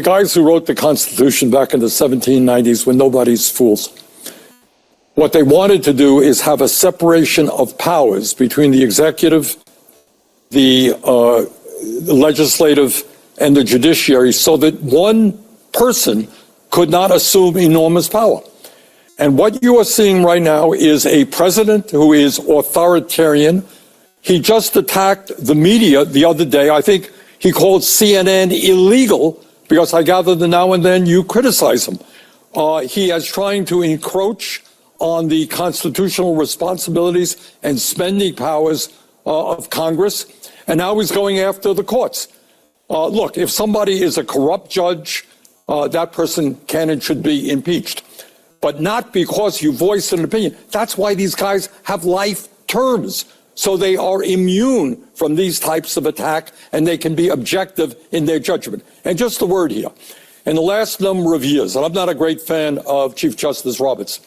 guys who wrote the Constitution back in the 1790s were nobody's fools. What they wanted to do is have a separation of powers between the executive, the legislative, and the judiciary so that one person could not assume enormous power. And what you are seeing right now is a president who is authoritarian. He just attacked the media the other day. I think he called CNN illegal because I gather that now and then you criticize him. He is trying to encroach on the constitutional responsibilities and spending powers of Congress. And now he's going after the courts. Look, if somebody is a corrupt judge, that person can and should be impeached. But not because you voiced an opinion. That's why these guys have life terms. So they are immune from these types of attack, and they can be objective in their judgment. And just a word here. In the last number of years, and I'm not a great fan of Chief Justice Roberts,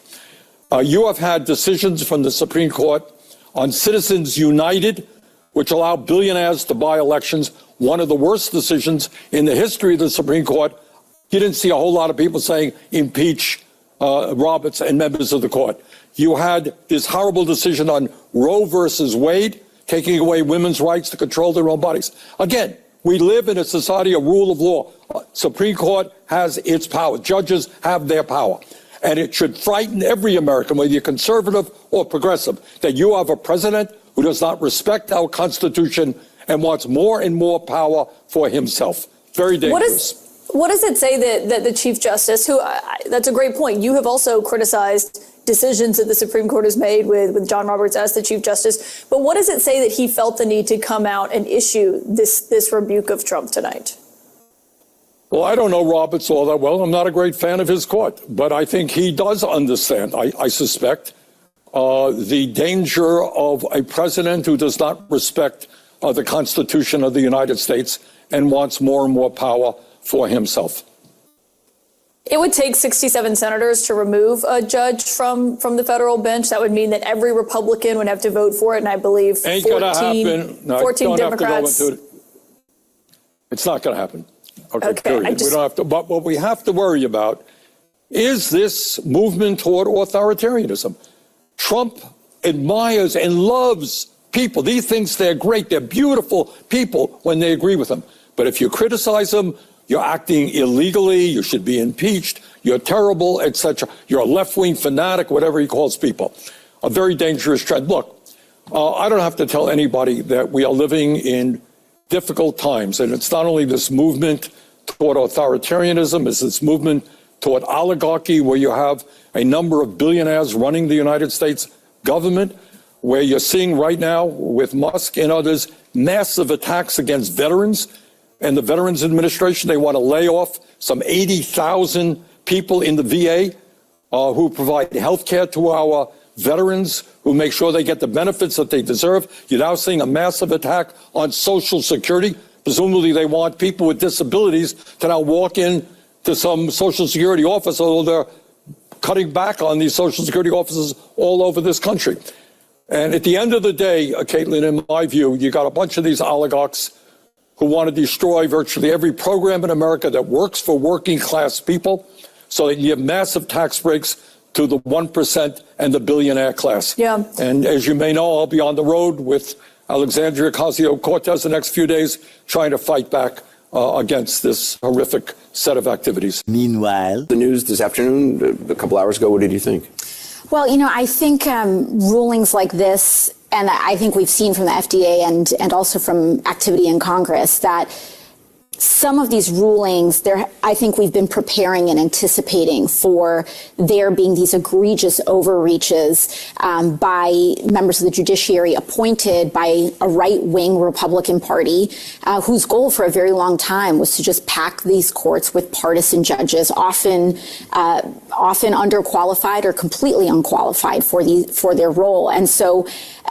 you have had decisions from the Supreme Court on Citizens United, which allow billionaires to buy elections, one of the worst decisions in the history of the Supreme Court. You didn't see a whole lot of people saying impeach Roberts and members of the court. You had this horrible decision on Roe versus Wade, taking away women's rights to control their own bodies. Again, we live in a society of rule of law. Supreme Court has its power. Judges have their power. And it should frighten every American, whether you're conservative or progressive, that you have a president who does not respect our Constitution and wants more and more power for himself. Very dangerous. What does it say that the Chief Justice, that's a great point. You have also criticized decisions that the Supreme Court has made with John Roberts as the Chief Justice. But what does it say that he felt the need to come out and issue this rebuke of Trump tonight? Well, I don't know Roberts all that well. I'm not a great fan of his court, but I think he does understand, I suspect, the danger of a president who does not respect the Constitution of the United States and wants more and more power for himself. It would take 67 senators to remove a judge from the federal bench. That would mean that every Republican would have to vote for it, and I believe 14 Democrats. It's not going to happen. Okay, period. We don't have to. But what we have to worry about is this movement toward authoritarianism. Trump admires and loves people. He thinks they're great. They're beautiful people when they agree with him. But if you criticize them, you're acting illegally, you should be impeached, you're terrible, etc. You're a left-wing fanatic, whatever he calls people. A very dangerous trend. Look, I don't have to tell anybody that we are living in difficult times. And it's not only this movement toward authoritarianism, it's this movement toward oligarchy, where you have a number of billionaires running the United States government, where you're seeing right now with Musk and others massive attacks against veterans. And the Veterans Administration, they want to lay off some 80,000 people in the VA who provide health care to our veterans, who make sure they get the benefits that they deserve. You're now seeing a massive attack on Social Security. Presumably they want people with disabilities to now walk in to some Social Security office, although they're cutting back on these Social Security offices all over this country. And at the end of the day, Caitlin, in my view, you got a bunch of these oligarchs who want to destroy virtually every program in America that works for working class people, so they can give massive tax breaks to the 1% and the billionaire class. Yeah. And as you may know, I'll be on the road with Alexandria Ocasio-Cortez the next few days, trying to fight back against this horrific set of activities. Meanwhile, the news this afternoon, a couple hours ago, what did you think? Well, I think rulings like this, and I think we've seen from the FDA and also from activity in Congress, that some of these rulings, I think we've been preparing and anticipating for there being these egregious overreaches by members of the judiciary appointed by a right-wing Republican Party whose goal for a very long time was to just pack these courts with partisan judges, often underqualified or completely unqualified for their role. And so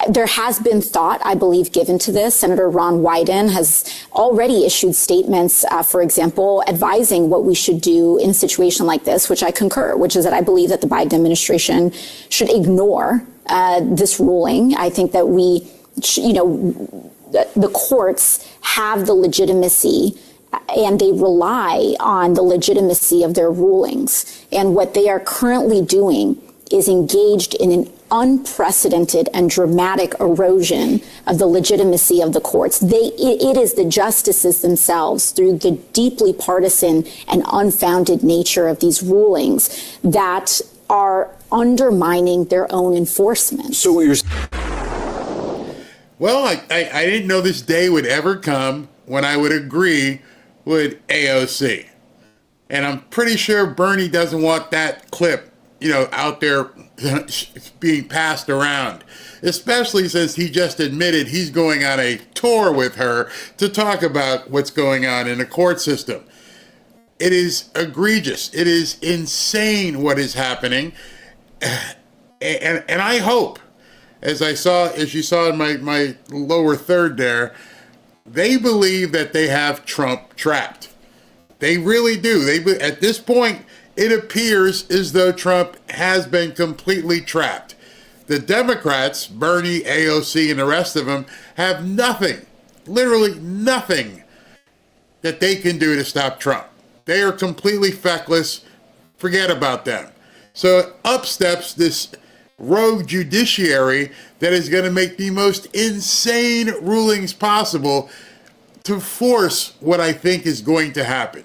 there has been thought, I believe, given to this. Senator Ron Wyden has already issued statements, for example, advising what we should do in a situation like this, which I concur, which is that I believe that the Biden administration should ignore this ruling. I think that the courts have the legitimacy and they rely on the legitimacy of their rulings. And what they are currently doing is engaged in an unprecedented and dramatic erosion of the legitimacy of the courts. It is the justices themselves, through the deeply partisan and unfounded nature of these rulings, that are undermining their own enforcement. So what you're Well, I didn't know this day would ever come when I would agree with AOC. And I'm pretty sure Bernie doesn't want that clip, out there being passed around, especially since he just admitted he's going on a tour with her to talk about what's going on in the court system. It is egregious. It is insane what is happening. And I hope, as you saw in my lower third there, they believe that they have Trump trapped. They really do. At this point, it appears as though Trump has been completely trapped. The Democrats, Bernie, AOC, and the rest of them, have nothing, literally nothing, that they can do to stop Trump. They are completely feckless. Forget about them. So up steps this rogue judiciary that is going to make the most insane rulings possible to force what I think is going to happen.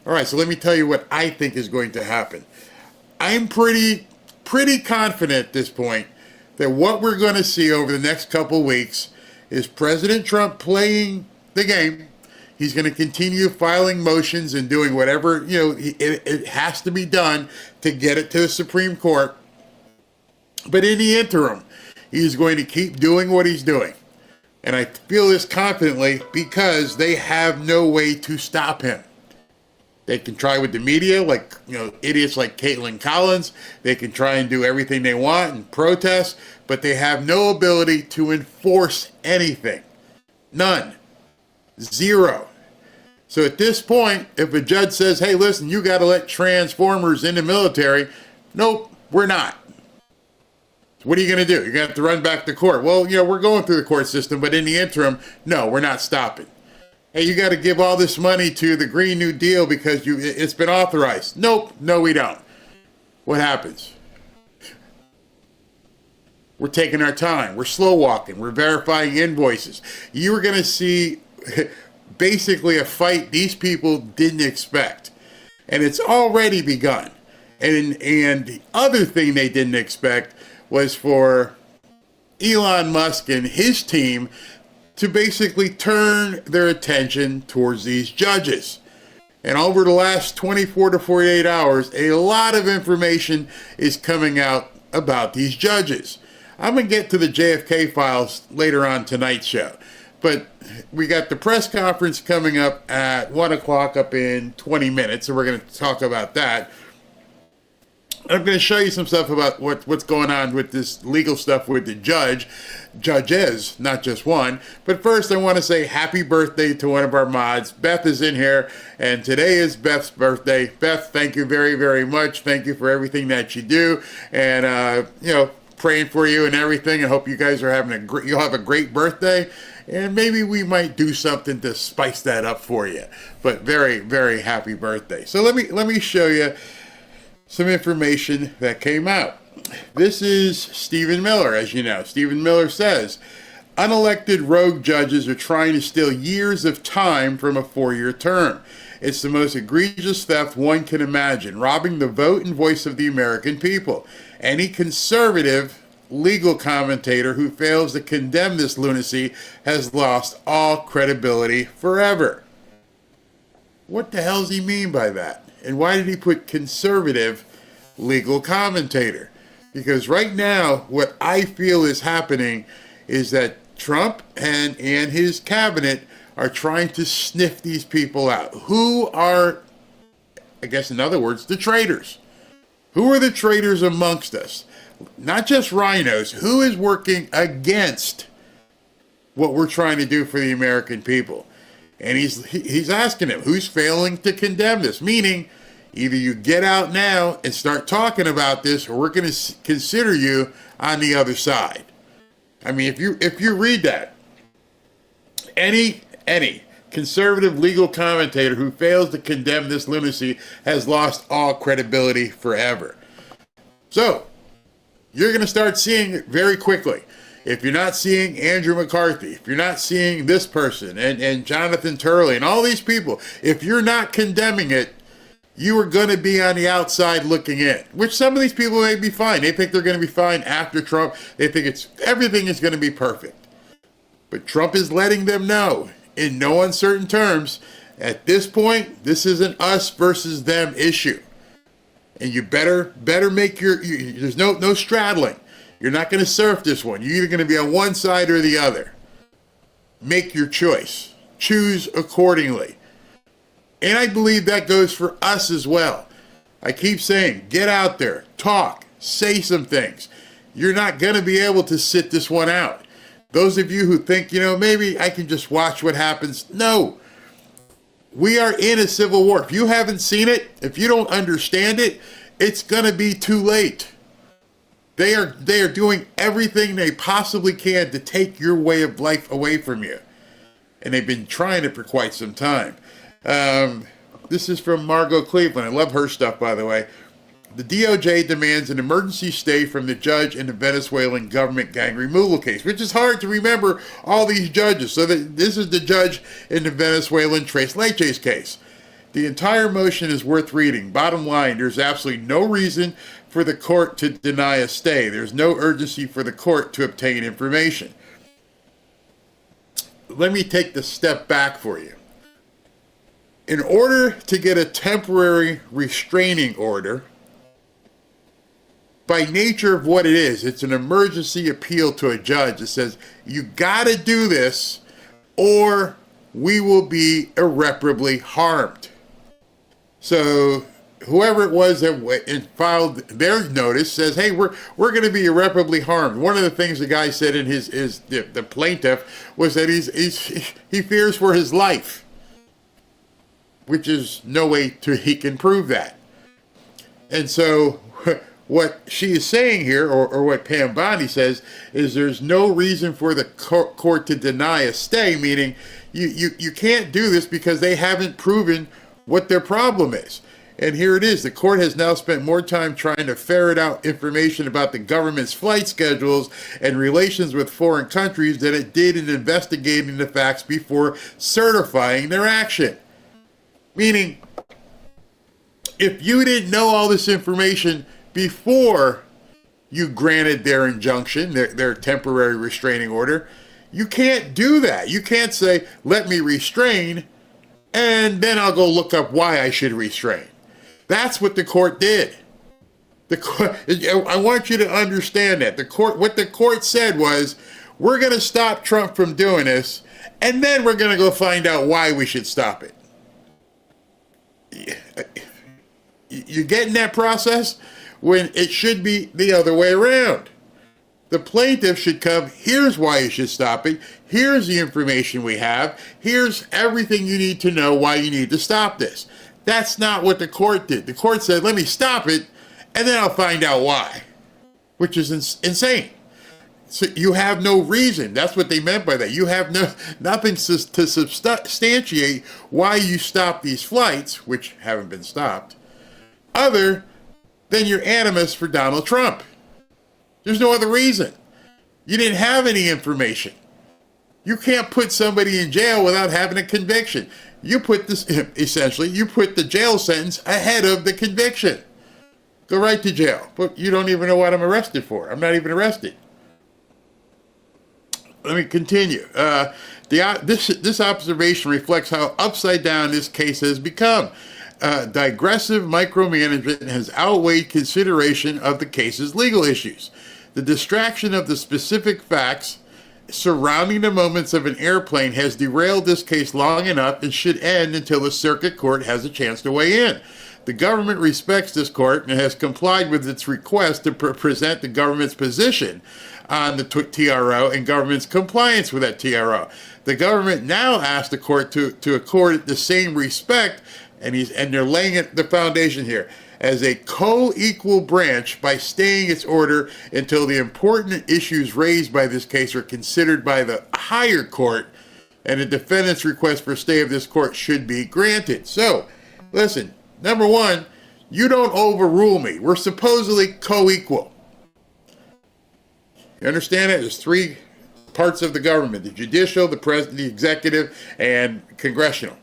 All right, so let me tell you what I think is going to happen. I'm pretty confident at this point that what we're going to see over the next couple weeks is President Trump playing the game. He's going to continue filing motions and doing whatever, it has to be done to get it to the Supreme Court. But in the interim, he's going to keep doing what he's doing. And I feel this confidently because they have no way to stop him. They can try with the media, like, idiots like Caitlin Collins. They can try and do everything they want and protest, but they have no ability to enforce anything. None. Zero. So at this point, if a judge says, hey, listen, you got to let transformers in the military, nope, we're not. What are you going to do? You're going to have to run back to court. Well, we're going through the court system, but in the interim, no, we're not stopping. Hey, you got to give all this money to the Green New Deal because it's been authorized. Nope, no, we don't. What happens? We're taking our time. We're slow walking. We're verifying invoices. You were going to see basically a fight these people didn't expect. And it's already begun. And the other thing they didn't expect was for Elon Musk and his team to basically turn their attention towards these judges. And over the last 24 to 48 hours, a lot of information is coming out about these judges. I'm going to get to the JFK files later on tonight's show. But we got the press conference coming up at 1 o'clock up in 20 minutes, so we're going to talk about that. I'm going to show you some stuff about what's going on with this legal stuff with the judges, not just one. But first, I want to say happy birthday to one of our mods. Beth is in here, and today is Beth's birthday. Beth, thank you very, very much. Thank you for everything that you do, and praying for you and everything. I hope you guys are you'll have a great birthday, and maybe we might do something to spice that up for you. But very, very happy birthday. So let me show you some information that came out. This is Stephen Miller, as you know. Stephen Miller says, unelected rogue judges are trying to steal years of time from a 4-year term. It's the most egregious theft one can imagine, robbing the vote and voice of the American people. Any conservative legal commentator who fails to condemn this lunacy has lost all credibility forever. What the hell does he mean by that? And why did he put conservative legal commentator? Because right now, what I feel is happening is that Trump and his cabinet are trying to sniff these people out. Who are, I guess in other words, the traitors? Who are the traitors amongst us? Not just rhinos. Who is working against what we're trying to do for the American people? And he's asking him, who's failing to condemn this? Meaning, either you get out now and start talking about this, or we're going to consider you on the other side. I mean, if you read that, any conservative legal commentator who fails to condemn this lunacy has lost all credibility forever. So, you're going to start seeing it very quickly. If you're not seeing Andrew McCarthy, if you're not seeing this person and Jonathan Turley and all these people, if you're not condemning it, you are going to be on the outside looking in, which some of these people may be fine. They think they're going to be fine after Trump. They think everything is going to be perfect. But Trump is letting them know in no uncertain terms, at this point, this is an us versus them issue. And you better make there's no straddling. You're not going to surf this one. You're either going to be on one side or the other. Make your choice. Choose accordingly. And I believe that goes for us as well. I keep saying, get out there, talk, say some things. You're not going to be able to sit this one out. Those of you who think, maybe I can just watch what happens. No. We are in a civil war. If you haven't seen it, if you don't understand it, it's going to be too late. They are doing everything they possibly can to take your way of life away from you. And they've been trying it for quite some time. This is from Margot Cleveland. I love her stuff, by the way. The DOJ demands an emergency stay from the judge in the Venezuelan government gang removal case, which is hard to remember all these judges. So this is the judge in the Venezuelan Tres Leches case. The entire motion is worth reading. Bottom line, there's absolutely no reason for the court to deny a stay. There's no urgency for the court to obtain information. Let me take the step back for you. In order to get a temporary restraining order, by nature of what it is, it's an emergency appeal to a judge that says, you got to do this or we will be irreparably harmed. So whoever it was that filed their notice says, hey, we're going to be irreparably harmed. One of the things the guy said in the plaintiff was that he fears for his life, which is no way he can prove that. And so what she is saying here, or what Pam Bondi says, is there's no reason for the court to deny a stay, meaning you can't do this because they haven't proven what their problem is. And here it is. The court has now spent more time trying to ferret out information about the government's flight schedules and relations with foreign countries than it did in investigating the facts before certifying their action. Meaning, if you didn't know all this information before you granted their injunction, their temporary restraining order, you can't do that. You can't say, let me restrain, and then I'll go look up why I should restrain. That's what the court did. The court, I want you to understand that. What the court said was, we're going to stop Trump from doing this, and then we're going to go find out why we should stop it. You getting that process? When it should be the other way around. The plaintiff should come, here's why you should stop it, here's the information we have, here's everything you need to know why you need to stop this. That's not what the court did. The court said, let me stop it, and then I'll find out why, which is insane. So you have no reason. That's what they meant by that. You have nothing to substantiate why you stopped these flights, which haven't been stopped, other than your animus for Donald Trump. There's no other reason. You didn't have any information. You can't put somebody in jail without having a conviction. You put the jail sentence ahead of the conviction. Go right to jail. But you don't even know what I'm arrested for. I'm not even arrested. Let me continue. This observation reflects how upside down this case has become. Digressive micromanagement has outweighed consideration of the case's legal issues. The distraction of the specific facts surrounding the moments of an airplane has derailed this case long enough and should end until the circuit court has a chance to weigh in. The government respects this court and has complied with its request to present the government's position on the TRO and government's compliance with that TRO. The government now asks the court to accord it the same respect, and they're laying the foundation here, as a co-equal branch by staying its order until the important issues raised by this case are considered by the higher court and the defendant's request for stay of this court should be granted. So, listen, number one, you don't overrule me. We're supposedly co-equal. You understand it? There's three parts of the government: the judicial, the president, the executive, and congressional.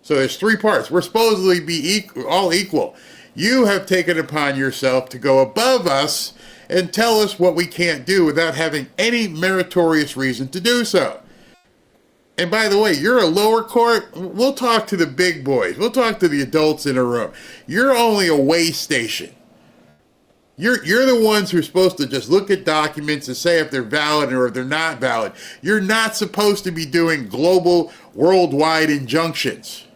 So there's three parts. We're supposedly be all equal. You have taken upon yourself to go above us and tell us what we can't do without having any meritorious reason to do so. And by the way, you're a lower court. We'll talk to the big boys. We'll talk to the adults in a room. You're only a way station. You're the ones who are supposed to just look at documents and say if they're valid or if they're not valid. You're not supposed to be doing global, worldwide injunctions.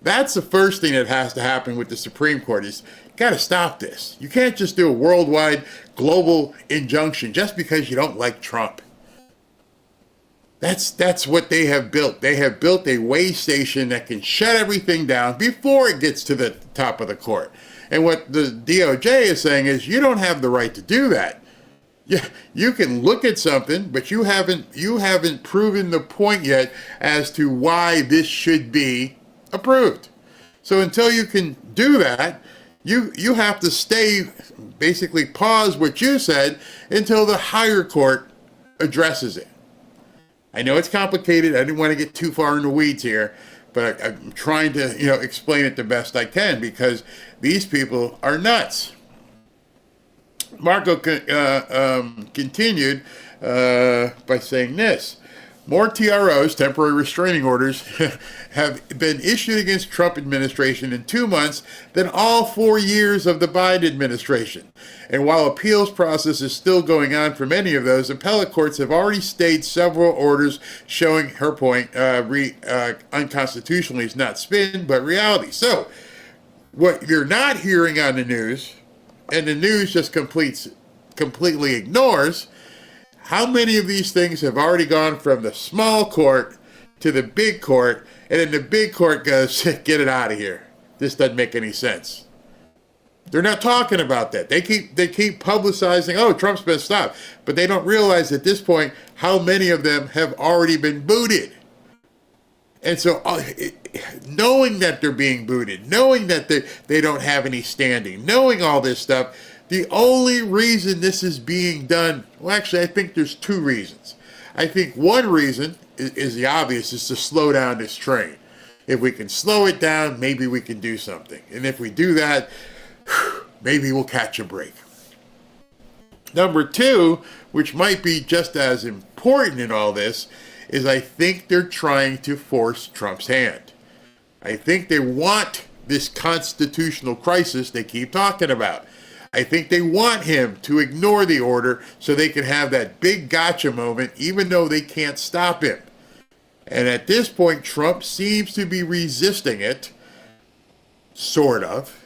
That's the first thing that has to happen with the Supreme Court is you got to stop this. You can't just do a worldwide, global injunction just because you don't like Trump. That's what they have built. They have built a way station that can shut everything down before it gets to the top of the court. And what the DOJ is saying is you don't have the right to do that. You can look at something, but you haven't proven the point yet as to why this should be approved. So until you can do that, you have to stay, basically pause what you said until the higher court addresses it. I know it's complicated. I didn't want to get too far in the weeds here, but I'm trying to, explain it the best I can because these people are nuts. Marco continued by saying this. More TROs, temporary restraining orders, have been issued against Trump administration in 2 months than all 4 years of the Biden administration. And while appeals process is still going on for many of those, appellate courts have already stayed several orders showing her point unconstitutionally is not spin, but reality. So, what you're not hearing on the news, and the news just completely ignores, how many of these things have already gone from the small court to the big court, and then the big court goes, get it out of here. This doesn't make any sense. They're not talking about that. They keep publicizing, oh, Trump's been stopped. But they don't realize at this point how many of them have already been booted. And so knowing that they're being booted, knowing that they don't have any standing, knowing all this stuff, the only reason this is being done, well, actually, I think there's two reasons. I think one reason is the obvious, is to slow down this train. If we can slow it down, maybe we can do something. And if we do that, maybe we'll catch a break. Number two, which might be just as important in all this, is I think they're trying to force Trump's hand. I think they want this constitutional crisis they keep talking about. I think they want him to ignore the order so they can have that big gotcha moment, even though they can't stop him. And at this point, Trump seems to be resisting it, sort of.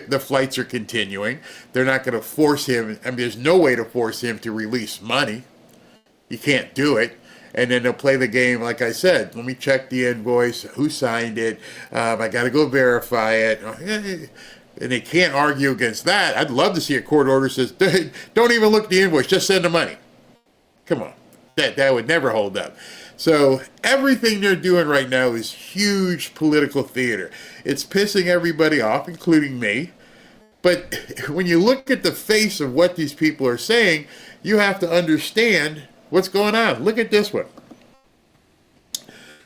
The flights are continuing. They're not going to force him. I mean, there's no way to force him to release money. You can't do it. And then they'll play the game, like I said. Let me check the invoice. Who signed it? I got to go verify it. And they can't argue against that. I'd love to see a court order that says, don't even look at the invoice, just send the money. Come on. That would never hold up. So everything they're doing right now is huge political theater. It's pissing everybody off, including me. But when you look at the face of what these people are saying, you have to understand what's going on. Look at this one.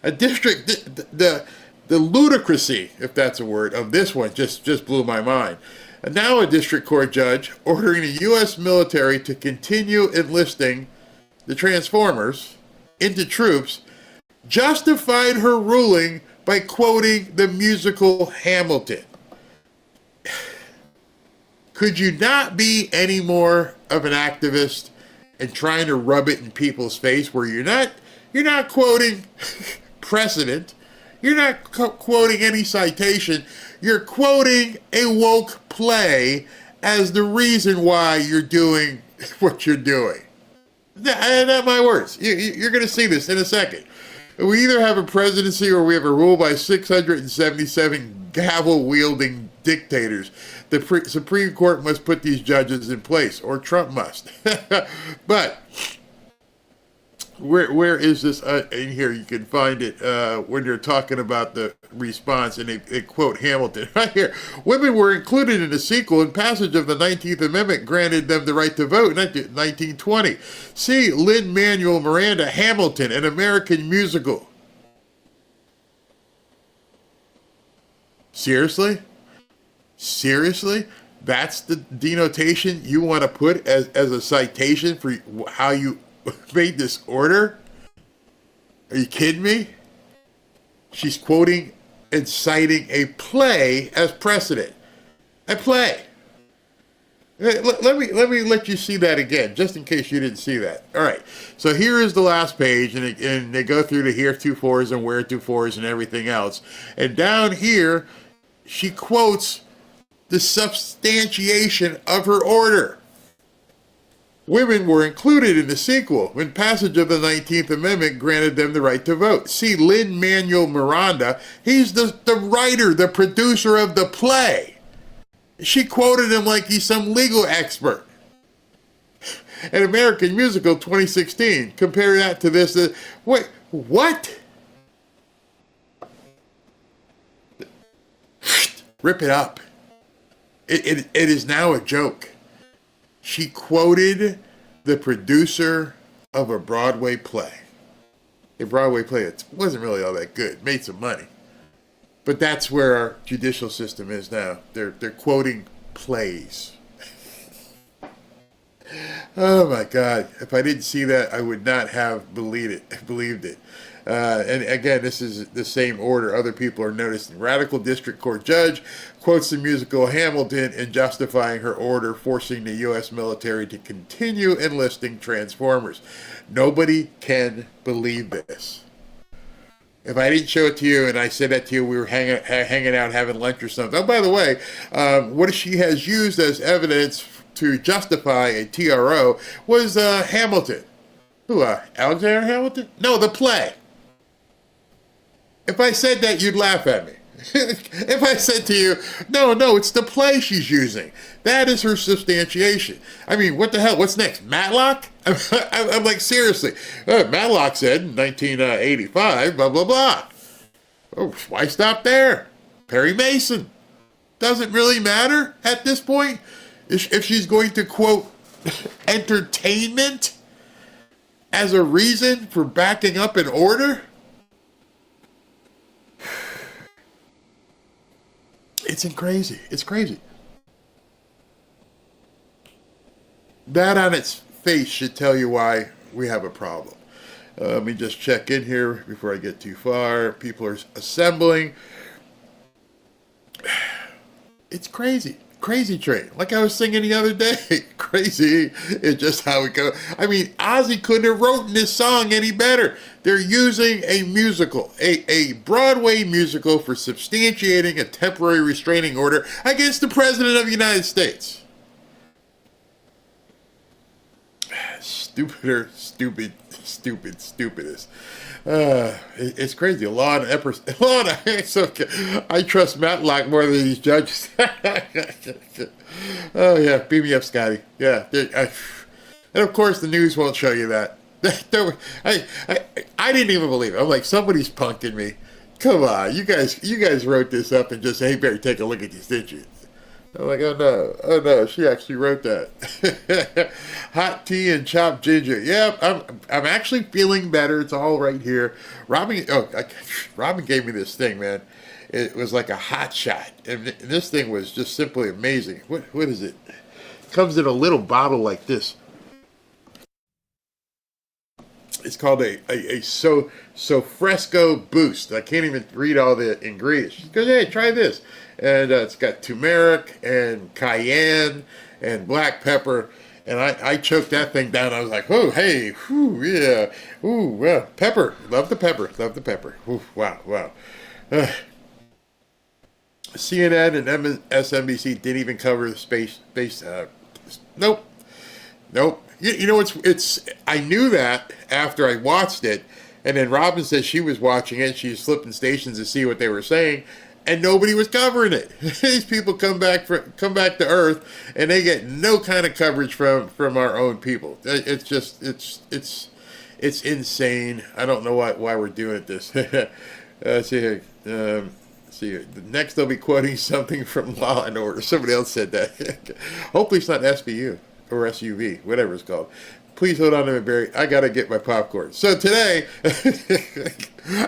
A district, the ludicrousy, if that's a word, of this one just blew my mind. And now a district court judge ordering the U.S. military to continue enlisting the Transformers into troops justified her ruling by quoting the musical Hamilton. Could you not be any more of an activist and trying to rub it in people's face where you're not quoting precedent, you're not quoting any citation, you're quoting a woke play as the reason why you're doing what you're doing. Not my words. You're going to see this in a second. We either have a presidency or we have a rule by 677 gavel-wielding dictators. The Supreme Court must put these judges in place, or Trump must. But Where is this in here? You can find it when you're talking about the response, and they quote Hamilton right here. Women were included in the sequel, and passage of the 19th Amendment granted them the right to vote in 1920. See Lin-Manuel Miranda, Hamilton, an American musical. Seriously? Seriously? That's the denotation you want to put as a citation for how you made this order? Are you kidding me? She's quoting and citing a play as precedent. A play. Let me let you see that again, just in case you didn't see that. All right. So here is the last page, and they go through the heretofores and wheretofores and everything else. And down here, she quotes the substantiation of her order. Women were included in the sequel when passage of the 19th Amendment granted them the right to vote. See Lin-Manuel Miranda. He's the writer, the producer of the play. She quoted him like he's some legal expert. An American Musical 2016. Compare that to this. Wait, what? Rip it up. It is now a joke. She quoted the producer of a Broadway play. A Broadway play that wasn't really all that good. Made some money. But that's where our judicial system is now. They're quoting plays. Oh my God. If I didn't see that, I would not have believed it. And again, this is the same order other people are noticing. Radical district court judge quotes the musical Hamilton in justifying her order, forcing the U.S. military to continue enlisting Transformers. Nobody can believe this. If I didn't show it to you and I said that to you, we were hanging out having lunch or something. Oh, by the way, what she has used as evidence to justify a TRO was Hamilton. Who, Alexander Hamilton? No, the play. If I said that, you'd laugh at me. If I said to you, no, it's the play she's using. That is her substantiation. I mean, what the hell? What's next? Matlock? I'm like, seriously. Matlock said in 1985, blah, blah, blah. Oh, why stop there? Perry Mason. Doesn't really matter at this point. If she's going to quote entertainment as a reason for backing up an order, it's crazy. It's crazy. That on its face should tell you why we have a problem. Let me just check in here before I get too far. People are assembling. It's crazy. Crazy train. Like I was singing the other day. Crazy is just how it goes. I mean, Ozzy couldn't have written this song any better. They're using a musical, a Broadway musical for substantiating a temporary restraining order against the President of the United States. Stupidest. It's crazy. It's okay. I trust Matlock more than these judges. Oh yeah, beat me up, Scotty. Yeah, and of course the news won't show you that. I didn't even believe it. I'm like, somebody's punking me. Come on, you guys wrote this up and just, hey, better take a look at this, didn't you? I'm like, oh no, she actually wrote that. Hot tea and chopped ginger. Yep, I'm actually feeling better. It's all right here. Robin gave me this thing, man. It was like a hot shot, and this thing was just simply amazing. What is it? It comes in a little bottle like this. It's called a Fresco Boost. I can't even read all the ingredients. She goes, hey, try this. And it's got turmeric and cayenne and black pepper. And I choked that thing down. I was like, oh, hey, whew, yeah. Ooh, well, pepper. Love the pepper. Ooh, wow. CNN and MSNBC didn't even cover the space. Nope. You know, it's. I knew that after I watched it, and then Robin said she was watching it. She was flipping stations to see what they were saying, and nobody was covering it. These people come back to Earth, and they get no kind of coverage from our own people. It's It's insane. I don't know why we're doing this. See here. See here. Next, I'll be quoting something from Law and Order. Somebody else said that. Hopefully, it's not SVU or SUV, whatever it's called. Please hold on to it, Barry. I gotta get my popcorn. So today,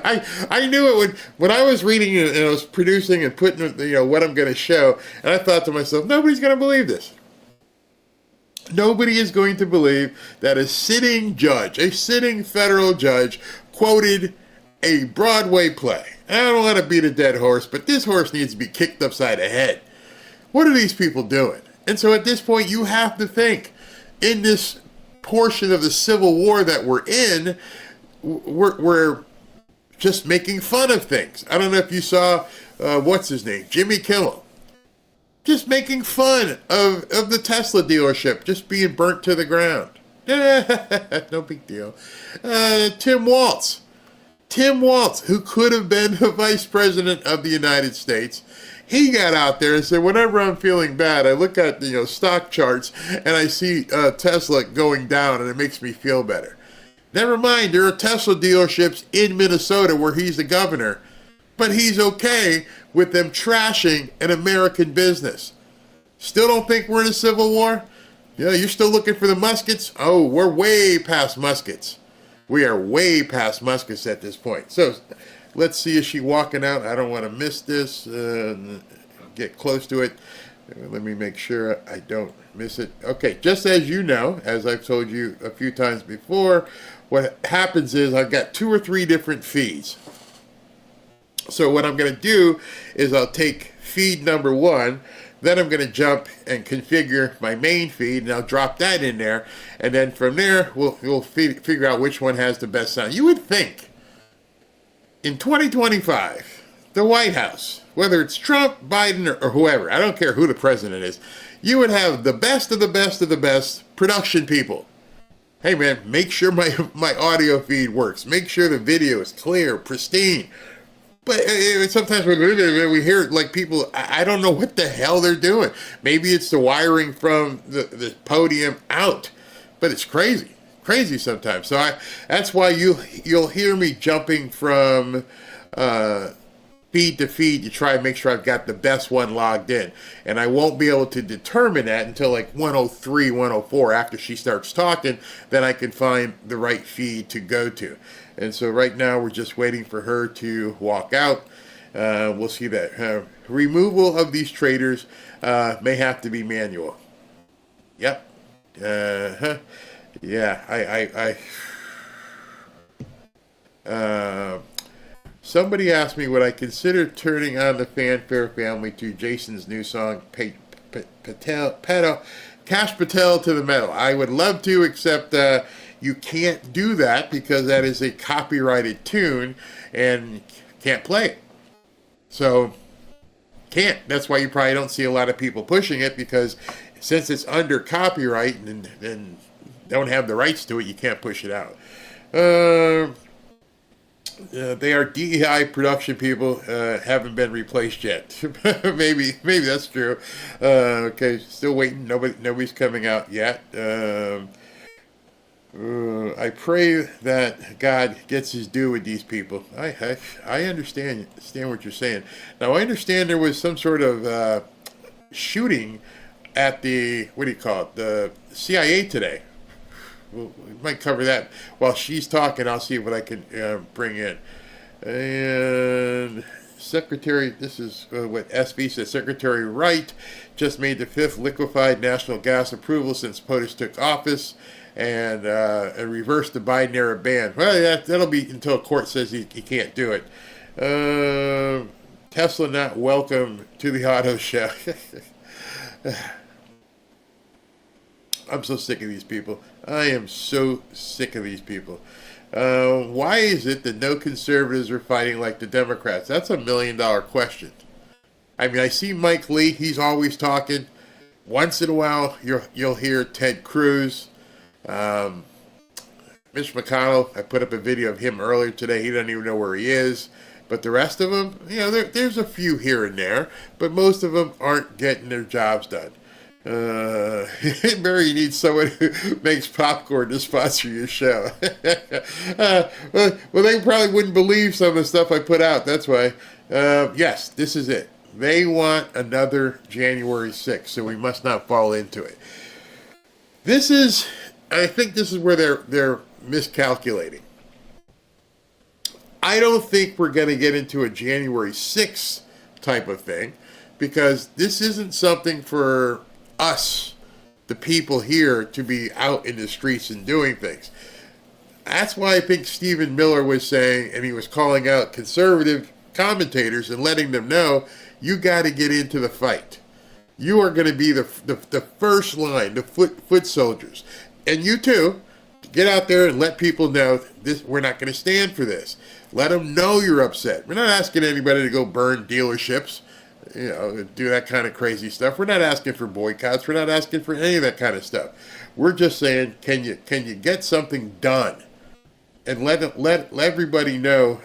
I knew it when I was reading it and I was producing and putting what I'm going to show, and I thought to myself, nobody's going to believe this. Nobody is going to believe that a sitting federal judge, quoted a Broadway play. I don't want to beat a dead horse, but this horse needs to be kicked upside the head. What are these people doing? And so at this point, you have to think, in this portion of the Civil War that we're in, we're just making fun of things. I don't know if you saw, what's his name? Jimmy Kimmel. Just making fun of the Tesla dealership just being burnt to the ground. No big deal. Tim Walz, who could have been the Vice President of the United States, he got out there and said, whenever I'm feeling bad, I look at stock charts and I see Tesla going down and it makes me feel better. Never mind, there are Tesla dealerships in Minnesota where he's the governor, but he's okay with them trashing an American business. Still don't think we're in a civil war? Yeah, you're still looking for the muskets? Oh, we're way past muskets. We are way past muskets at this point. So let's see, is she walking out? I don't want to miss this. Get close to it. Let me make sure I don't miss it. Okay, just as you know, as I've told you a few times before, what happens is I've got 2 or 3 different feeds. So what I'm going to do is I'll take feed number 1, then I'm going to jump and configure my main feed, and I'll drop that in there, and then from there we'll figure out which one has the best sound. You would think in 2025, the White House, whether it's Trump, Biden, or whoever, I don't care who the president is, you would have the best of the best of the best production people. Hey man, make sure my audio feed works. Make sure the video is clear, pristine. But sometimes we hear like people, I don't know what the hell they're doing. Maybe it's the wiring from the podium out, but it's crazy sometimes. So that's why you'll hear me jumping from feed to feed to try and make sure I've got the best one logged in. And I won't be able to determine that until like 103, 104 after she starts talking, then I can find the right feed to go to. And so right now we're just waiting for her to walk out. We'll see that. Removal of these traders may have to be manual. Yep. Yeah, somebody asked me, would I consider turning on the Fanfare family to Jason's new song, Cash Patel to the Metal? I would love to, except you can't do that because that is a copyrighted tune and can't play it. So, can't. That's why you probably don't see a lot of people pushing it, because since it's under copyright and don't have the rights to it, you can't push it out. They are DEI production people, haven't been replaced yet. maybe that's true. Okay, still waiting. Nobody's coming out yet. I pray that God gets his due with these people. I understand what you're saying. Now, I understand there was some sort of shooting at the, the CIA today. We might cover that while she's talking. I'll see what I can bring in. And Secretary, this is what SB says, Secretary Wright just made the 5th liquefied natural gas approval since POTUS took office, and reversed the Biden era ban. Well, that'll be until a court says he can't do it. Tesla not welcome to the auto show. I'm so sick of these people. I am so sick of these people. Why is it that no conservatives are fighting like the Democrats? That's $1 million question. I mean, I see Mike Lee. He's always talking. Once in a while, you'll hear Ted Cruz. Mitch McConnell, I put up a video of him earlier today. He doesn't even know where he is. But the rest of them, there's a few here and there. But most of them aren't getting their jobs done. Mary needs someone who makes popcorn to sponsor your show. Well, they probably wouldn't believe some of the stuff I put out. That's why. Yes, this is it. They want another January 6th, so we must not fall into it. I think this is where they're miscalculating. I don't think we're going to get into a January 6th type of thing, because this isn't something for us, the people here, to be out in the streets and doing things. That's why I think Stephen Miller was saying, and he was calling out conservative commentators and letting them know, you got to get into the fight. You are going to be the first line, the foot soldiers. And you too, get out there and let people know this. We're not going to stand for this. Let them know you're upset. We're not asking anybody to go burn dealerships, do that kind of crazy stuff. We're not asking for boycotts. We're not asking for any of that kind of stuff. We're just saying, can you get something done? And let everybody know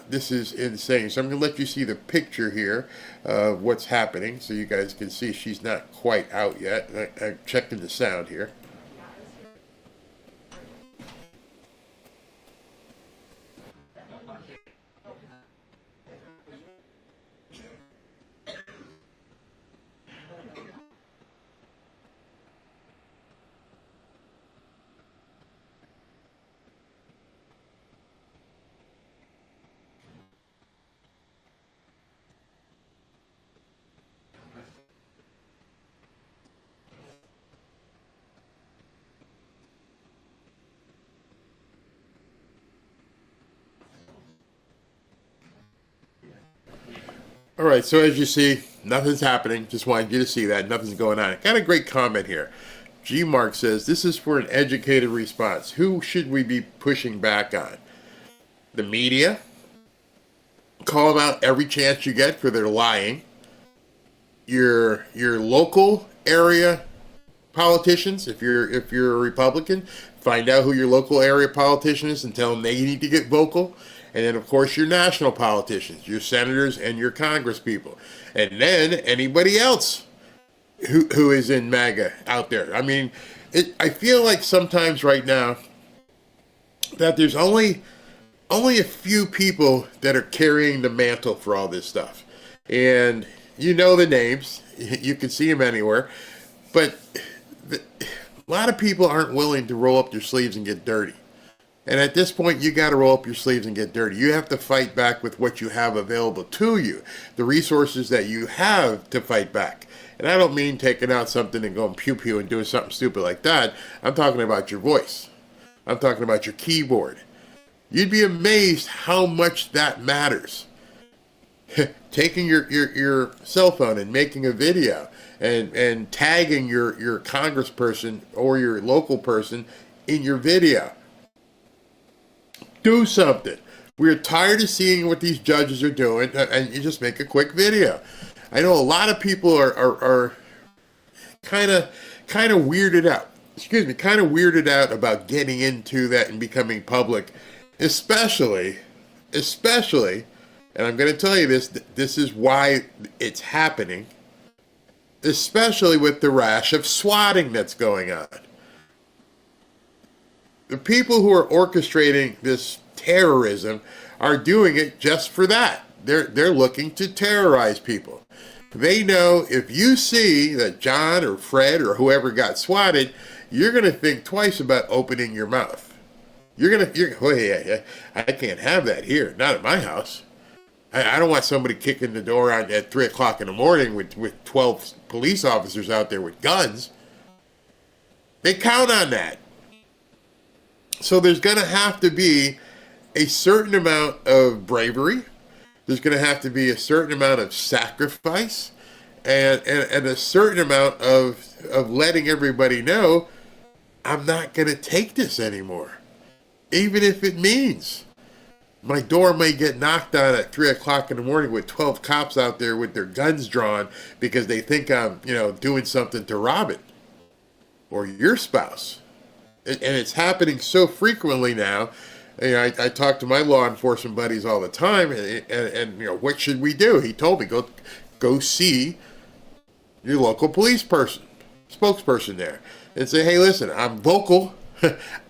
this is insane. So I'm going to let you see the picture here of what's happening so you guys can see she's not quite out yet. I'm checking the sound here. All right, so as you see, nothing's happening. Just wanted you to see that. Nothing's going on. Got a great comment here. G Mark says, this is for an educated response. Who should we be pushing back on? The media? Call them out every chance you get for their lying. Your local area politicians, if you're a Republican, find out who your local area politician is and tell them they need to get vocal. And then, of course, your national politicians, your senators and your Congress people. And then anybody else who is in MAGA out there. I mean, I feel like sometimes right now that there's only a few people that are carrying the mantle for all this stuff. And you know the names. You can see them anywhere. But a lot of people aren't willing to roll up their sleeves and get dirty. And at this point, you got to roll up your sleeves and get dirty. You have to fight back with what you have available to you, the resources that you have to fight back. And I don't mean taking out something and going pew-pew and doing something stupid like that. I'm talking about your voice. I'm talking about your keyboard. You'd be amazed how much that matters. Taking your cell phone and making a video and tagging your congressperson or your local person in your video. Do something. We're tired of seeing what these judges are doing, and you just make a quick video. I know a lot of people are kind of weirded out. Kind of weirded out about getting into that and becoming public, especially, and I'm going to tell you this is why it's happening, especially with the rash of swatting that's going on. The people who are orchestrating this terrorism are doing it just for that. They're looking to terrorize people. They know if you see that John or Fred or whoever got swatted, you're going to think twice about opening your mouth. Oh yeah, I can't have that here, not at my house. I don't want somebody kicking the door out at 3 o'clock in the morning with 12 police officers out there with guns. They count on that. So there's going to have to be a certain amount of bravery. There's going to have to be a certain amount of sacrifice and a certain amount of letting everybody know, I'm not going to take this anymore. Even if it means my door may get knocked on at 3 o'clock in the morning with 12 cops out there with their guns drawn because they think I'm, doing something to rob it or your spouse. And it's happening so frequently now. I talk to my law enforcement buddies all the time, and what should we do? He told me, go see your local police person. spokesperson there and say, hey, listen, I'm vocal,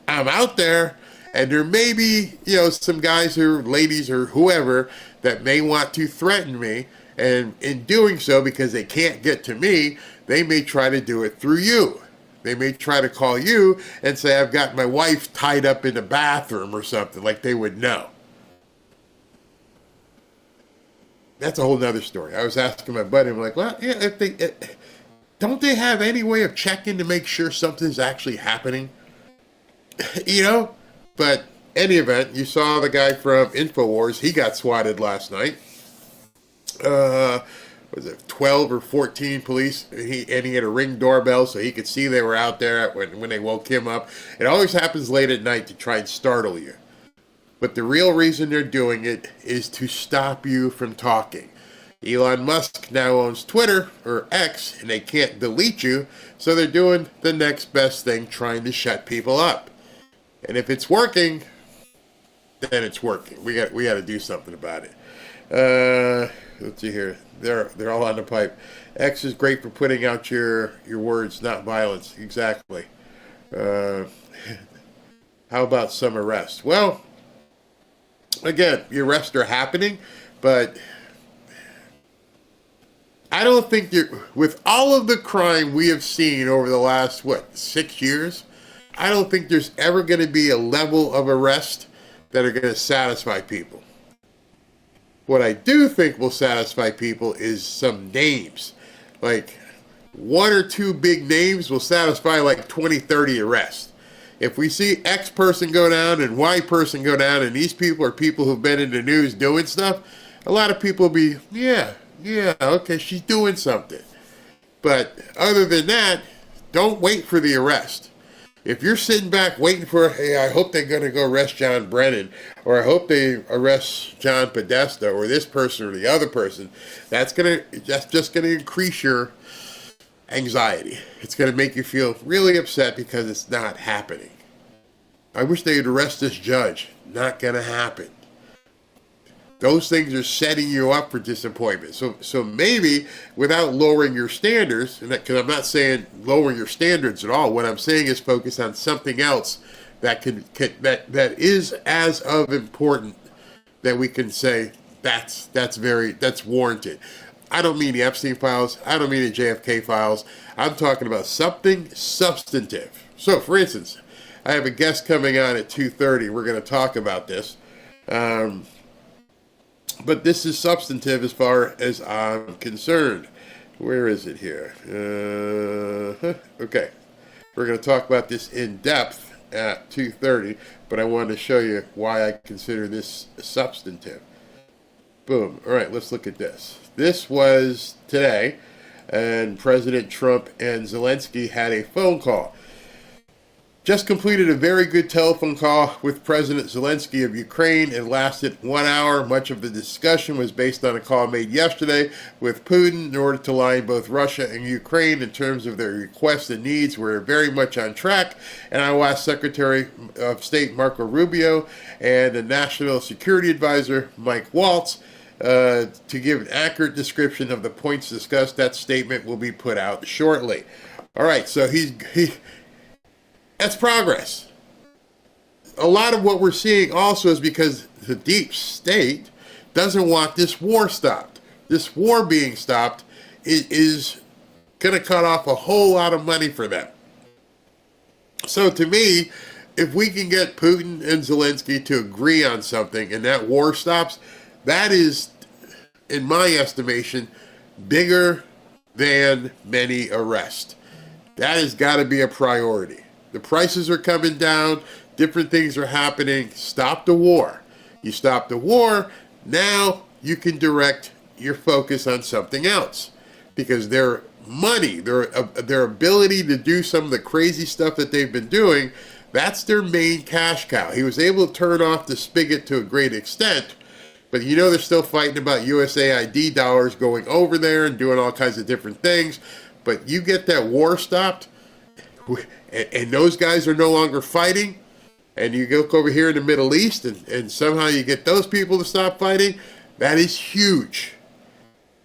I'm out there, and there may be, some guys or ladies or whoever that may want to threaten me, and in doing so, because they can't get to me, they may try to do it through you. They may try to call you and say, I've got my wife tied up in the bathroom or something, like they would know. That's a whole nother story. I was asking my buddy, I'm like, well, yeah, don't they have any way of checking to make sure something's actually happening? But any event, you saw the guy from InfoWars, he got swatted last night. Was it 12 or 14 police, and he had a Ring doorbell so he could see they were out there when they woke him up. It always happens late at night to try and startle you. But the real reason they're doing it is to stop you from talking. Elon Musk now owns Twitter, or X, and they can't delete you, so they're doing the next best thing, trying to shut people up. And if it's working, then it's working. We got to do something about it. Let's see here. They're all on the pipe. X is great for putting out your words, not violence. Exactly. How about some arrests? Well, again, the arrests are happening, but I don't think with all of the crime we have seen over the last, 6 years, I don't think there's ever going to be a level of arrest that are going to satisfy people. What I do think will satisfy people is some names. Like, one or two big names will satisfy like 20, 30 arrests. If we see X person go down and Y person go down, and these people are people who've been in the news doing stuff, a lot of people will be, yeah, okay, she's doing something. But other than that, don't wait for the arrest. If you're sitting back waiting for, hey, I hope they're going to go arrest John Brennan, or I hope they arrest John Podesta, or this person or the other person, that's just going to increase your anxiety. It's going to make you feel really upset because it's not happening. I wish they'd arrest this judge. Not going to happen. Those things are setting you up for disappointment. So maybe without lowering your standards, because I'm not saying lower your standards at all. What I'm saying is focus on something else that that is as of important that we can say that's warranted. I don't mean the Epstein files. I don't mean the JFK files. I'm talking about something substantive. So, for instance, I have a guest coming on at 2:30. We're going to talk about this. But this is substantive as far as I'm concerned. Where is it here? Okay. We're going to talk about this in depth at 2:30, but I wanted to show you why I consider this substantive. Boom. All right, let's look at this. This was today, and President Trump and Zelensky had a phone call. Just completed a very good telephone call with President Zelensky of Ukraine. It lasted 1 hour. Much of the discussion was based on a call made yesterday with Putin in order to align both Russia and Ukraine in terms of their requests and needs. We're very much on track. And I will ask Secretary of State Marco Rubio and the National Security Advisor Mike Waltz to give an accurate description of the points discussed. That statement will be put out shortly. All right, so that's progress. A lot of what we're seeing also is because the deep state doesn't want this war stopped. This war being stopped is going to cut off a whole lot of money for them. So to me, if we can get Putin and Zelensky to agree on something and that war stops, that is, in my estimation, bigger than many arrests. That has got to be a priority. The prices are coming down. Different things are happening. Stop the war. You stop the war, now you can direct your focus on something else. Because their money, their ability to do some of the crazy stuff that they've been doing, that's their main cash cow. He was able to turn off the spigot to a great extent, but they're still fighting about USAID dollars going over there and doing all kinds of different things. But you get that war stopped, and those guys are no longer fighting, and you go over here in the Middle East, and somehow you get those people to stop fighting, that is huge.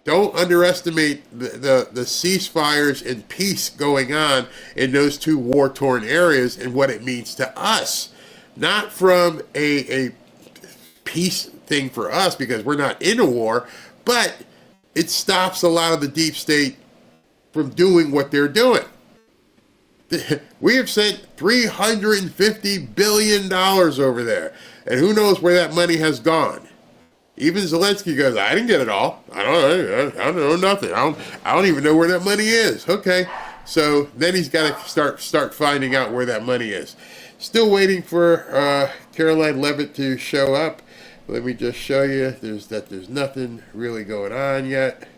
Don't underestimate the ceasefires and peace going on in those two war-torn areas and what it means to us. Not from a peace thing for us because we're not in a war, but it stops a lot of the deep state from doing what they're doing. We have sent $350 billion over there, and who knows where that money has gone. Even Zelensky goes, I didn't get it all. I don't know nothing. I don't even know where that money is. Okay, so then he's got to start finding out where that money is. Still waiting for Caroline Leavitt to show up. Let me just show you. There's nothing really going on yet.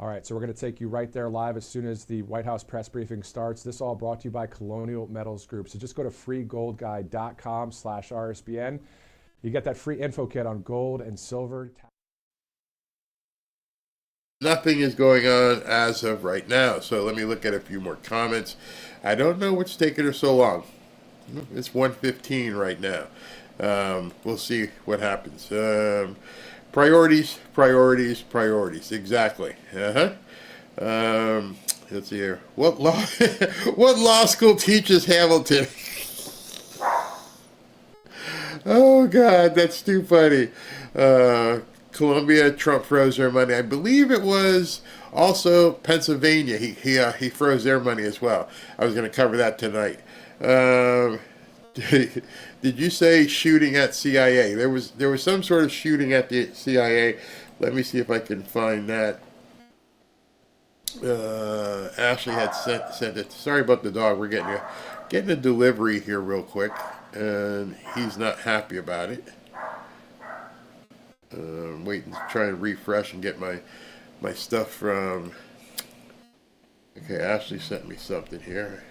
All right, so we're going to take you right there live as soon as the White House press briefing starts. This all brought to you by Colonial Metals Group. So just go to freegoldguide.com/RSBN. You get that free info kit on gold and silver. Nothing is going on as of right now. So let me look at a few more comments. I don't know what's taking her so long. It's 1:15 right now. We'll see what happens. Priorities. Exactly. Let's see here. What law school teaches Hamilton? Oh God, that's too funny. Columbia, Trump froze their money. I believe it was also Pennsylvania. He froze their money as well. I was going to cover that tonight. Did you say shooting at CIA? There was some sort of shooting at the CIA. Let me see if I can find that. Ashley had sent it. Sorry about the dog. We're getting a delivery here real quick, and he's not happy about it. I'm waiting to try and refresh and get my stuff from. Okay, Ashley sent me something here.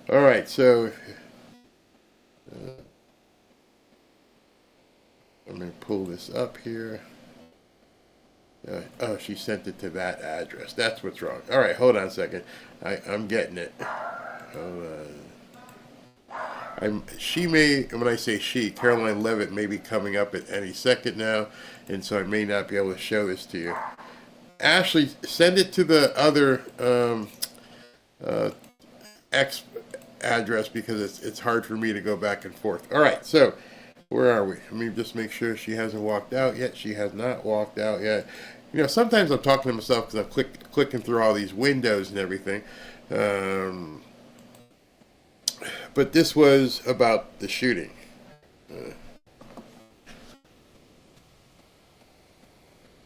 All right, so I'm going to pull this up here. Oh, she sent it to that address. That's what's wrong. All right, hold on a second. I'm getting it. She may, when I say she, Caroline Leavitt may be coming up at any second now, and so I may not be able to show this to you. Ashley, send it to the other X address because it's hard for me to go back and forth. All right, so where are we? Let me just make sure she hasn't walked out yet. She has not walked out yet. You know, sometimes I'm talking to myself because I'm clicking through all these windows and everything. But this was about the shooting.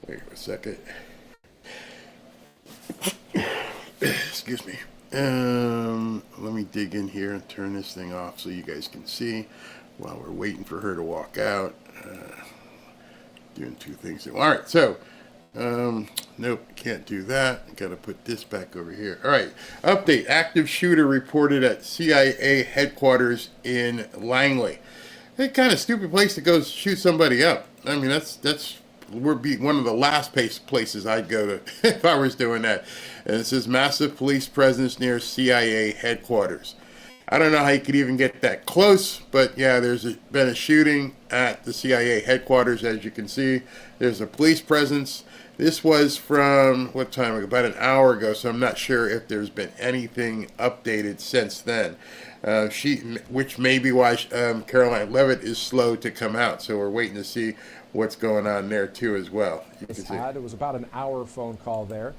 Wait a second. Excuse me. Let me dig in here and turn this thing off so you guys can see while we're waiting for her to walk out. Doing two things. All right, so nope, can't do that. Got to put this back over here. All right, update. Active shooter reported at CIA headquarters in Langley. That kind of stupid place to go shoot somebody up. I mean, that's would be one of the last places I'd go to if I was doing that. And it says massive police presence near CIA headquarters. I don't know how you could even get that close, but yeah, there's been a shooting at the CIA headquarters. As you can see, there's a police presence. This was from, what time ago? About an hour ago, so I'm not sure if there's been anything updated since then. Which may be why Caroline Leavitt is slow to come out. So we're waiting to see what's going on there too as well. It was about an hour phone call there.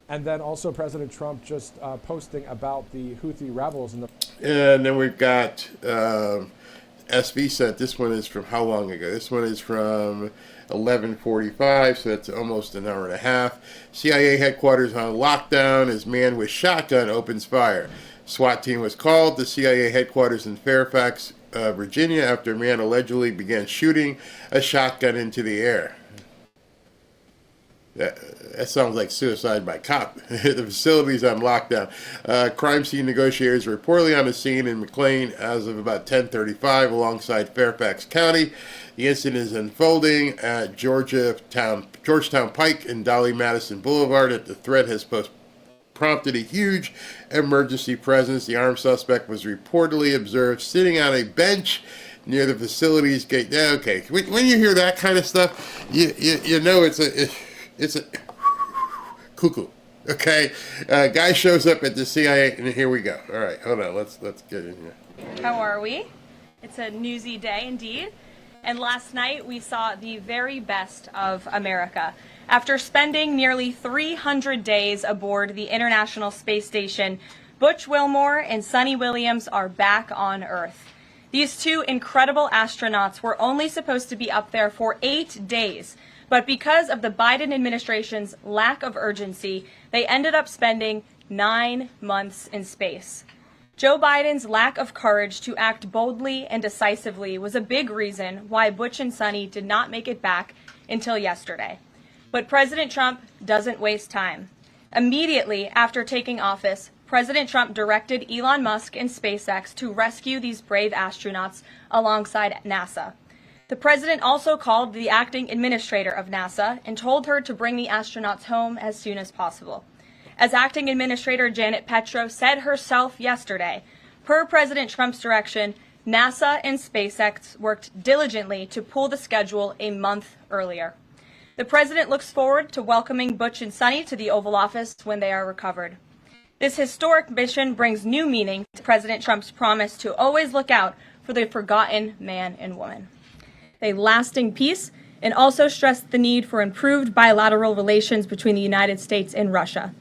And then also President Trump just posting about the Houthi rebels. And then we've got SV sent. This one is from how long ago? This one is from 11:45, so that's almost an hour and a half. CIA headquarters on lockdown as man with shotgun opens fire. SWAT team was called to CIA headquarters in Fairfax, Virginia, after a man allegedly began shooting a shotgun into the air. That sounds like suicide by cop. The facility's on lockdown. Crime scene negotiators were reportedly on the scene in McLean as of about 10:35 alongside Fairfax County. The incident is unfolding at Georgetown Pike and Dolly Madison Boulevard. The threat has prompted a huge emergency presence. The armed suspect was reportedly observed sitting on a bench near the facility's gate. Okay, when you hear that kind of stuff, you know it's a cuckoo. Okay, guy shows up at the CIA, and here we go. All right, hold on, let's get in here. How are we? It's a newsy day indeed. And last night we saw the very best of America. After spending nearly 300 days aboard the International Space Station, Butch Wilmore and Sonny Williams are back on Earth. These two incredible astronauts were only supposed to be up there for 8 days, but because of the Biden administration's lack of urgency, they ended up spending 9 months in space. Joe Biden's lack of courage to act boldly and decisively was a big reason why Butch and Sonny did not make it back until yesterday. But President Trump doesn't waste time. Immediately after taking office, President Trump directed Elon Musk and SpaceX to rescue these brave astronauts alongside NASA. The president also called the acting administrator of NASA and told her to bring the astronauts home as soon as possible. As acting administrator Janet Petro said herself yesterday, per President Trump's direction, NASA and SpaceX worked diligently to pull the schedule a month earlier. The president looks forward to welcoming Butch and Sonny to the Oval Office when they are recovered. This historic mission brings new meaning to President Trump's promise to always look out for the forgotten man and woman. A lasting peace, and also stressed the need for improved bilateral relations between the United States and Russia.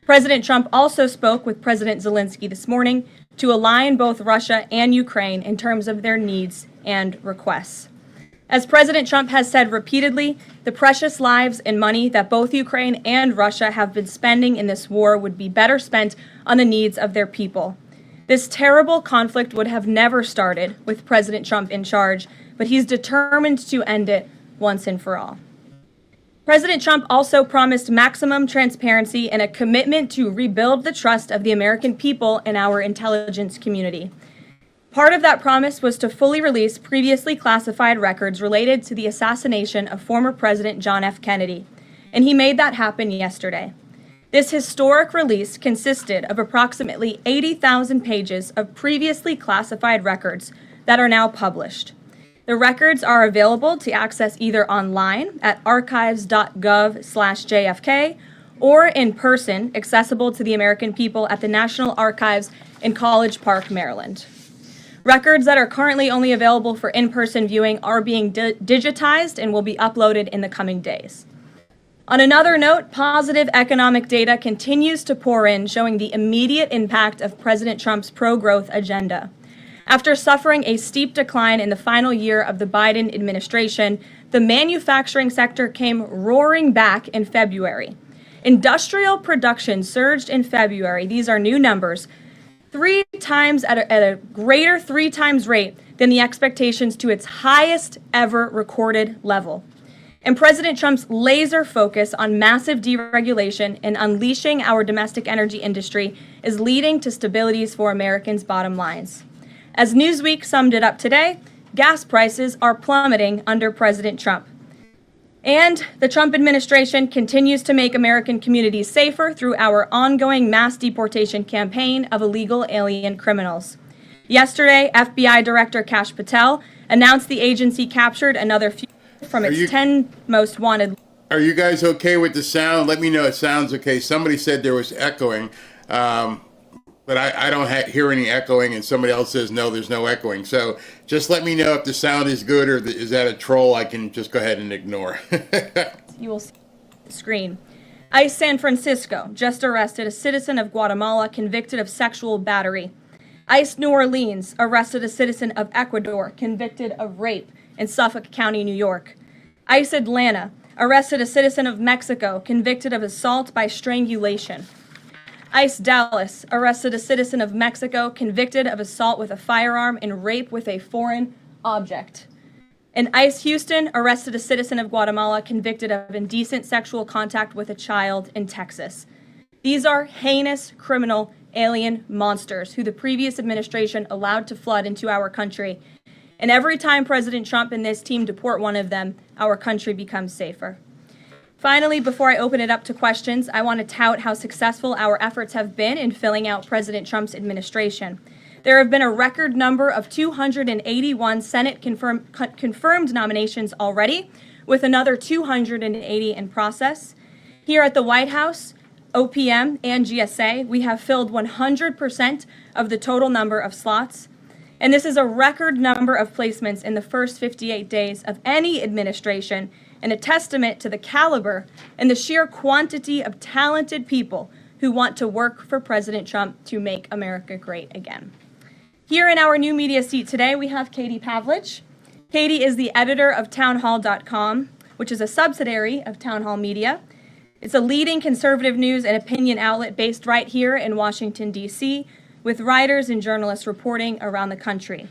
President Trump also spoke with President Zelensky this morning to align both Russia and Ukraine in terms of their needs and requests. As President Trump has said repeatedly, the precious lives and money that both Ukraine and Russia have been spending in this war would be better spent on the needs of their people. This terrible conflict would have never started with President Trump in charge, but he's determined to end it once and for all. President Trump also promised maximum transparency and a commitment to rebuild the trust of the American people and our intelligence community. Part of that promise was to fully release previously classified records related to the assassination of former President John F. Kennedy, and he made that happen yesterday. This historic release consisted of approximately 80,000 pages of previously classified records that are now published. The records are available to access either online at archives.gov/JFK or in person, accessible to the American people at the National Archives in College Park, Maryland. Records that are currently only available for in-person viewing are being digitized and will be uploaded in the coming days. On another note, positive economic data continues to pour in, showing the immediate impact of President Trump's pro-growth agenda. After suffering a steep decline in the final year of the Biden administration, the manufacturing sector came roaring back in February. Industrial production surged in February, these are new numbers, 3 times at a greater 3 times rate than the expectations to its highest ever recorded level. And President Trump's laser focus on massive deregulation and unleashing our domestic energy industry is leading to stabilities for Americans' bottom lines. As Newsweek summed it up today, gas prices are plummeting under President Trump. And the Trump administration continues to make American communities safer through our ongoing mass deportation campaign of illegal alien criminals. Yesterday, FBI Director Kash Patel announced the agency captured another few from its 10 most wanted. Are you guys okay with the sound? Let me know it sounds okay. Somebody said there was echoing. But I don't hear any echoing, and somebody else says, no, there's no echoing. So just let me know if the sound is good or is that a troll I can just go ahead and ignore. You will see the screen. ICE San Francisco just arrested a citizen of Guatemala convicted of sexual battery. ICE New Orleans arrested a citizen of Ecuador convicted of rape in Suffolk County, New York. ICE Atlanta arrested a citizen of Mexico convicted of assault by strangulation. ICE Dallas arrested a citizen of Mexico convicted of assault with a firearm and rape with a foreign object. And ICE Houston arrested a citizen of Guatemala convicted of indecent sexual contact with a child in Texas. These are heinous criminal alien monsters who the previous administration allowed to flood into our country. And every time President Trump and this team deport one of them, our country becomes safer. Finally, before I open it up to questions, I want to tout how successful our efforts have been in filling out President Trump's administration. There have been a record number of 281 Senate confirmed nominations already, with another 280 in process. Here at the White House, OPM and GSA, we have filled 100% of the total number of slots. And this is a record number of placements in the first 58 days of any administration, and a testament to the caliber and the sheer quantity of talented people who want to work for President Trump to make America great again. Here in our new media seat today, we have Katie Pavlich. Katie is the editor of townhall.com, which is a subsidiary of Town Hall Media. It's a leading conservative news and opinion outlet based right here in Washington, D.C., with writers and journalists reporting around the country.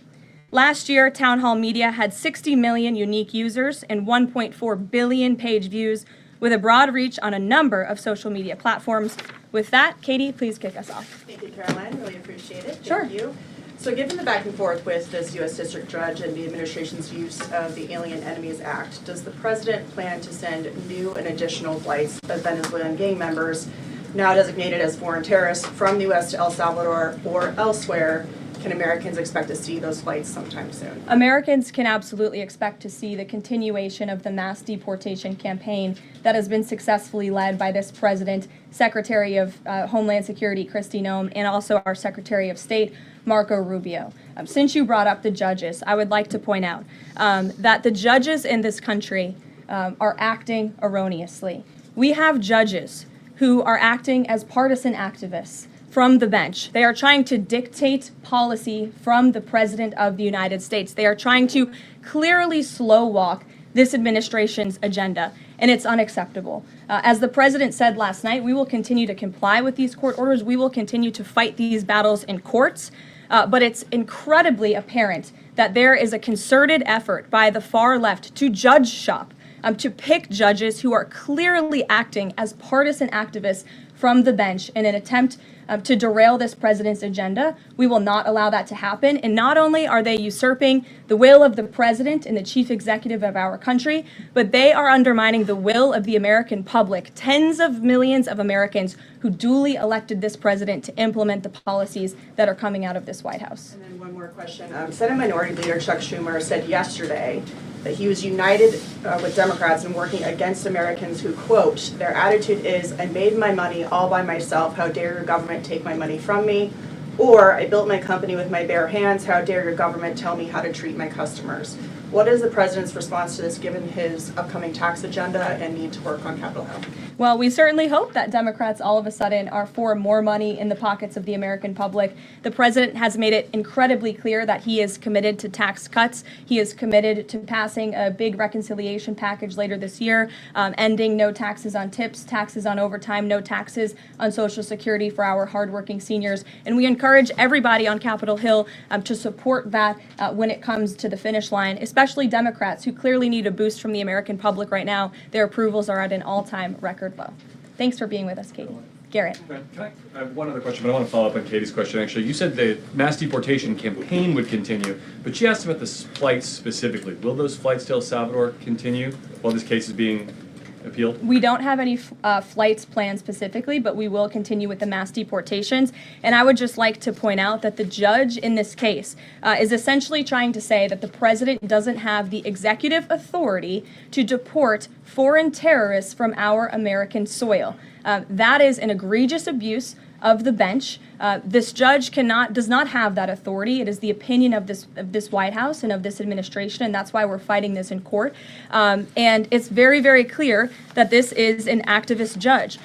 Last year, Town Hall Media had 60 million unique users and 1.4 billion page views, with a broad reach on a number of social media platforms. With that, Katie, please kick us off. Thank you, Caroline. Really appreciate it. Sure. Thank you. So given the back and forth with this U.S. District Judge and the administration's use of the Alien Enemies Act, does the president plan to send new and additional flights of Venezuelan gang members, now designated as foreign terrorists, from the U.S. to El Salvador or elsewhere? Can Americans expect to see those flights sometime soon? Americans can absolutely expect to see the continuation of the mass deportation campaign that has been successfully led by this president, Secretary of Homeland Security Kristi Noem, and also our Secretary of State, Marco Rubio. Since you brought up the judges, I would like to point out that the judges in this country are acting erroneously. We have judges who are acting as partisan activists from the bench. They are trying to dictate policy from the President of the United States. They are trying to clearly slow walk this administration's agenda, and it's unacceptable. As the President said last night, we will continue to comply with these court orders. We will continue to fight these battles in courts, but it's incredibly apparent that there is a concerted effort by the far left to judge shop, to pick judges who are clearly acting as partisan activists from the bench in an attempt to derail this president's agenda. We will not allow that to happen. And not only are they usurping the will of the president and the chief executive of our country, but they are undermining the will of the American public, tens of millions of Americans who duly elected this president to implement the policies that are coming out of this White House. And then one more question. Senate Minority Leader Chuck Schumer said yesterday that he was united with Democrats in working against Americans who, quote, their attitude is, I made my money all by myself, how dare your government take my money from me? Or, I built my company with my bare hands, how dare your government tell me how to treat my customers? What is the president's response to this, given his upcoming tax agenda and need to work on Capitol Hill? Well, we certainly hope that Democrats all of a sudden are for more money in the pockets of the American public. The president has made it incredibly clear that he is committed to tax cuts. He is committed to passing a big reconciliation package later this year, ending no taxes on tips, taxes on overtime, no taxes on Social Security for our hardworking seniors. And we encourage everybody on Capitol Hill to support that when it comes to the finish line, especially Democrats who clearly need a boost from the American public right now. Their approvals are at an all-time record low. Thanks for being with us, Katie. Garrett. I have one other question, but I want to follow up on Katie's question, actually. You said the mass deportation campaign would continue, but she asked about the flights specifically. Will those flights to El Salvador continue while this case is being appealed? We don't have any flights planned specifically, but we will continue with the mass deportations. And I would just like to point out that the judge in this case is essentially trying to say that the president doesn't have the executive authority to deport foreign terrorists from our American soil. That is an egregious abuse of the bench. This judge does not have that authority. It is the opinion of this White House and of this administration, and that's why we're fighting this in court. And it's very, very clear that this is an activist judge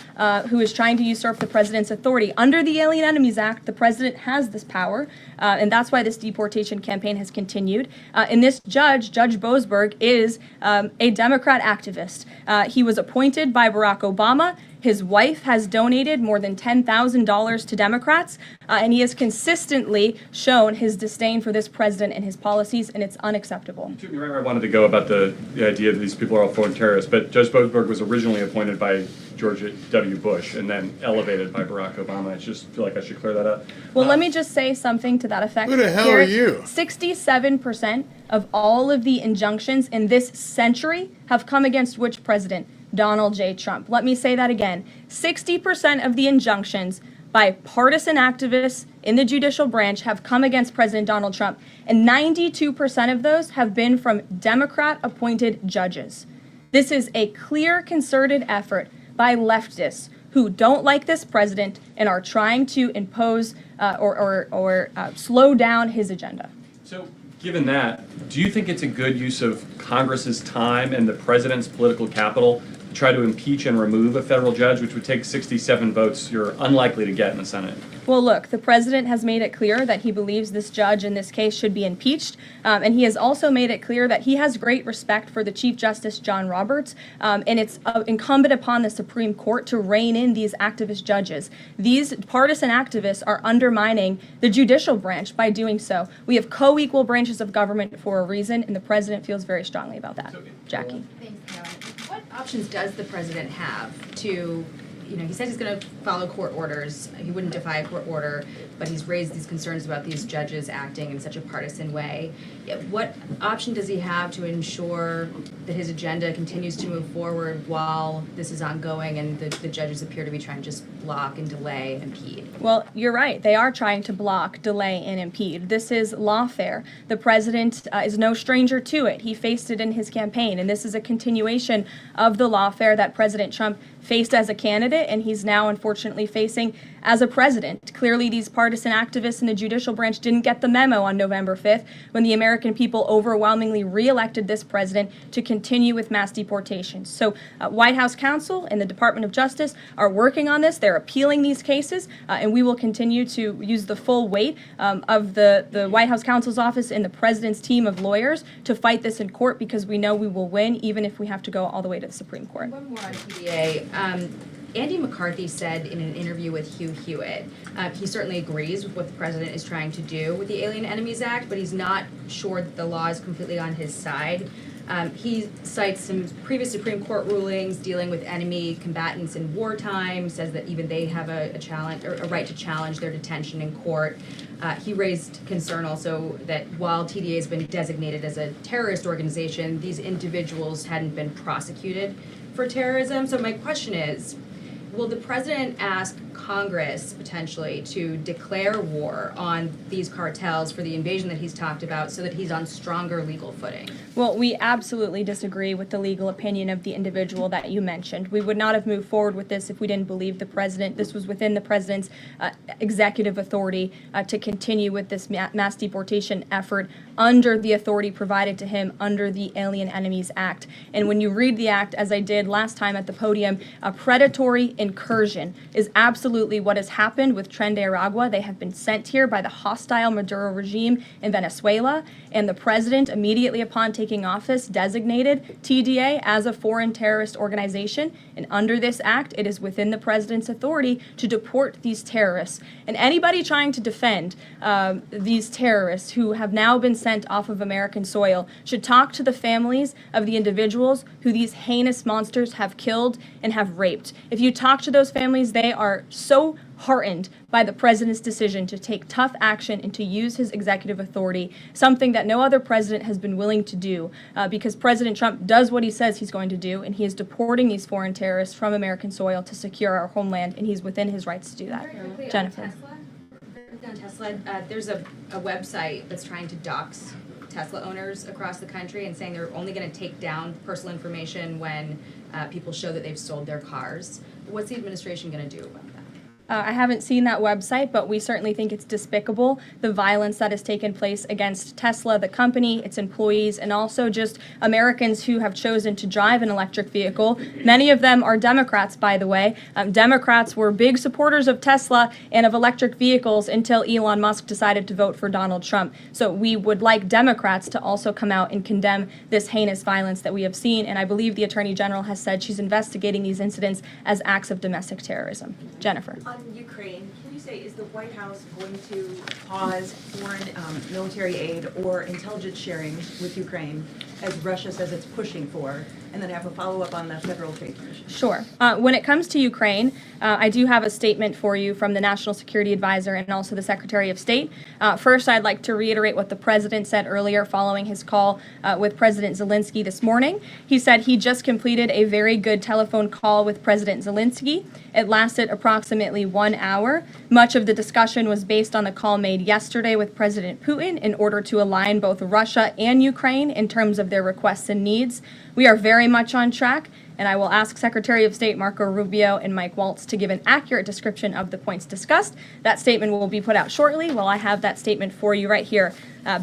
who is trying to usurp the president's authority. Under the Alien Enemies Act, the president has this power, and that's why this deportation campaign has continued. And this judge, Judge Boasberg, is a Democrat activist. He was appointed by Barack Obama. His wife has donated more than $10,000 to Democrats. Democrats, and he has consistently shown his disdain for this president and his policies, and it's unacceptable. You took me right where I wanted to go about the idea that these people are all foreign terrorists, but Judge Boasberg was originally appointed by George W. Bush and then elevated by Barack Obama. I just feel like I should clear that up. Well, let me just say something to that effect. Who the hell are you? 67% of all of the injunctions in this century have come against which president? Donald J. Trump. Let me say that again. 60% of the injunctions by partisan activists in the judicial branch have come against President Donald Trump, and 92% of those have been from Democrat-appointed judges. This is a clear, concerted effort by leftists who don't like this president and are trying to impose or slow down his agenda. So, given that, do you think it's a good use of Congress's time and the president's political capital to try to impeach and remove a federal judge, which would take 67 votes you're unlikely to get in the Senate? Well, look, the president has made it clear that he believes this judge in this case should be impeached, and he has also made it clear that he has great respect for the Chief Justice John Roberts, and it's incumbent upon the Supreme Court to rein in these activist judges. These partisan activists are undermining the judicial branch by doing so. We have co-equal branches of government for a reason, and the president feels very strongly about that. Jackie. Thanks, Karen. What options does the president have to, he said he's going to follow court orders. He wouldn't defy a court order, but he's raised these concerns about these judges acting in such a partisan way. What option does he have to ensure that his agenda continues to move forward while this is ongoing and the judges appear to be trying to just block and delay and impede? Well, you're right. They are trying to block, delay, and impede. This is lawfare. The president is no stranger to it. He faced it in his campaign, and this is a continuation of the lawfare that President Trump faced as a candidate, and he's now unfortunately facing as a president. Clearly, these partisan activists in the judicial branch didn't get the memo on November 5th when the American people overwhelmingly re-elected this president to continue with mass deportations. So White House counsel and the Department of Justice are working on this. They're appealing these cases, and we will continue to use the full weight of the White House counsel's office and the president's team of lawyers to fight this in court, because we know we will win, even if we have to go all the way to the Supreme Court. One more on TDA. Andy McCarthy said in an interview with Hugh Hewitt, he certainly agrees with what the president is trying to do with the Alien Enemies Act, but he's not sure that the law is completely on his side. He cites some previous Supreme Court rulings dealing with enemy combatants in wartime, says that even they have a challenge or a right to challenge their detention in court. He raised concern also that while TDA has been designated as a terrorist organization, these individuals hadn't been prosecuted for terrorism. So my question is, will the president ask Congress potentially to declare war on these cartels for the invasion that he's talked about so that he's on stronger legal footing? Well, we absolutely disagree with the legal opinion of the individual that you mentioned. We would not have moved forward with this if we didn't believe the president. This was within the president's executive authority to continue with this mass deportation effort under the authority provided to him under the Alien Enemies Act. And when you read the act, as I did last time at the podium, a predatory incursion is absolutely what has happened with Tren de Aragua. They have been sent here by the hostile Maduro regime in Venezuela, and the president, immediately upon taking office, designated TDA as a foreign terrorist organization. And under this act, it is within the president's authority to deport these terrorists. And anybody trying to defend these terrorists who have now been sent off of American soil should talk to the families of the individuals who these heinous monsters have killed and have raped. If you talk to those families, they are so heartened by the president's decision to take tough action and to use his executive authority, something that no other president has been willing to do, because President Trump does what he says he's going to do, and he is deporting these foreign terrorists from American soil to secure our homeland, and he's within his rights to do that. Jennifer. On Tesla, there's a website that's trying to dox Tesla owners across the country and saying they're only going to take down personal information when people show that they've sold their cars. What's the administration going to do about that? I haven't seen that website, but we certainly think it's despicable, the violence that has taken place against Tesla, the company, its employees, and also just Americans who have chosen to drive an electric vehicle. Many of them are Democrats, by the way. Democrats were big supporters of Tesla and of electric vehicles until Elon Musk decided to vote for Donald Trump. So we would like Democrats to also come out and condemn this heinous violence that we have seen, and I believe the Attorney General has said she's investigating these incidents as acts of domestic terrorism. Jennifer. On Ukraine, can you State, is the White House going to pause foreign military aid or intelligence sharing with Ukraine as Russia says it's pushing for? And then I have a follow-up on the Federal Trade Commission. Sure. When it comes to Ukraine, I do have a statement for you from the National Security Advisor and also the Secretary of State. First, I'd like to reiterate what the President said earlier following his call with President Zelensky this morning. He said he just completed a very good telephone call with President Zelensky. It lasted approximately 1 hour. Much of the discussion was based on the call made yesterday with President Putin in order to align both Russia and Ukraine in terms of their requests and needs. We are very much on track, and I will ask Secretary of State Marco Rubio and Mike Waltz to give an accurate description of the points discussed. That statement will be put out shortly. Well, I have that statement for you right here.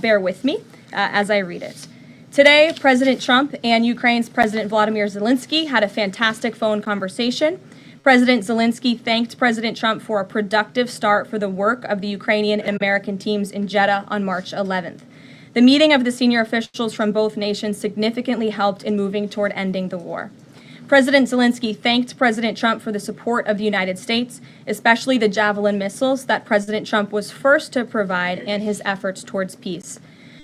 Bear with me as I read it. Today, President Trump and Ukraine's President Volodymyr Zelensky had a fantastic phone conversation. President Zelensky thanked President Trump for a productive start for the work of the Ukrainian and American teams in Jeddah on March 11th. The meeting of the senior officials from both nations significantly helped in moving toward ending the war. President Zelensky thanked President Trump for the support of the United States, especially the Javelin missiles that President Trump was first to provide in his efforts towards peace.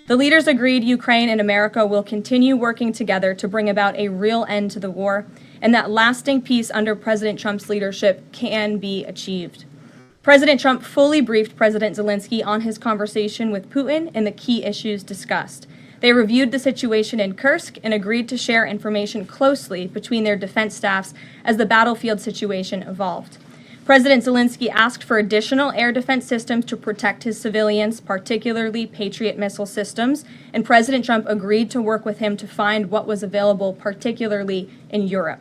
The leaders agreed Ukraine and America will continue working together to bring about a real end to the war, and that lasting peace under President Trump's leadership can be achieved. President Trump fully briefed President Zelensky on his conversation with Putin and the key issues discussed. They reviewed the situation in Kursk and agreed to share information closely between their defense staffs as the battlefield situation evolved. President Zelensky asked for additional air defense systems to protect his civilians, particularly Patriot missile systems, and President Trump agreed to work with him to find what was available, particularly in Europe.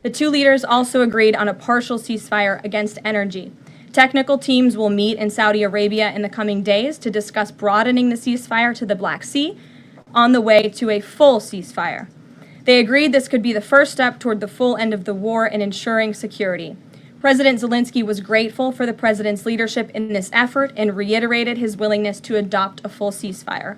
The two leaders also agreed on a partial ceasefire against energy. Technical teams will meet in Saudi Arabia in the coming days to discuss broadening the ceasefire to the Black Sea on the way to a full ceasefire. They agreed this could be the first step toward the full end of the war and ensuring security. President Zelensky was grateful for the president's leadership in this effort and reiterated his willingness to adopt a full ceasefire.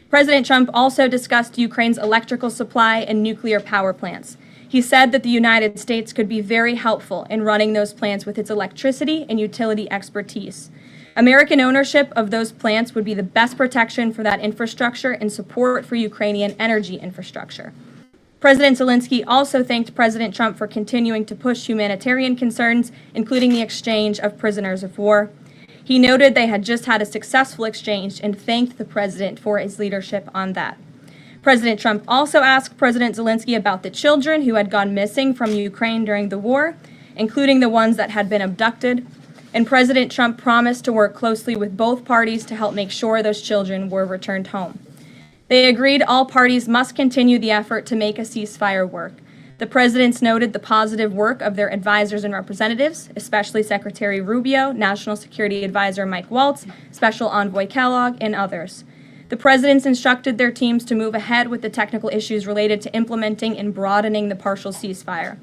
President Trump also discussed Ukraine's electrical supply and nuclear power plants. He said that the United States could be very helpful in running those plants with its electricity and utility expertise. American ownership of those plants would be the best protection for that infrastructure and support for Ukrainian energy infrastructure. President Zelensky also thanked President Trump for continuing to push humanitarian concerns, including the exchange of prisoners of war. He noted they had just had a successful exchange and thanked the president for his leadership on that. President Trump also asked President Zelensky about the children who had gone missing from Ukraine during the war, including the ones that had been abducted. And President Trump promised to work closely with both parties to help make sure those children were returned home. They agreed all parties must continue the effort to make a ceasefire work. The presidents noted the positive work of their advisors and representatives, especially Secretary Rubio, National Security Advisor Mike Waltz, Special Envoy Kellogg, and others. The presidents instructed their teams to move ahead with the technical issues related to implementing and broadening the partial ceasefire.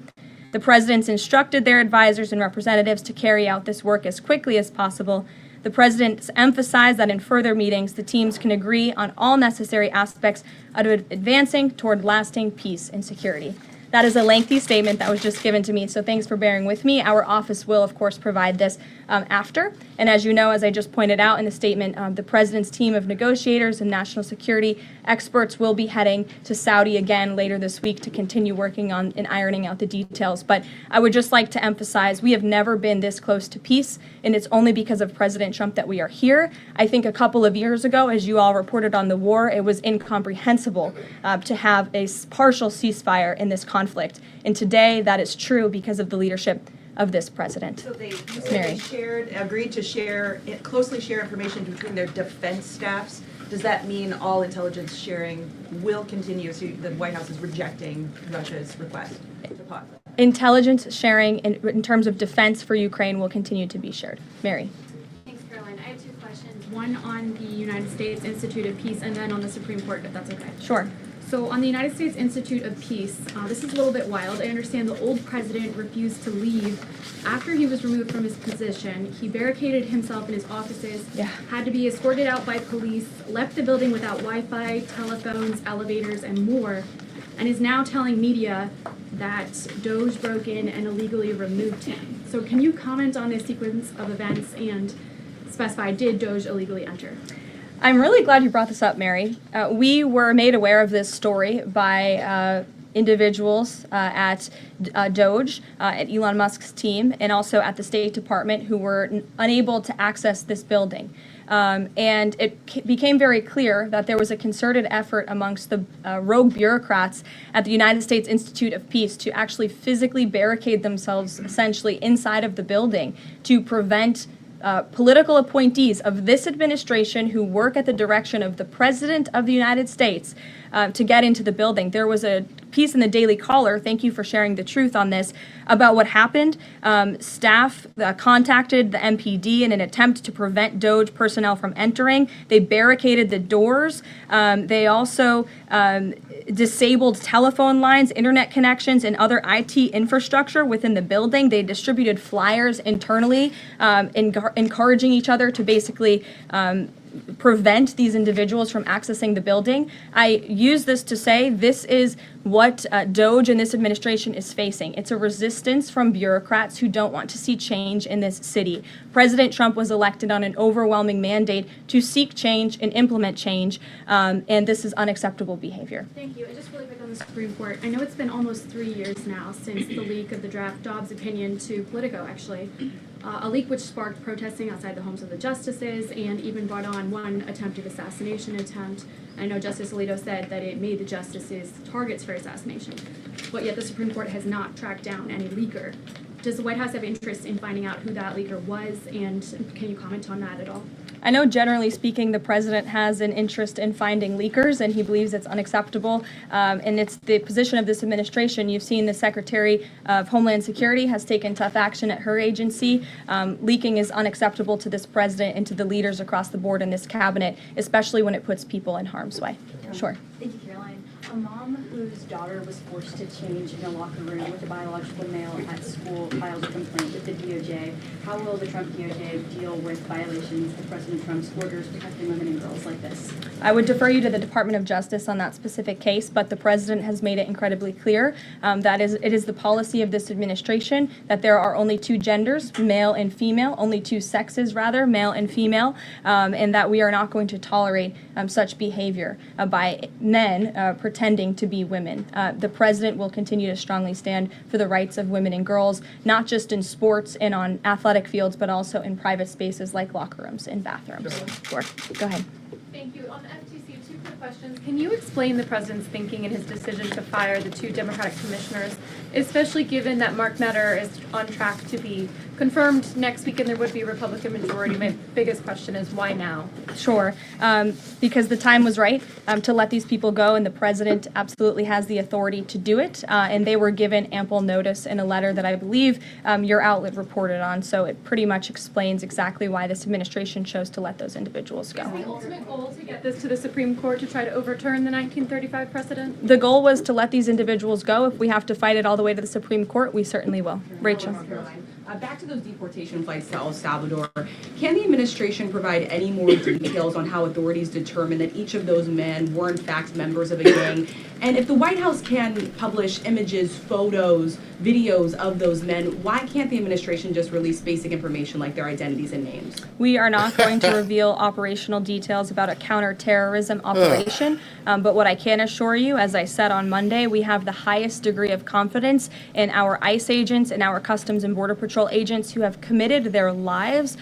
The presidents instructed their advisors and representatives to carry out this work as quickly as possible. The presidents emphasized that in further meetings, the teams can agree on all necessary aspects of advancing toward lasting peace and security. That is a lengthy statement that was just given to me, so thanks for bearing with me. Our office will, of course, provide this after. And as you know, as I just pointed out in the statement, the president's team of negotiators and national security experts will be heading to Saudi again later this week to continue working on and ironing out the details. But I would just like to emphasize we have never been this close to peace, and it's only because of President Trump that we are here. I think a couple of years ago, as you all reported on the war, it was incomprehensible to have a partial ceasefire in this conflict. And today that is true because of the leadership of this president. So they agreed to closely share information between their defense staffs. Does that mean all intelligence sharing will continue? So the White House is rejecting Russia's request to pause. Intelligence sharing in terms of defense for Ukraine will continue to be shared. Mary. Thanks, Caroline. I have two questions. One on the United States Institute of Peace and then on the Supreme Court, if that's okay. Sure. So on the United States Institute of Peace, this is a little bit wild. I understand the old president refused to leave after he was removed from his position. He barricaded himself in his offices, had to be escorted out by police, left the building without Wi-Fi, telephones, elevators, and more, and is now telling media that DOGE broke in and illegally removed him. So can you comment on this sequence of events and specify, did DOGE illegally enter? I'm really glad you brought this up, Mary. We were made aware of this story by individuals at DOGE, at Elon Musk's team, and also at the State Department who were unable to access this building. And it became very clear that there was a concerted effort amongst the rogue bureaucrats at the United States Institute of Peace to actually physically barricade themselves essentially inside of the building to prevent political appointees of this administration who work at the direction of the President of the United States to get into the building. There was a piece in the Daily Caller, thank you for sharing the truth on this, about what happened. Staff contacted the MPD in an attempt to prevent DOGE personnel from entering. They barricaded the doors. They also disabled telephone lines, internet connections, and other IT infrastructure within the building. They distributed flyers internally, encouraging each other to basically prevent these individuals from accessing the building. I use this to say this is what DOGE and this administration is facing. It's a resistance from bureaucrats who don't want to see change in this city. President Trump was elected on an overwhelming mandate to seek change and implement change, and this is unacceptable behavior. Thank you. And just really quick on the Supreme Court. I know it's been almost 3 years now since the leak of the draft Dobbs opinion to Politico, actually. A leak which sparked protesting outside the homes of the justices and even brought on one attempted assassination attempt. I know Justice Alito said that it made the justices targets for assassination, but yet the Supreme Court has not tracked down any leaker. Does the White House have interest in finding out who that leaker was, and can you comment on that at all? I know generally speaking the president has an interest in finding leakers and he believes it's unacceptable, and it's the position of this administration. You've seen the Secretary of Homeland Security has taken tough action at her agency. Leaking is unacceptable to this president and to the leaders across the board in this cabinet, especially when it puts people in harm's way. Sure. Thank you, Caroline. A mom whose daughter was forced to change in a locker room with a biological male at school filed a complaint with the DOJ. How will the Trump DOJ deal with violations of President Trump's orders protecting women and girls like this? I would defer you to the Department of Justice on that specific case, but the president has made it incredibly clear that it is the policy of this administration that there are only two genders, male and female, only two sexes rather, male and female, and that we are not going to tolerate such behavior by men pretending to be women. The president will continue to strongly stand for the rights of women and girls, not just in sports and on athletic fields, but also in private spaces like locker rooms and bathrooms. Sure. Go ahead. Thank you. On the FTC, two quick questions. Can you explain the president's thinking in his decision to fire the two Democratic commissioners, especially given that Mark Meadow is on track to be confirmed next week and there would be a Republican majority? My biggest question is why now? Sure. Because the time was right to let these people go, and the president absolutely has the authority to do it. And they were given ample notice in a letter that I believe your outlet reported on. So it pretty much explains exactly why this administration chose to let those individuals go. Is the ultimate goal to get this to the Supreme Court to try to overturn the 1935 precedent? The goal was to let these individuals go. If we have to fight it all the way to the Supreme Court, we certainly will. Rachel. Back to those deportation flights to El Salvador, can the administration provide any more details on how authorities determined that each of those men were in fact members of a gang? And if the White House can publish images, photos, videos of those men, why can't the administration just release basic information like their identities and names? We are not going to reveal operational details about a counterterrorism operation, but what I can assure you, as I said on Monday, we have the highest degree of confidence in our ICE agents and our Customs and Border Patrol agents who have committed their lives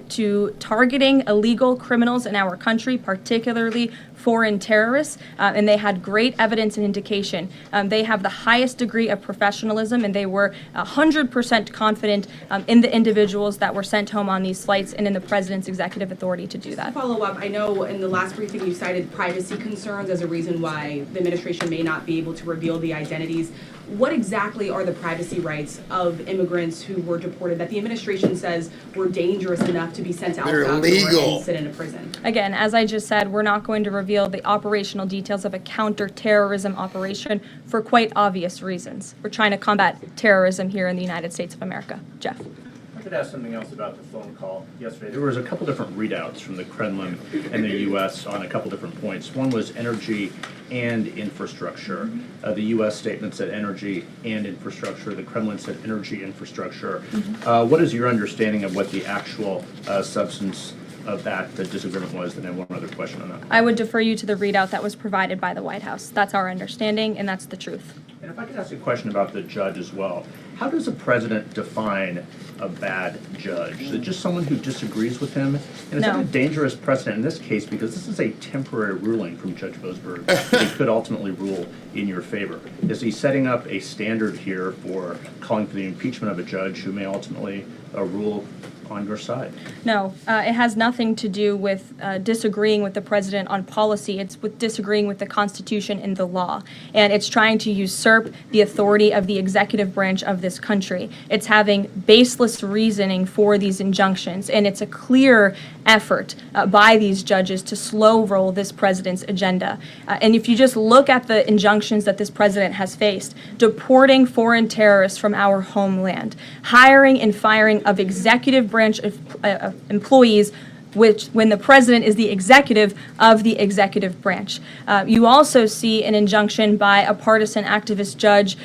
to targeting illegal criminals in our country, particularly foreign terrorists, and they had great evidence and indication. They have the highest degree of professionalism, and they were 100% confident in the individuals that were sent home on these flights and in the president's executive authority to do that. To follow up, I know in the last briefing you cited privacy concerns as a reason why the administration may not be able to reveal the identities. What exactly are the privacy rights of immigrants who were deported that the administration says were dangerous enough to be sent to El Salvador and sit in a prison? Again, as I just said, we're not going to reveal the operational details of a counterterrorism operation for quite obvious reasons. We're trying to combat terrorism here in the United States of America. Jeff. could ask something else about the phone call yesterday. There was a couple different readouts from the Kremlin and the U.S. on a couple different points. One was energy and infrastructure. The U.S. statement said energy and infrastructure. The Kremlin said energy infrastructure. What is your understanding of what the actual substance of that disagreement was? Then I have one other question on that. I would defer you to the readout that was provided by the White House. That's our understanding, and that's the truth. And if I could ask a question about the judge as well. How does a president define a bad judge? Is it just someone who disagrees with him? And is that a dangerous precedent in this case, because this is a temporary ruling from Judge Boasberg that he could ultimately rule in your favor? Is he setting up a standard here for calling for the impeachment of a judge who may ultimately rule on your side? No, it has nothing to do with disagreeing with the president on policy. It's with disagreeing with the Constitution and the law. And it's trying to usurp the authority of the executive branch of this country. It's having baseless reasoning for these injunctions. And it's a clear effort by these judges to slow roll this president's agenda. And if you just look at the injunctions that this president has faced, deporting foreign terrorists from our homeland, hiring and firing of executive branch employees, which when the president is the executive of the executive branch. You also see an injunction by a partisan activist judge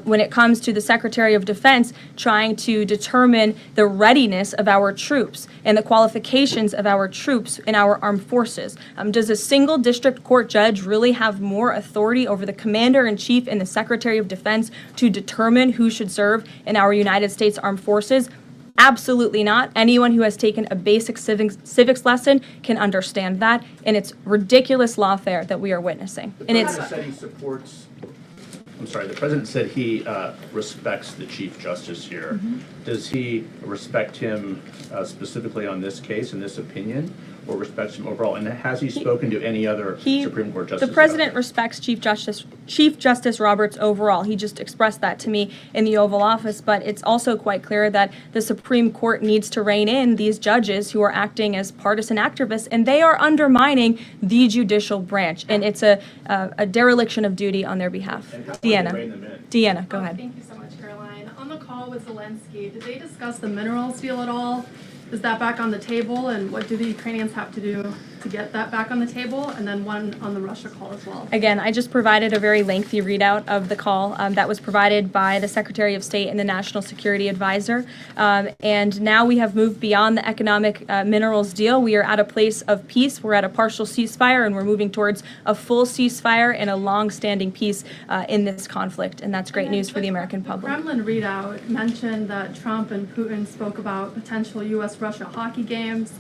when it comes to the Secretary of Defense trying to determine the readiness of our troops and the qualifications of our troops in our armed forces. Does a single district court judge really have more authority over the Commander-in-Chief and the Secretary of Defense to determine who should serve in our United States Armed Forces? Absolutely not. Anyone who has taken a basic civics lesson can understand that, and it's ridiculous lawfare that we are witnessing. The president said he supports. I'm sorry. The president said he respects the Chief Justice here. Does he respect him specifically on this case and this opinion, or respects him overall? And has he spoken to any other Supreme Court justice? The president respects Chief Justice Roberts overall. He just expressed that to me in the Oval Office. But it's also quite clear that the Supreme Court needs to rein in these judges who are acting as partisan activists, and they are undermining the judicial branch. And it's a dereliction of duty on their behalf. Deanna, go ahead. Thank you so much, Caroline. On the call with Zelensky, did they discuss the minerals deal at all? Is that back on the table, and what do the Ukrainians have to do to get that back on the table? And then one on the Russia call as well. Again, I just provided a very lengthy readout of the call that was provided by the Secretary of State and the National Security Advisor. And now we have moved beyond the economic minerals deal. We are at a place of peace. We're at a partial ceasefire, and we're moving towards a full ceasefire and a long-standing peace in this conflict. And that's great news for the American public. The Kremlin readout mentioned that Trump and Putin spoke about potential U.S.-Russia hockey games.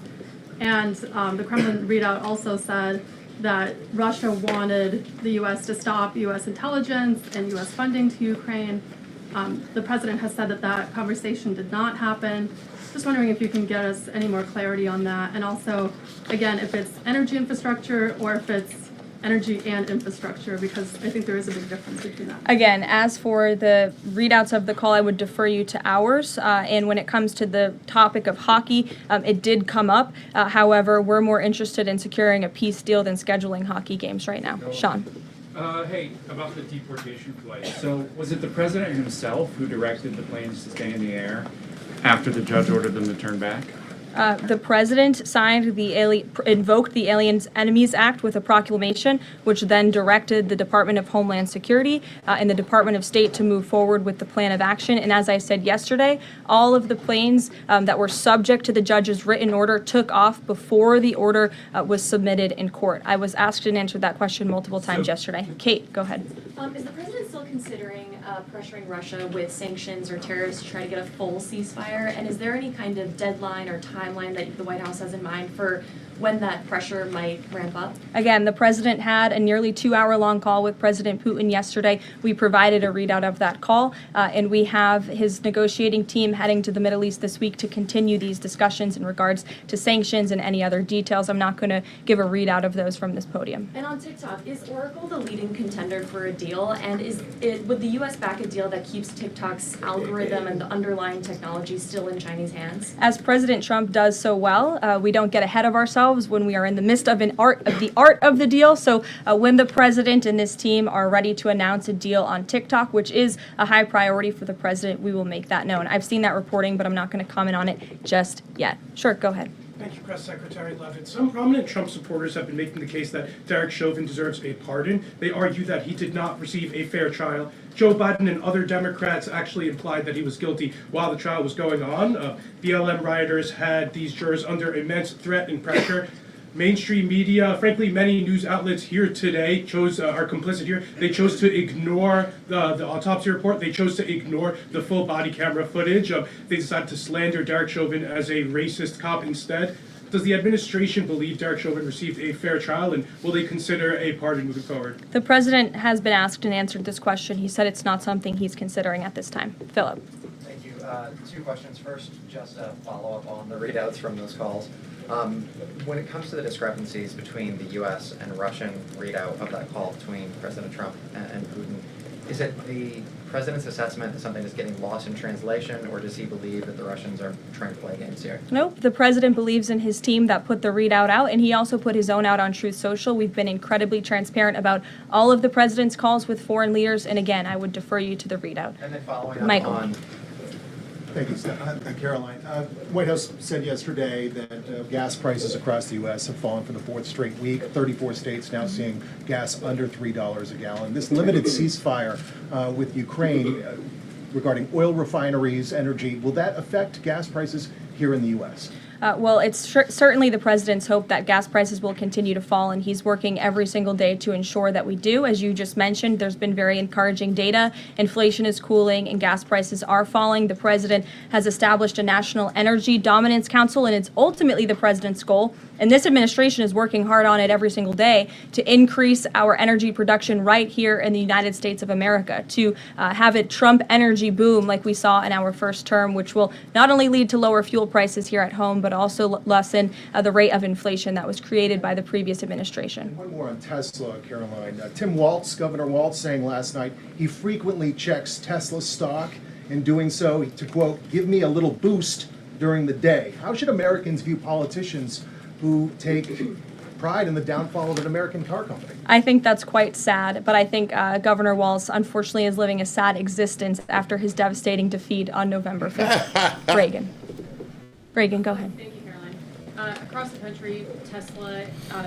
And the Kremlin readout also said that Russia wanted the U.S. to stop U.S. intelligence and U.S. funding to Ukraine. The president has said that that conversation did not happen. Just wondering if you can get us any more clarity on that. And also, again, if it's energy infrastructure or if it's energy and infrastructure, because I think there is a big difference between that. Again, as for the readouts of the call, I would defer you to ours. And when it comes to the topic of hockey, it did come up. However, we're more interested in securing a peace deal than scheduling hockey games right now. Sean. Hey, about the deportation flight. So was it the president himself who directed the planes to stay in the air after the judge ordered them to turn back? The president invoked the Aliens Enemies Act with a proclamation, which then directed the Department of Homeland Security and the Department of State to move forward with the plan of action. And as I said yesterday, all of the planes that were subject to the judge's written order took off before the order was submitted in court. I was asked and answered that question multiple times yesterday. Kate, go ahead. Is the president still considering pressuring Russia with sanctions or tariffs to try to get a full ceasefire? And is there any kind of deadline or timeline that the White House has in mind for when that pressure might ramp up? Again, the president had a nearly 2-hour-long call with President Putin yesterday. We provided a readout of that call, and we have his negotiating team heading to the Middle East this week to continue these discussions in regards to sanctions and any other details. I'm not going to give a readout of those from this podium. And on TikTok, is Oracle the leading contender for a deal? And would the U.S. back a deal that keeps TikTok's algorithm and the underlying technology still in Chinese hands? As President Trump does so well, we don't get ahead of ourselves. ourselves when we are in the midst of the art of the deal. So when the president and this team are ready to announce a deal on TikTok, which is a high priority for the president, we will make that known. I've seen that reporting, but I'm not going to comment on it just yet. Sure, go ahead. Thank you, Press Secretary Leavitt. Some prominent Trump supporters have been making the case that Derek Chauvin deserves a pardon. They argue that he did not receive a fair trial. Joe Biden and other Democrats actually implied that he was guilty while the trial was going on. BLM rioters had these jurors under immense threat and pressure. Mainstream media, frankly, many news outlets here today are complicit here. They chose to ignore the autopsy report. They chose to ignore the full body camera footage. They decided to slander Derek Chauvin as a racist cop instead. Does the administration believe Derek Chauvin received a fair trial, and will they consider a pardon moving forward? The president has been asked and answered this question. He said it's not something he's considering at this time. Philip. Thank you. Two questions. First, just a follow-up on the readouts from those calls. When it comes to the discrepancies between the U.S. and Russian readout of that call between President Trump and Putin, is it the president's assessment that something is getting lost in translation, or does he believe that the Russians are trying to play games here? Nope. The president believes in his team that put the readout out, and he also put his own out on Truth Social. We've been incredibly transparent about all of the president's calls with foreign leaders, and again, I would defer you to the readout. And then following up Michael. on... Thank you, Caroline. White House said yesterday that gas prices across the U.S. have fallen for the fourth straight week. 34 states now seeing gas under $3 a gallon. This limited ceasefire with Ukraine regarding oil refineries, energy, will that affect gas prices here in the U.S.? Well, it's certainly the president's hope that gas prices will continue to fall, and he's working every single day to ensure that we do. As you just mentioned, there's been very encouraging data. Inflation is cooling and gas prices are falling. The president has established a National Energy Dominance Council, and it's ultimately the president's goal. And this administration is working hard on it every single day to increase our energy production right here in the United States of America, to have a Trump energy boom like we saw in our first term, which will not only lead to lower fuel prices here at home, but also lessen the rate of inflation that was created by the previous administration. One more on Tesla, Caroline. Tim Walz, Governor Walz, saying last night he frequently checks Tesla stock. In doing so, to quote, give me a little boost during the day. How should Americans view politicians who take pride in the downfall of an American car company? I think that's quite sad, but I think Governor Walz unfortunately is living a sad existence after his devastating defeat on November 5th. Reagan, go ahead. Thank you, Caroline. Across the country, Tesla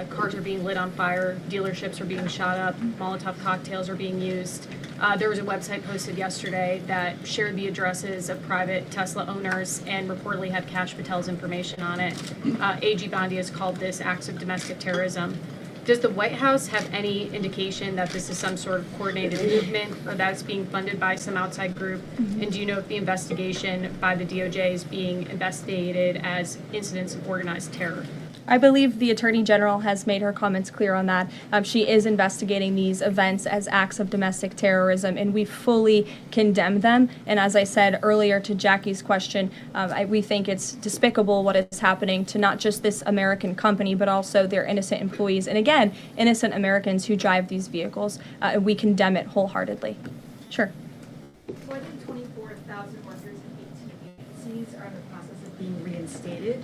cars are being lit on fire, dealerships are being shot up, Molotov cocktails are being used. There was a website posted yesterday that shared the addresses of private Tesla owners and reportedly had Kash Patel's information on it. AG Bondi has called this acts of domestic terrorism. Does the White House have any indication that this is some sort of coordinated movement or that it's being funded by some outside group? And do you know if the investigation by the DOJ is being investigated as incidents of organized terror? I believe the Attorney General has made her comments clear on that. She is investigating these events as acts of domestic terrorism, and we fully condemn them. And as I said earlier to Jackie's question, we think it's despicable what is happening to not just this American company, but also their innocent employees. And again, innocent Americans who drive these vehicles. And we condemn it wholeheartedly. Sure. More than 24,000 workers in 18 agencies are in the process of being reinstated.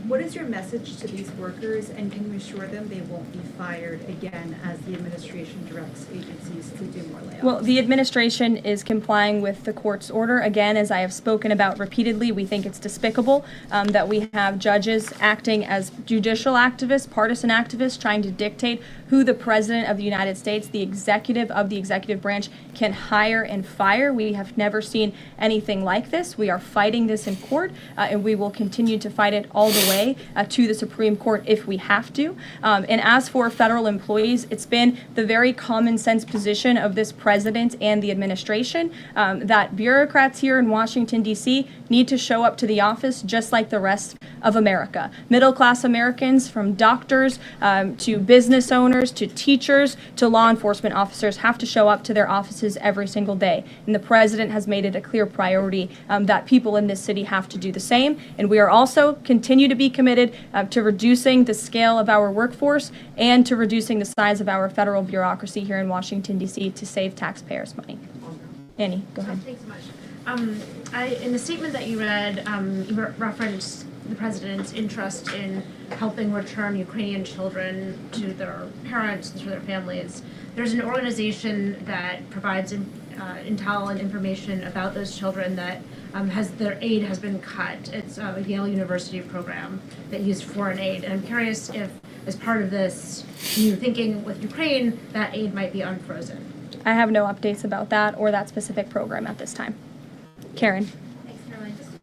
What is your message to these workers, and can you assure them they won't be fired again as the administration directs agencies to do more layoffs? Well, the administration is complying with the court's order. Again, as I have spoken about repeatedly, we think it's despicable that we have judges acting as judicial activists, partisan activists, trying to dictate who the president of the United States, the executive of the executive branch, can hire and fire. We have never seen anything like this. We are fighting this in court, and we will continue to fight it all the way to the Supreme Court if we have to. And as for federal employees, it's been the very common sense position of this president and the administration that bureaucrats here in Washington, D.C. need to show up to the office just like the rest of America. Middle-class Americans, from doctors to business owners to teachers to law enforcement officers, have to show up to their offices every single day. And the president has made it a clear priority that people in this city have to do the same. And we are also continue to be committed to reducing the scale of our workforce and to reducing the size of our federal bureaucracy here in Washington, D.C. to save taxpayers' money. Annie, go ahead. Thanks so much. In the statement that you read, you referenced the president's interest in helping return Ukrainian children to their parents, to their families. There's an organization that provides intel and information about those children that their aid has been cut. It's a Yale University program that used foreign aid. And I'm curious if, as part of this new thinking with Ukraine, that aid might be unfrozen. I have no updates about that or that specific program at this time. Karen.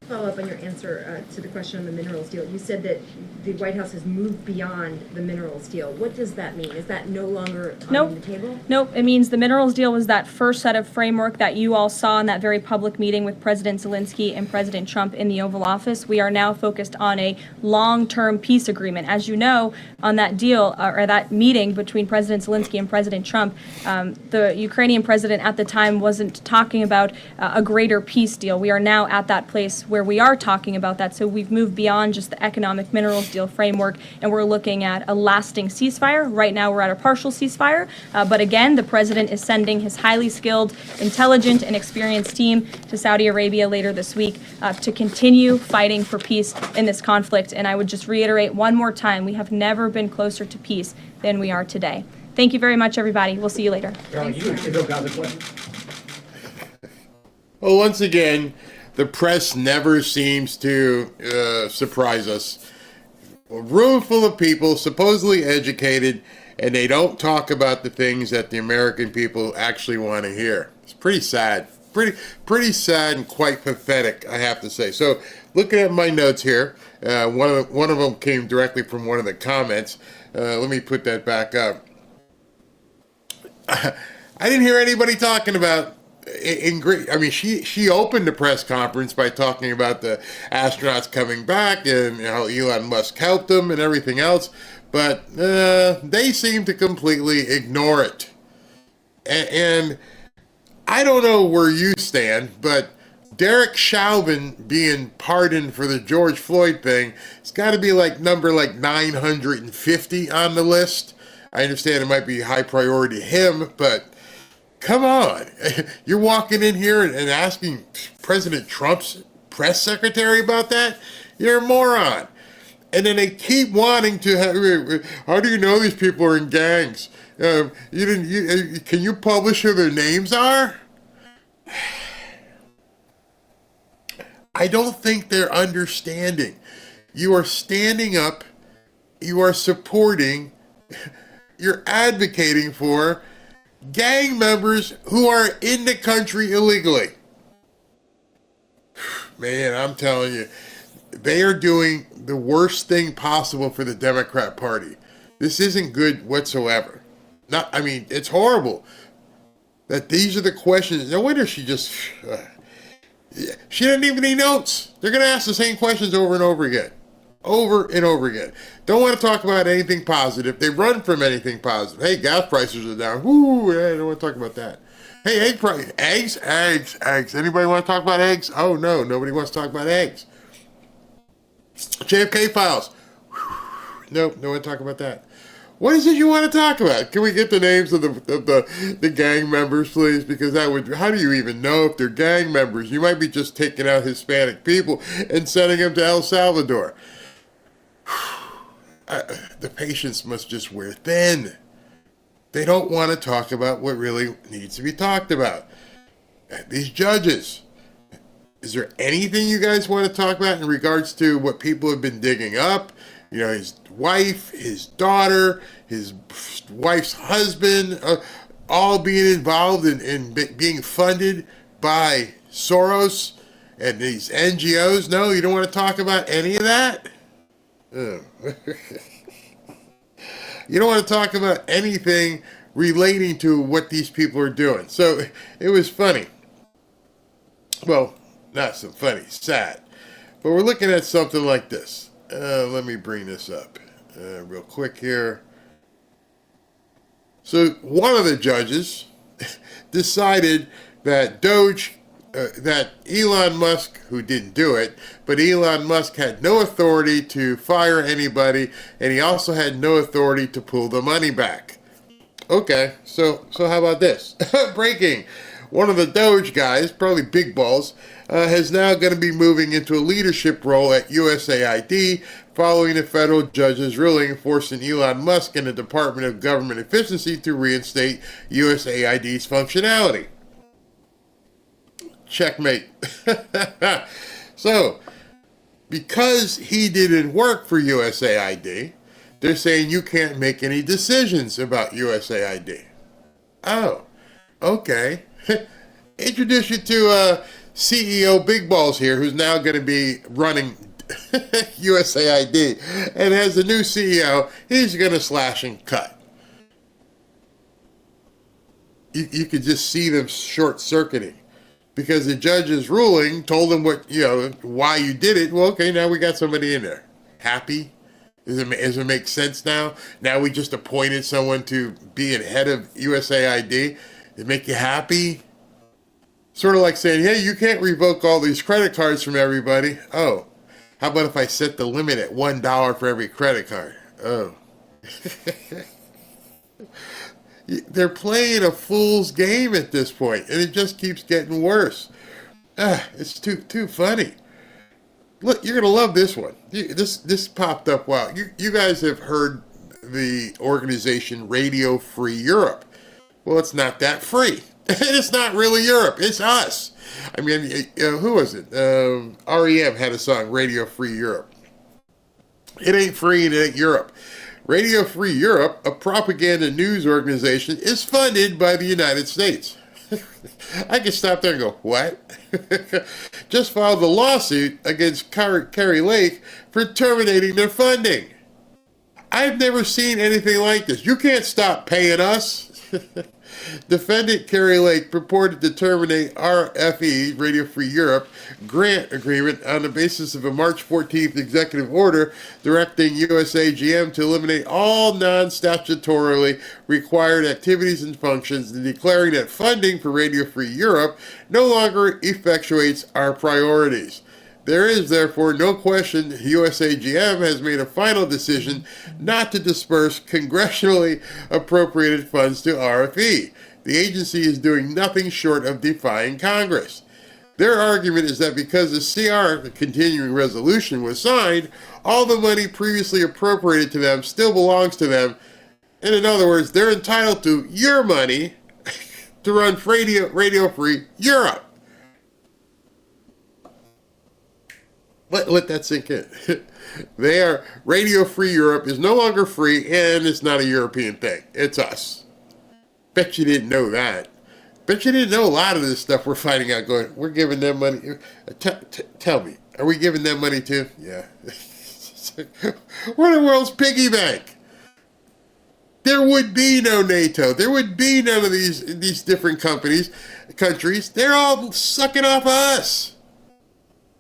Follow up on your answer to the question on the minerals deal. You said that the White House has moved beyond the minerals deal. What does that mean? Is that no longer on the table? Nope. It means the minerals deal was that first set of framework that you all saw in that very public meeting with President Zelensky and President Trump in the Oval Office. We are now focused on a long-term peace agreement. As you know, on that deal or that meeting between President Zelensky and President Trump, the Ukrainian president at the time wasn't talking about a greater peace deal. We are now at that place where we are talking about that. So we've moved beyond just the economic minerals deal framework, and we're looking at a lasting ceasefire. Right now we're at a partial ceasefire, but again, the president is sending his highly skilled, intelligent, and experienced team to Saudi Arabia later this week to continue fighting for peace in this conflict. And I would just reiterate one more time, we have never been closer to peace than we are today. Thank you very much, everybody. We'll see you later. Well, once again, the press never seems to surprise us. A room full of people, supposedly educated, and they don't talk about the things that the American people actually want to hear. It's pretty sad. Pretty sad and quite pathetic, I have to say. So, looking at my notes here, one of them came directly from one of the comments. Let me put that back up. I didn't hear anybody talking about she opened the press conference by talking about the astronauts coming back and how Elon Musk helped them and everything else, but they seem to completely ignore it. And I don't know where you stand, but Derek Chauvin being pardoned for the George Floyd thing, it's got to be like number 950 on the list. I understand it might be high priority to him, but come on. You're walking in here and asking President Trump's press secretary about that? You're a moron. And then they keep wanting to have, how do you know these people are in gangs? Can you publish who their names are? I don't think they're understanding. You are standing up, you are supporting, you're advocating for gang members who are in the country illegally. Man, I'm telling you, they are doing the worst thing possible for the Democrat Party. This isn't good whatsoever. It's horrible that these are the questions. No wonder she just, she didn't even need notes. They're going to ask the same questions over and over again. Over and over again. Don't want to talk about anything positive. They run from anything positive. Hey, gas prices are down. Woo, I don't want to talk about that. Hey, egg price. Eggs. Anybody want to talk about eggs? Oh, no, nobody wants to talk about eggs. JFK files. Nope, no one talk about that. What is it you want to talk about? Can we get the names of the gang members, please? Because that would, how do you even know if they're gang members? You might be just taking out Hispanic people and sending them to El Salvador. The patience must just wear thin. They don't want to talk about what really needs to be talked about. These judges. Is there anything you guys want to talk about in regards to what people have been digging up? You know, his wife, his daughter, his wife's husband, all being involved in being funded by Soros and these NGOs? No, you don't want to talk about any of that? You don't want to talk about anything relating to what these people are doing. So it was funny. Well, not so funny, sad. But we're looking at something like this. Let me bring this up real quick here. So one of the judges decided that DOGE, that Elon Musk, who didn't do it, but Elon Musk had no authority to fire anybody, and he also had no authority to pull the money back. Okay, so how about this? Breaking. one of the DOGE guys, probably big balls, is now going to be moving into a leadership role at USAID following a federal judge's ruling forcing Elon Musk and the Department of Government Efficiency to reinstate USAID's functionality. Checkmate. So, because he didn't work for USAID, they're saying you can't make any decisions about USAID. Oh, okay. Introduce you to CEO Big Balls here, who's now going to be running USAID. And as the new CEO, he's going to slash and cut. You could just see them short-circuiting. Because the judge's ruling told them why you did it. Well, okay, now we got somebody in there. Happy? Does it make sense now? Now we just appointed someone to be head of USAID. Does it make you happy? Sort of like saying, hey, you can't revoke all these credit cards from everybody. Oh, how about if I set the limit at $1 for every credit card? Oh. They're playing a fool's game at this point, and it just keeps getting worse. It's too funny. Look, you're gonna love this one. This popped up. Wow, you guys have heard the organization Radio Free Europe. Well, it's not that free. It's not really Europe. It's us. I mean, who was it? REM had a song, Radio Free Europe. It ain't free and it ain't Europe. Radio Free Europe, a propaganda news organization, is funded by the United States. I can stop there and go, what? Just filed a lawsuit against Kari Lake for terminating their funding. I've never seen anything like this. You can't stop paying us. Defendant Kari Lake purported to terminate RFE, Radio Free Europe, grant agreement on the basis of a March 14th executive order directing USAGM to eliminate all non-statutorily required activities and functions and declaring that funding for Radio Free Europe no longer effectuates our priorities. There is, therefore, no question USAGM has made a final decision not to disperse congressionally appropriated funds to RFE. The agency is doing nothing short of defying Congress. Their argument is that because the CR, the continuing resolution, was signed, all the money previously appropriated to them still belongs to them. And in other words, they're entitled to your money to run Radio Free Europe. Let that sink in. Radio Free Europe is no longer free, and it's not a European thing. It's us. Bet you didn't know that. Bet you didn't know a lot of this stuff we're finding out going, we're giving them money. Tell me, are we giving them money too? Yeah. We're the world's piggy bank. There would be no NATO. There would be none of these different countries. They're all sucking off us.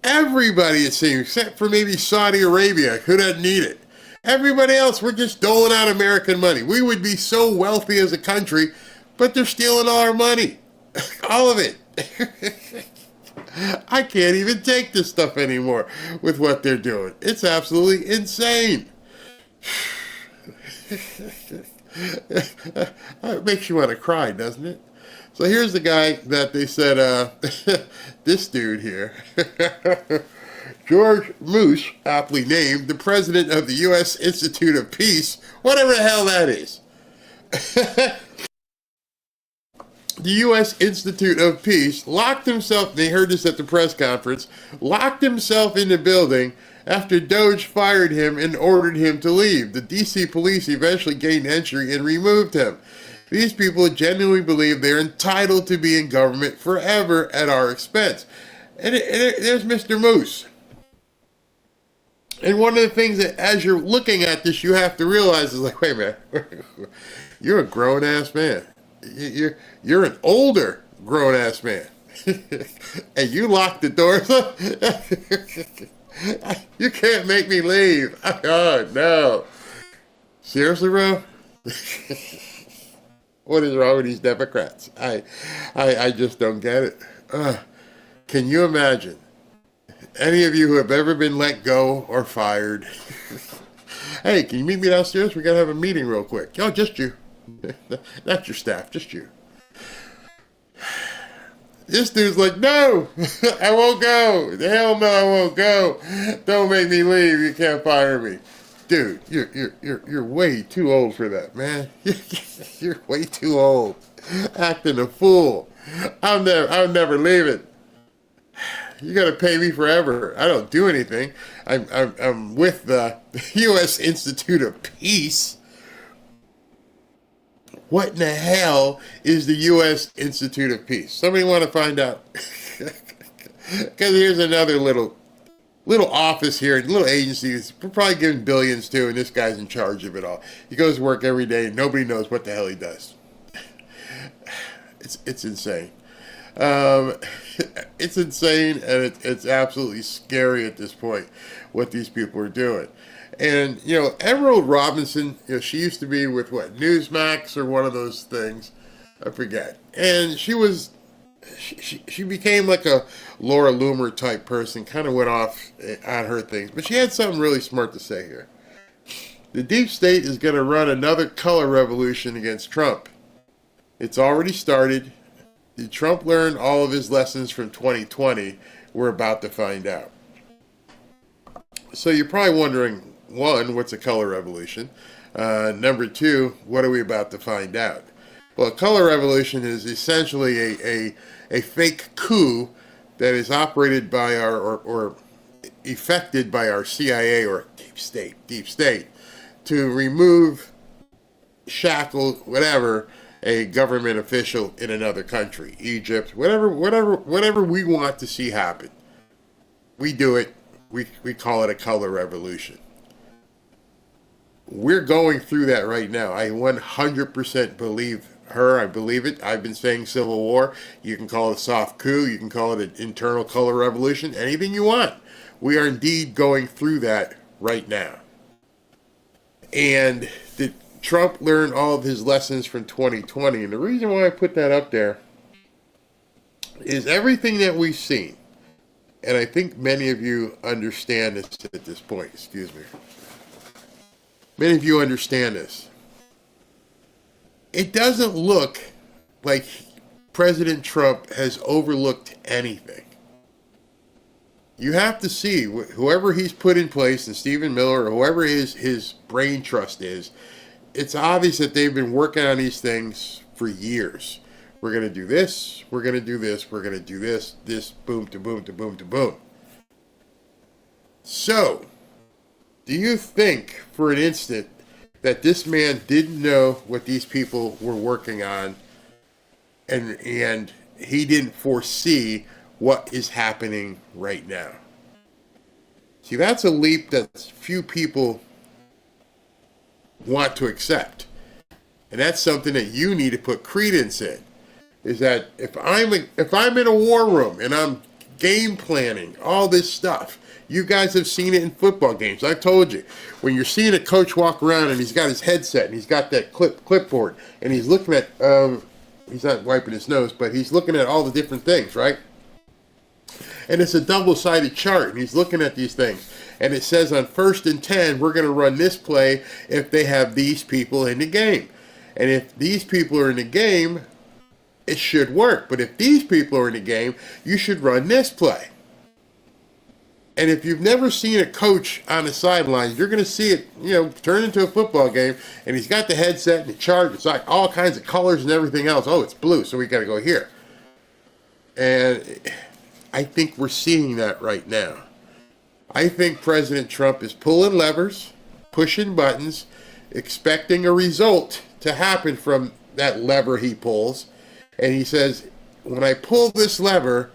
Everybody, it seems, except for maybe Saudi Arabia, who doesn't need it. Everybody else, we're just doling out American money. We would be so wealthy as a country, but they're stealing all our money. All of it. I can't even take this stuff anymore with what they're doing. It's absolutely insane. It makes you want to cry, doesn't it? So here's the guy that they said, this dude here, George Moose, aptly named, the president of the U.S. Institute of Peace, whatever the hell that is. The U.S. Institute of Peace locked himself, they heard this at the press conference, locked himself in the building after DOGE fired him and ordered him to leave. The D.C. police eventually gained entry and removed him. These people genuinely believe they're entitled to be in government forever at our expense. And there's Mr. Moose. And one of the things that, as you're looking at this, you have to realize is like, wait a minute, you're a grown-ass man. You're an older grown-ass man. And you locked the doors. You can't make me leave. Oh, no. Seriously, bro? What is wrong with these Democrats? I just don't get it. Can you imagine? Any of you who have ever been let go or fired? Hey, can you meet me downstairs? We got to have a meeting real quick. Oh, just you. Not your staff, just you. This dude's like, no, I won't go. Hell no, I won't go. Don't make me leave. You can't fire me. Dude, you're way too old for that, man. You're way too old. Acting a fool. I'm never leaving. You got to pay me forever. I don't do anything. I'm with the U.S. Institute of Peace. What in the hell is the U.S. Institute of Peace? Somebody want to find out? Because here's another little office here, little agency. We're probably giving billions to, and this guy's in charge of it all. He goes to work every day, and nobody knows what the hell he does. It's insane. It's insane, and it's absolutely scary at this point what these people are doing. And, Emerald Robinson, she used to be with, Newsmax or one of those things. I forget. And she became like a Laura Loomer type person, kind of went off on her things. But she had something really smart to say here. The deep state is going to run another color revolution against Trump. It's already started. Did Trump learn all of his lessons from 2020? We're about to find out. So you're probably wondering, one, what's a color revolution? Number two, what are we about to find out? Well, a color revolution is essentially a fake coup that is operated by or effected by our CIA or deep state, to remove, shackle, whatever, a government official in another country, Egypt, whatever we want to see happen. We do it. We call it a color revolution. We're going through that right now. I 100% believe her. I believe it. I've been saying civil war. You can call it a soft coup. You can call it an internal color revolution. Anything you want. We are indeed going through that right now. And did Trump learn all of his lessons from 2020? And the reason why I put that up there is everything that we've seen. And I think many of you understand this at this point. Excuse me. Many of you understand this. It doesn't look like President Trump has overlooked anything. You have to see whoever he's put in place, and Stephen Miller or whoever his brain trust is, it's obvious that they've been working on these things for years. We're going to do this, we're going to do this, we're going to do this, boom to boom to boom to boom. So, do you think for an instant that this man didn't know what these people were working on, and he didn't foresee what is happening right now? See, that's a leap that few people want to accept. And that's something that you need to put credence in. Is that if I'm in a war room and I'm game planning all this stuff, you guys have seen it in football games. I told you, when you're seeing a coach walk around and he's got his headset and he's got that clipboard and he's looking at, he's not wiping his nose, but he's looking at all the different things, right? And it's a double-sided chart, and he's looking at these things. And it says on 1st and 10, we're going to run this play if they have these people in the game. And if these people are in the game, it should work. But if these people are in the game, you should run this play. And if you've never seen a coach on the sidelines, you're going to see it, turn into a football game. And he's got the headset and the chart. It's like all kinds of colors and everything else. Oh, it's blue, so we got to go here. And I think we're seeing that right now. I think President Trump is pulling levers, pushing buttons, expecting a result to happen from that lever he pulls. And he says, when I pull this lever,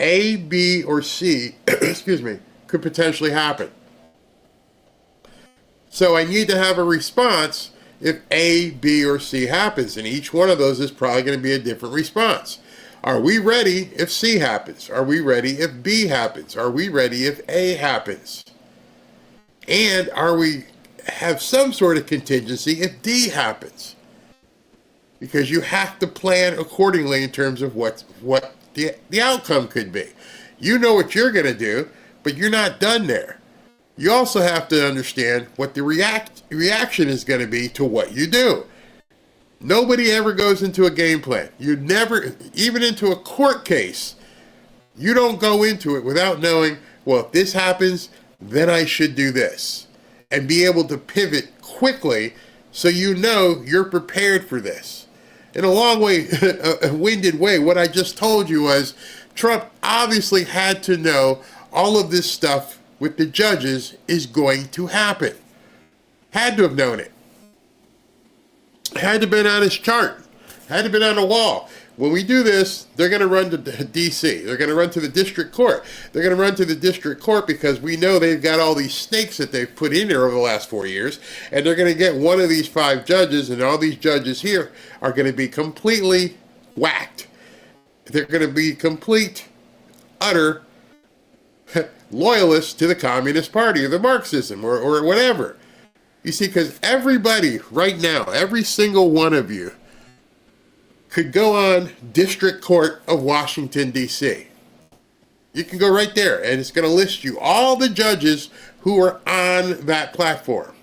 A, B, or C, excuse me, could potentially happen. So I need to have a response if A, B, or C happens. And each one of those is probably going to be a different response. Are we ready if C happens? Are we ready if B happens? Are we ready if A happens? And are we have some sort of contingency if D happens? Because you have to plan accordingly in terms of what the outcome could be. You know what you're going to do, but you're not done there. You also have to understand what the reaction is going to be to what you do. Nobody ever goes into a game plan. You never, even into a court case, you don't go into it without knowing, well, if this happens, then I should do this. And be able to pivot quickly so you know you're prepared for this. In a long way, a winded way, what I just told you was Trump obviously had to know all of this stuff with the judges is going to happen. Had to have known it. Had to have been on his chart. Had to have been on the wall. When we do this, they're going to run to D.C. They're going to run to the district court. They're going to run to the district court because we know they've got all these snakes that they've put in there over the last 4 years, and they're going to get one of these 5 judges, and all these judges here are going to be completely whacked. They're going to be complete, utter loyalists to the Communist Party or the Marxism or whatever. You see, because everybody right now, every single one of you, could go on District Court of Washington, D.C. You can go right there, and it's going to list you all the judges who are on that platform.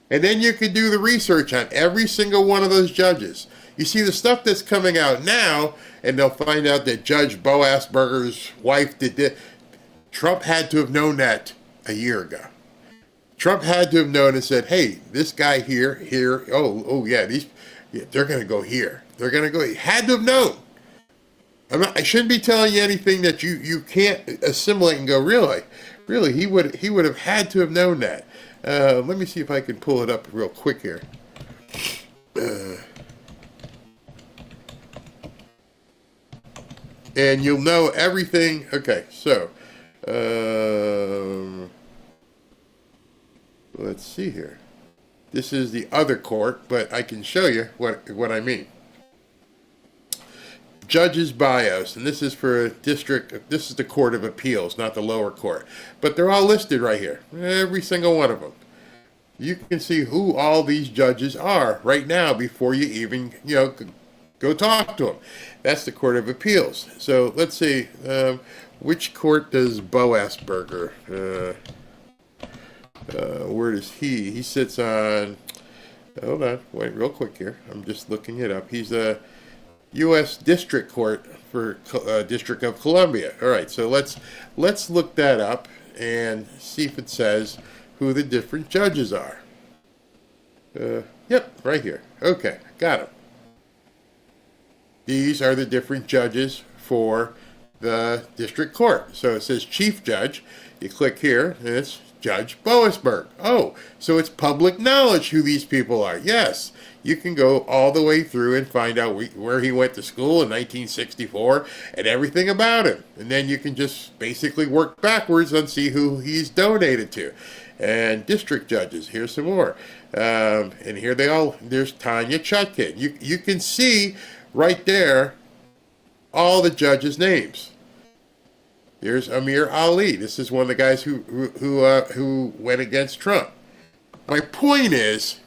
And then you could do the research on every single one of those judges. You see the stuff that's coming out now, and they'll find out that Judge Bo Asperger's wife did this. Trump had to have known that a year ago. Trump had to have known and said, hey, this guy here, oh yeah, they're going to go here. They're going to go. He had to have known. I shouldn't be telling you anything that you can't assimilate and go, really, he would have had to have known that. Let me see if I can pull it up real quick here. And you'll know everything. Okay, so let's see here. This is the other court, but I can show you what I mean. Judges' bios, and this is for a district, this is the Court of Appeals, not the lower court. But they're all listed right here, every single one of them. You can see who all these judges are right now before you even, go talk to them. That's the Court of Appeals. So let's see, which court does Bo Asperger? Where does he? He sits on, hold on, wait real quick here. I'm just looking it up. He's a U.S. District Court for District of Columbia. All right, so let's look that up and see if it says who the different judges are. Yep, right here. Okay, got them. These are the different judges for the district court. So it says Chief Judge. You click here, and it's Judge Boasberg. Oh, so it's public knowledge who these people are. Yes, you can go all the way through and find out where he went to school in 1964 and everything about him. And then you can just basically work backwards and see who he's donated to. And district judges, here's some more. And here there's Tanya Chutkin. You can see right there all the judges' names. Here's Amir Ali. This is one of the guys who went against Trump. My point is,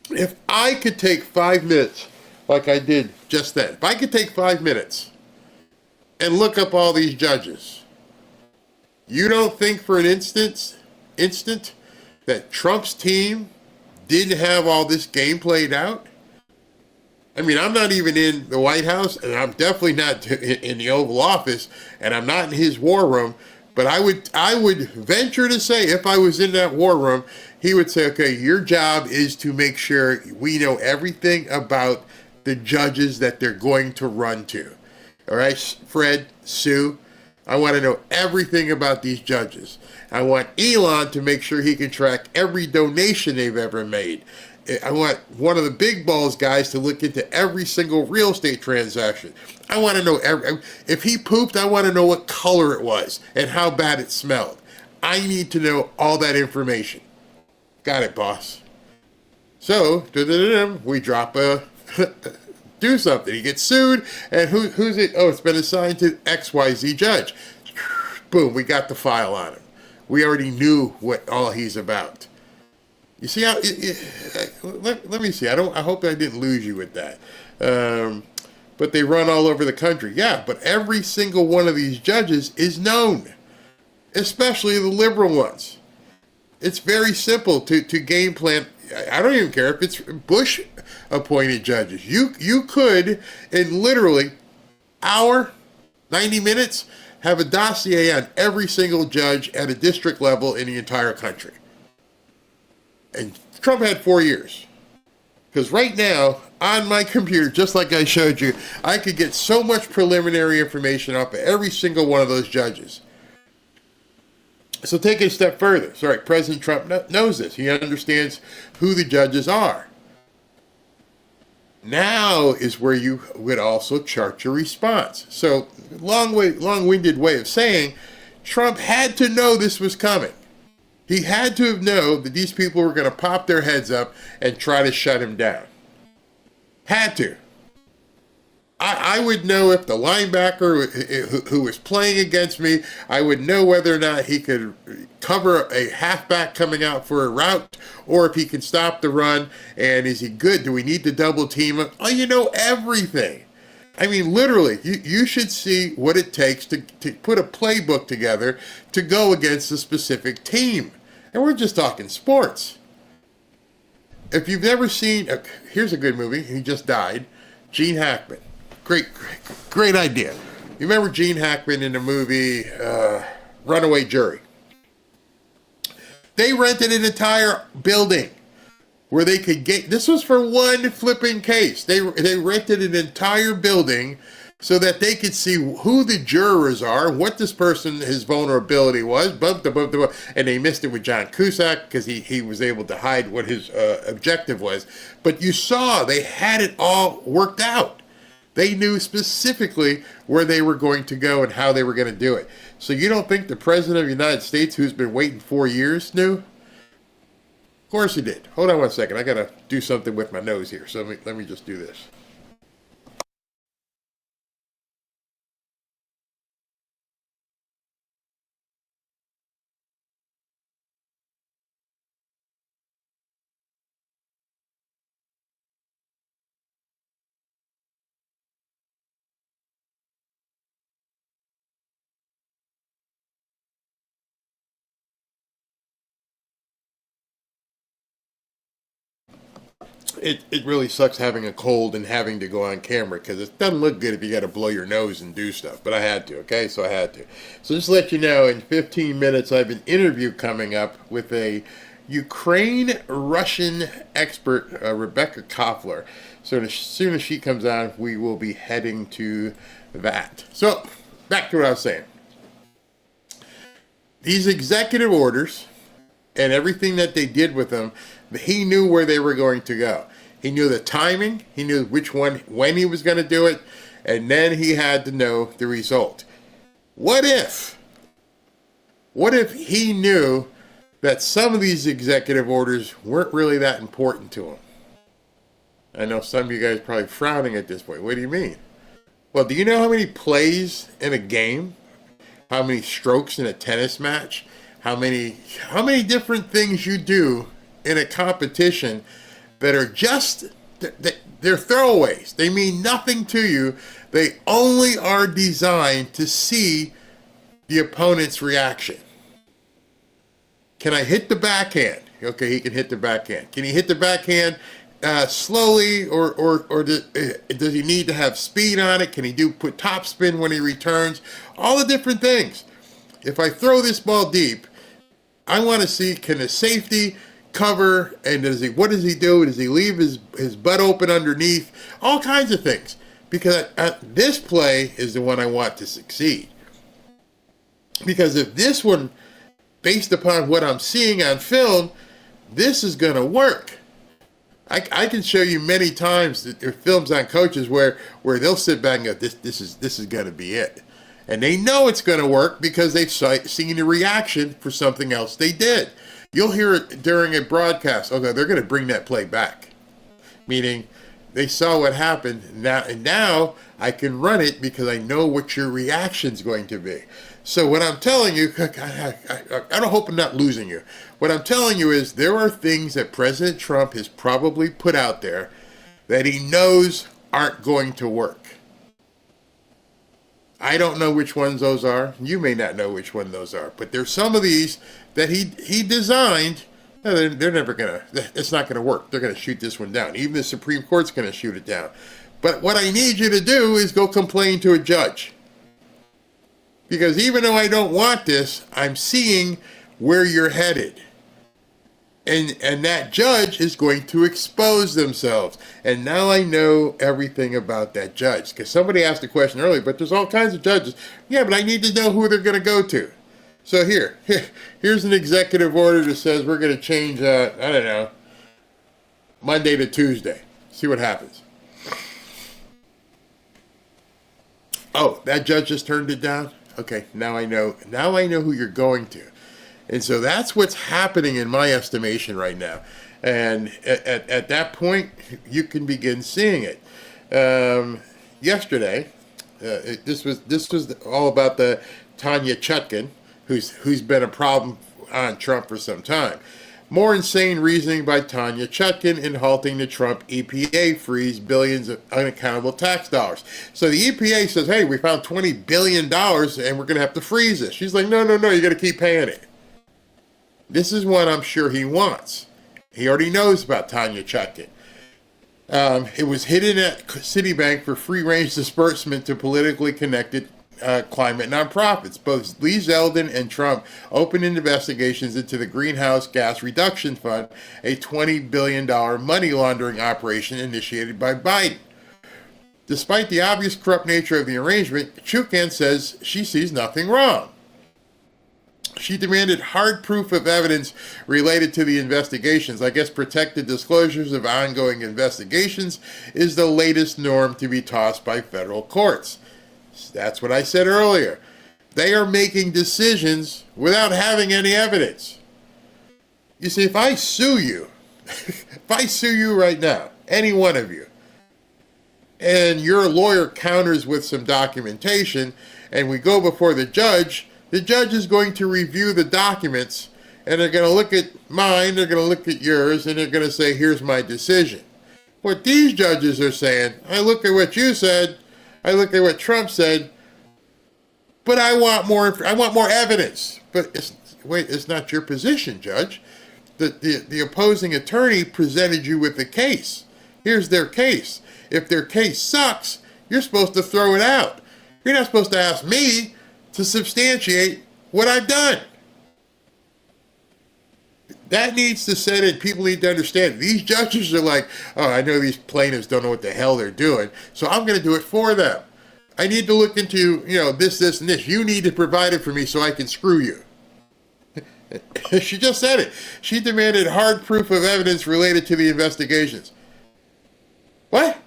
if I could take 5 minutes, like I did just then, if I could take 5 minutes and look up all these judges, you don't think for an instant that Trump's team didn't have all this game played out? I mean, I'm not even in the White House, and I'm definitely not in the Oval Office, and I'm not in his war room. But I would venture to say, if I was in that war room, he would say, okay, your job is to make sure we know everything about the judges that they're going to run to. All right, Fred, Sue, I want to know everything about these judges. I want Elon to make sure he can track every donation they've ever made. I want one of the big balls guys to look into every single real estate transaction. I want to know if he pooped, I want to know what color it was and how bad it smelled. I need to know all that information. Got it, boss. So, we drop do something. He gets sued, and who's it? Oh, it's been assigned to XYZ judge. Boom, we got the file on him. We already knew what all he's about. You see how? Let me see. I hope I didn't lose you with that. But they run all over the country. Yeah, but every single one of these judges is known, especially the liberal ones. It's very simple to game plan. I don't even care if it's Bush appointed judges. You could, in literally hour, 90 minutes, have a dossier on every single judge at a district level in the entire country. And Trump had 4 years. Because right now, on my computer, just like I showed you, I could get so much preliminary information off of every single one of those judges. So take it a step further. Sorry, President Trump knows this. He understands who the judges are. Now is where you would also chart your response. So, long-winded way of saying, Trump had to know this was coming. He had to have known that these people were going to pop their heads up and try to shut him down. Had to. I would know if the linebacker who was playing against me, I would know whether or not he could cover a halfback coming out for a route, or if he can stop the run, and is he good? Do we need to double team him? Oh, you know everything. I mean, literally, you should see what it takes to put a playbook together to go against a specific team. And we're just talking sports. If you've never seen, here's a good movie, he just died, Gene Hackman. Great idea. You remember Gene Hackman in the movie Runaway Jury? They rented an entire building where they could get, this was for one flipping case. They rented an entire building so that they could see who the jurors are, what this person, his vulnerability was, and they missed it with John Cusack because he was able to hide what his objective was. But you saw they had it all worked out. They knew specifically where they were going to go and how they were going to do it. So you don't think the President of the United States, who's been waiting 4 years, knew? Of course he did. Hold on one second. I got to do something with my nose here. So let me just do this. It really sucks having a cold and having to go on camera because it doesn't look good if you got to blow your nose and do stuff. But I had to, okay? So I had to. So just to let you know, in 15 minutes, I have an interview coming up with a Ukraine-Russian expert, Rebecca Coffler. So as soon as she comes on, we will be heading to that. So back to what I was saying. These executive orders and everything that they did with them, he knew where they were going to go. He knew the timing, he knew which one, when he was going to do it, and then he had to know the result. What if he knew that some of these executive orders weren't really that important to him? I know some of you guys are probably frowning at this point. What do you mean? Well, do you know how many plays in a game? How many strokes in a tennis match? How many different things you do in a competition that are just, they're throwaways. They mean nothing to you. They only are designed to see the opponent's reaction. Can I hit the backhand? Okay, he can hit the backhand. Can he hit the backhand slowly, or does he need to have speed on it? Can he put topspin when he returns? All the different things. If I throw this ball deep, I want to see, can the safety cover, and what does he do? Does he leave his butt open underneath? All kinds of things. Because this play is the one I want to succeed. Because if this one, based upon what I'm seeing on film, this is going to work. I can show you many times that there are films on coaches where they'll sit back and go, this is going to be it. And they know it's going to work because they've seen a reaction for something else they did. You'll hear it during a broadcast. Okay, they're going to bring that play back. Meaning, they saw what happened, and now I can run it because I know what your reaction's going to be. So what I'm telling you, I don't hope I'm not losing you. What I'm telling you is there are things that President Trump has probably put out there that he knows aren't going to work. I don't know which ones those are. You may not know which one those are. But there's some of these that he designed No, they're never gonna. It's not gonna work. They're gonna shoot this one down. Even the Supreme Court's gonna shoot it down. But what I need you to do is go complain to a judge. Because even though I don't want this, I'm seeing where you're headed. And that judge is going to expose themselves. And now I know everything about that judge. Because somebody asked a question earlier, but there's all kinds of judges. Yeah, but I need to know who they're going to go to. So here's an executive order that says we're going to change, I don't know, Monday to Tuesday. See what happens. Oh, that judge just turned it down? Okay, now I know who you're going to. And so that's what's happening in my estimation right now. And at that point, you can begin seeing it. Yesterday, this was all about the Tanya Chutkan, who's been a problem on Trump for some time. More insane reasoning by Tanya Chutkan in halting the Trump EPA freeze billions of unaccountable tax dollars. So the EPA says, hey, we found $20 billion and we're going to have to freeze this. She's like, no, you got to keep paying it. This is what I'm sure he wants. He already knows about Tanya Chutkan. It was hidden at Citibank for free-range disbursement to politically connected climate nonprofits. Both Lee Zeldin and Trump opened investigations into the Greenhouse Gas Reduction Fund, a $20 billion money laundering operation initiated by Biden. Despite the obvious corrupt nature of the arrangement, Chutkan says she sees nothing wrong. She demanded hard proof of evidence related to the investigations. I guess protected disclosures of ongoing investigations is the latest norm to be tossed by federal courts. That's what I said earlier. They are making decisions without having any evidence. You see, if I sue you right now, any one of you, and your lawyer counters with some documentation, and we go before the judge is going to review the documents, and they're going to look at mine, they're going to look at yours, and they're going to say, here's my decision. What these judges are saying, I look at what you said, I look at what Trump said, but I want more evidence. But it's not your position, Judge. The opposing attorney presented you with the case. Here's their case. If their case sucks, you're supposed to throw it out. You're not supposed to ask me to substantiate what I've done. That needs to set in. People need to understand. These judges are like, oh, I know these plaintiffs don't know what the hell they're doing, so I'm going to do it for them. I need to look into, this, and this. You need to provide it for me so I can screw you. She just said it. She demanded hard proof of evidence related to the investigations. What?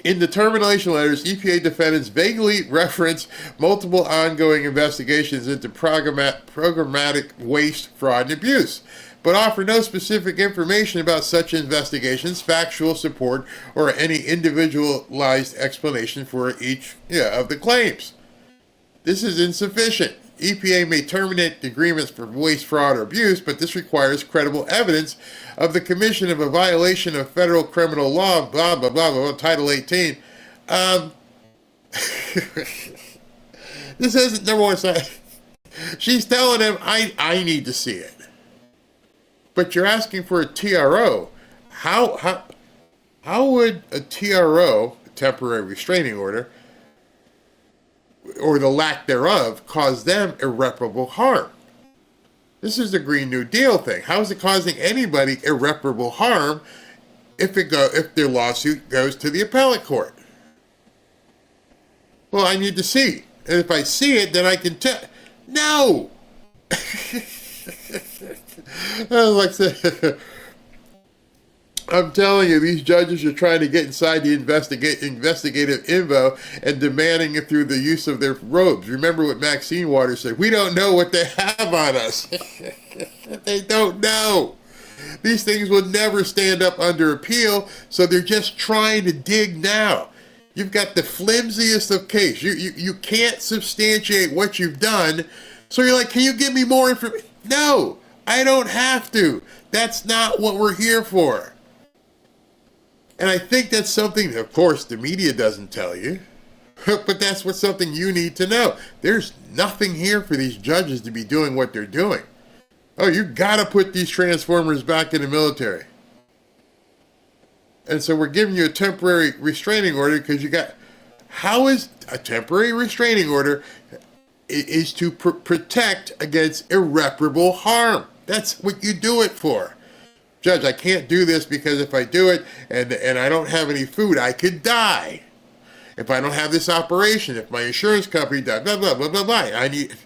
In the termination letters, EPA defendants vaguely reference multiple ongoing investigations into programmatic waste, fraud, and abuse, but offer no specific information about such investigations, factual support, or any individualized explanation for each of the claims. This is insufficient. EPA may terminate agreements for waste, fraud, or abuse, but this requires credible evidence of the commission of a violation of federal criminal law, blah, blah, blah, blah, Title 18. This isn't number one side. She's telling him, I need to see it. But you're asking for a TRO. How would a TRO, a temporary restraining order, or the lack thereof, cause them irreparable harm? This is the Green New Deal thing. How is it causing anybody irreparable harm if their lawsuit goes to the appellate court? Well, I need to see. And if I see it, then I can tell. No! I'm telling you, these judges are trying to get inside the investigative info and demanding it through the use of their robes. Remember what Maxine Waters said, we don't know what they have on us. They don't know. These things will never stand up under appeal, so they're just trying to dig now. You've got the flimsiest of case. You can't substantiate what you've done, so you're like, can you give me more information? No, I don't have to. That's not what we're here for. And I think that's something, of course, the media doesn't tell you, but that's something you need to know. There's nothing here for these judges to be doing what they're doing. Oh, you got to put these transformers back in the military. And so we're giving you a temporary restraining order because you got... How is a temporary restraining order is to protect against irreparable harm? That's what you do it for. Judge, I can't do this because if I do it and I don't have any food, I could die. If I don't have this operation, if my insurance company dies, blah, blah, blah, blah, blah. I need...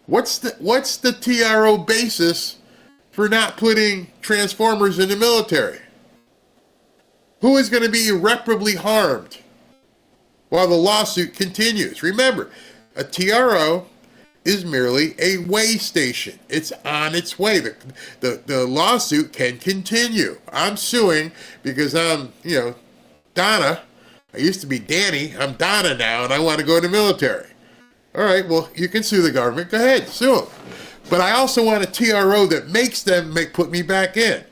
What's the TRO basis for not putting transformers in the military? Who is going to be irreparably harmed while the lawsuit continues? Remember, a TRO is merely a way station. It's on its way. The lawsuit can continue. I'm suing because I'm, Donna. I used to be Danny. I'm Donna now, and I want to go to the military. All right, well, you can sue the government. Go ahead, sue them. But I also want a TRO that makes them put me back in.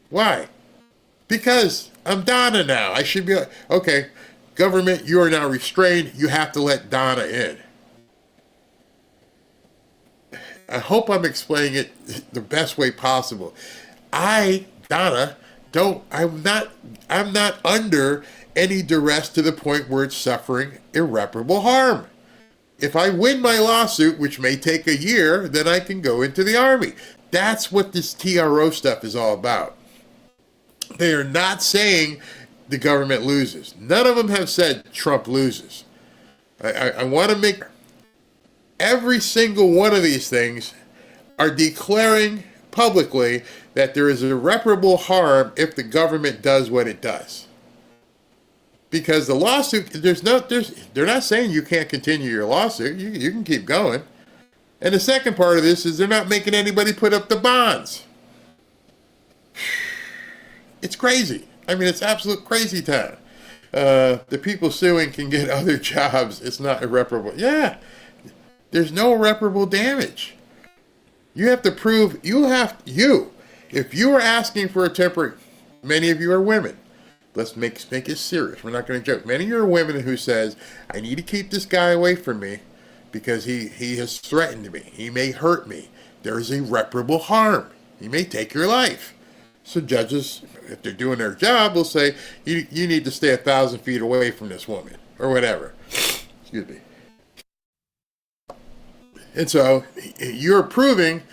Why? Because I'm Donna now. I should be like, okay, government, you are now restrained. You have to let Donna in. I hope I'm explaining it the best way possible. Donna, I'm not under any duress to the point where it's suffering irreparable harm. If I win my lawsuit, which may take a year, then I can go into the Army. That's what this TRO stuff is all about. They are not saying the government loses. None of them have said Trump loses. I want to make... Every single one of these things are declaring publicly that there is irreparable harm if the government does what it does. Because the lawsuit, they're not saying you can't continue your lawsuit. You can keep going. And the second part of this is they're not making anybody put up the bonds. It's crazy. I mean, it's absolute crazy time. The people suing can get other jobs. It's not irreparable. Yeah, there's no irreparable damage. You have to prove, if you are asking for a temporary, many of you are women. Let's make it serious. We're not going to joke. Many of you are women who says, I need to keep this guy away from me because he has threatened me. He may hurt me. There is irreparable harm. He may take your life. So judges, if they're doing their job, will say, you need to stay 1,000 feet away from this woman, or whatever. Excuse me. And so, you're proving,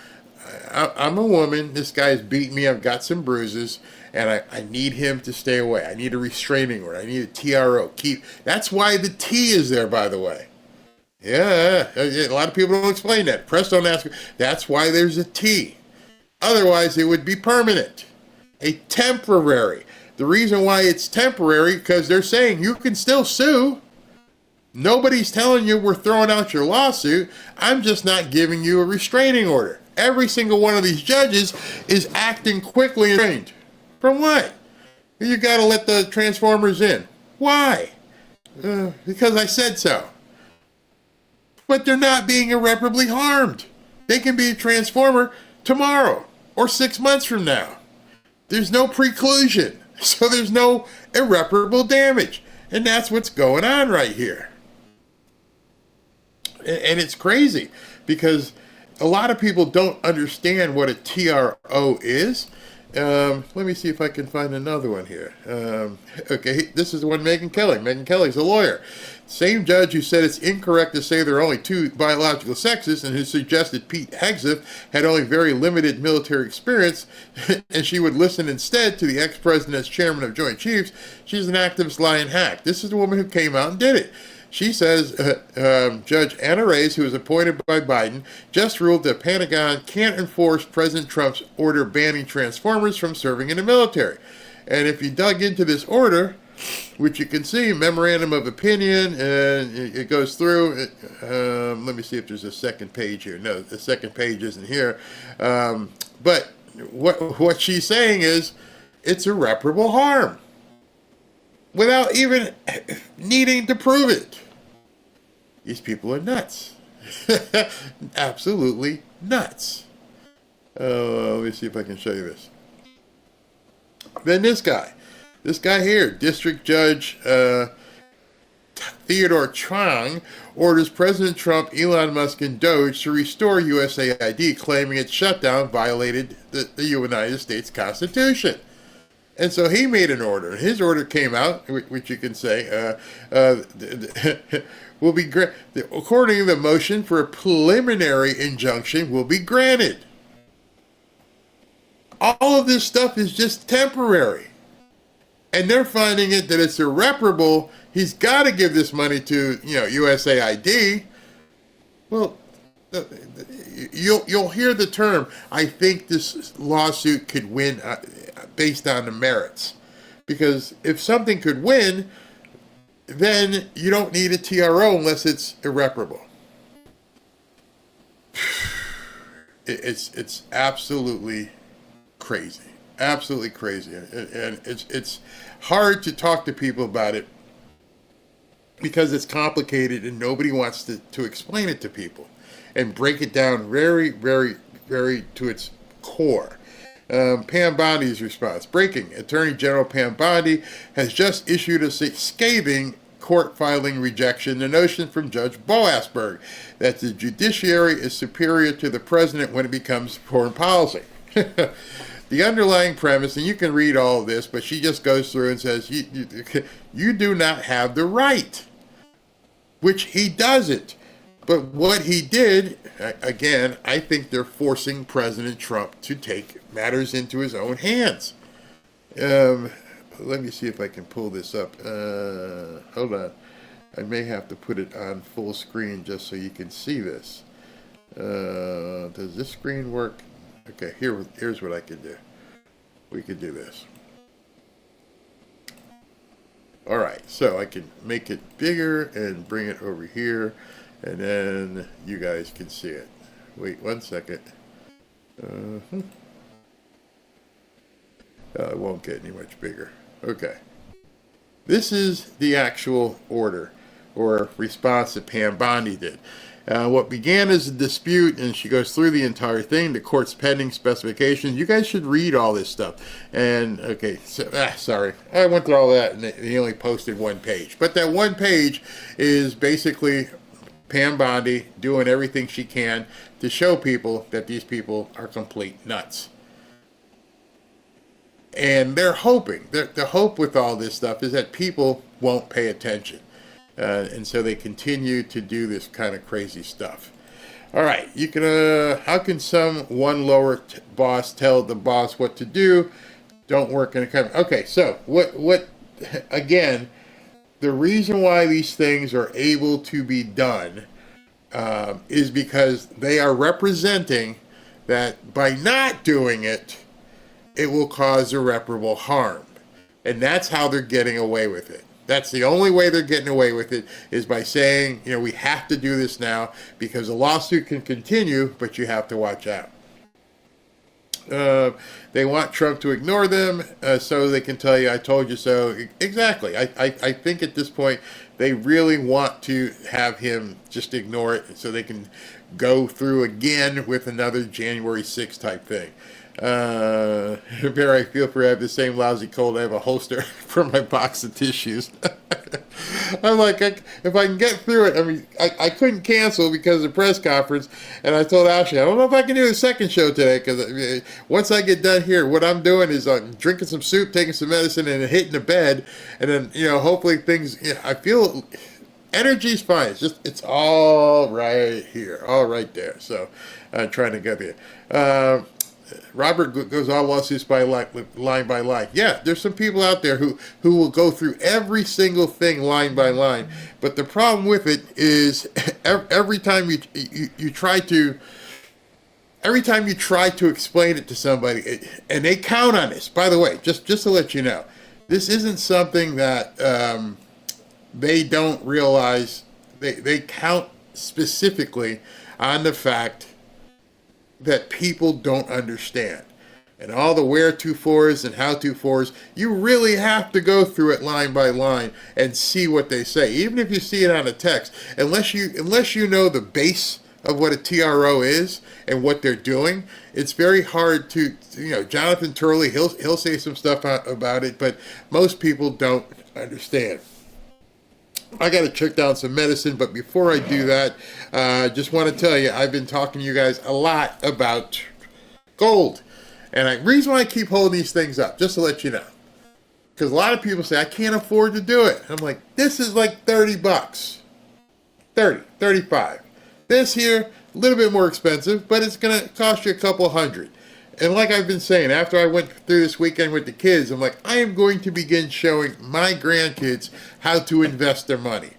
I'm a woman, this guy's beating me, I've got some bruises, and I need him to stay away. I need a restraining order. I need a TRO. That's why the T is there, by the way. Yeah, a lot of people don't explain that. Press don't ask. That's why there's a T. Otherwise, it would be permanent. A temporary. The reason why it's temporary, because they're saying you can still sue. Nobody's telling you we're throwing out your lawsuit. I'm just not giving you a restraining order. Every single one of these judges is acting quickly and trained. From what? You got to let the transformers in. Why? Because I said so. But they're not being irreparably harmed. They can be a transformer tomorrow or 6 months from now. There's no preclusion. So there's no irreparable damage. And that's what's going on right here. And it's crazy because a lot of people don't understand what a TRO is. Let me see if I can find another one here. Okay, this is the one Megyn Kelly. Megyn Kelly's a lawyer. Same judge who said it's incorrect to say there are only two biological sexes and who suggested Pete Hegseth had only very limited military experience and she would listen instead to the ex-president as chairman of Joint Chiefs. She's an activist lying hack. This is the woman who came out and did it. She says Judge Anna Reyes, who was appointed by Biden, just ruled that Pentagon can't enforce President Trump's order banning transformers from serving in the military. And if you dug into this order, which you can see, memorandum of opinion, and it goes through. Let me see if there's a second page here. No, the second page isn't here. But what she's saying is it's irreparable harm without even needing to prove it. These people are nuts. Absolutely nuts. Let me see if I can show you this. Then this guy here, District Judge Theodore Chang orders President Trump, Elon Musk, and DOGE to restore USAID, claiming its shutdown violated the United States Constitution. And so he made an order. His order came out, which you can say, will be according to the motion for a preliminary injunction will be granted. All of this stuff is just temporary. And they're finding it that it's irreparable. He's got to give this money to, USAID. Well, you'll hear the term, I think this lawsuit could win based on the merits. Because if something could win, then you don't need a TRO unless it's irreparable. It's absolutely crazy. Absolutely crazy. And it's hard to talk to people about it because it's complicated and nobody wants to explain it to people and break it down very, very, very to its core. Pam Bondi's response. Breaking. Attorney General Pam Bondi has just issued a scathing court filing rejection the notion from Judge Boasberg that the judiciary is superior to the president when it becomes foreign policy. The underlying premise, and you can read all of this, but she just goes through and says, you do not have the right, which he doesn't. But what he did, again, I think they're forcing President Trump to take matters into his own hands. Let me see if I can pull this up. Hold on. I may have to put it on full screen just so you can see this. Does this screen work? Okay, here's what I can do. We could do this. All right, so I can make it bigger and bring it over here, and then you guys can see it. Wait 1 second. It won't get any much bigger. Okay. This is the actual order or response that Pam Bondi did. What began as a dispute, and she goes through the entire thing, the court's pending specifications. You guys should read all this stuff. And, okay, so, sorry. I went through all that, and he only posted 1 page. But that 1 page is basically Pam Bondi doing everything she can to show people that these people are complete nuts. And they're hoping, the hope with all this stuff is that people won't pay attention. And so they continue to do this kind of crazy stuff. All right, you can. How can one lower boss tell the boss what to do? Don't work in a company. Okay, so what? Again, the reason why these things are able to be done is because they are representing that by not doing it, it will cause irreparable harm, and that's how they're getting away with it. That's the only way they're getting away with it, is by saying, we have to do this now because the lawsuit can continue, but you have to watch out. They want Trump to ignore them so they can tell you, I told you so. Exactly. I think at this point, they really want to have him just ignore it so they can go through again with another January 6th type thing. Bear, I feel for I have the same lousy cold. I have a holster for my box of tissues. I'm like, if I can get through it, I mean, I couldn't cancel because of the press conference, and I told Ashley, I don't know if I can do the second show today, because once I get done here, what I'm doing is I'm drinking some soup, taking some medicine, and hitting the bed, and then, hopefully things, I feel energy's fine. It's all right here, all right there. So I'm trying to get there. Robert goes all lawsuits by line by line. Yeah, there's some people out there who will go through every single thing line by line. But the problem with it is every time you try to explain it to somebody, and they count on this. By the way, just to let you know, this isn't something that they don't realize. They count specifically on the fact that people don't understand. And all the where-to-fors and how-to-fors, you really have to go through it line by line and see what they say. Even if you see it on a text, unless you know the base of what a TRO is and what they're doing, it's very hard to, Jonathan Turley, he'll say some stuff about it, but most people don't understand. I got to check down some medicine, but before I do that, just want to tell you, I've been talking to you guys a lot about gold. And the reason why I keep holding these things up, just to let you know, because a lot of people say, I can't afford to do it. I'm like, this is like 30 bucks. 30, 35. This here, a little bit more expensive, but it's going to cost you a couple hundred. And like I've been saying, after I went through this weekend with the kids, I'm like, I am going to begin showing my grandkids how to invest their money.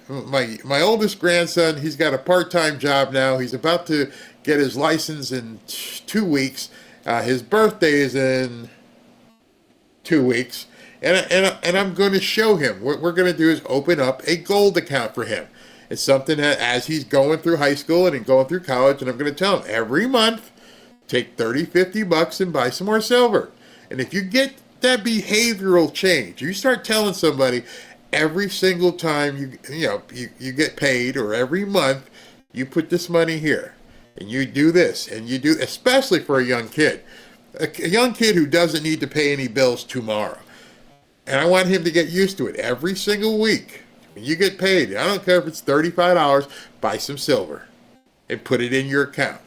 My oldest grandson, he's got a part-time job now. He's about to get his license in 2 weeks. His birthday is in 2 weeks. And I'm going to show him. What we're going to do is open up a gold account for him. It's something that as he's going through high school and going through college, and I'm going to tell him every month, take 30, 50 bucks and buy some more silver. And if you get that behavioral change, you start telling somebody every single time you get paid, or every month, you put this money here and you do this and you do, especially for a young kid who doesn't need to pay any bills tomorrow. And I want him to get used to it every single week. When you get paid, I don't care if it's $35, buy some silver and put it in your account.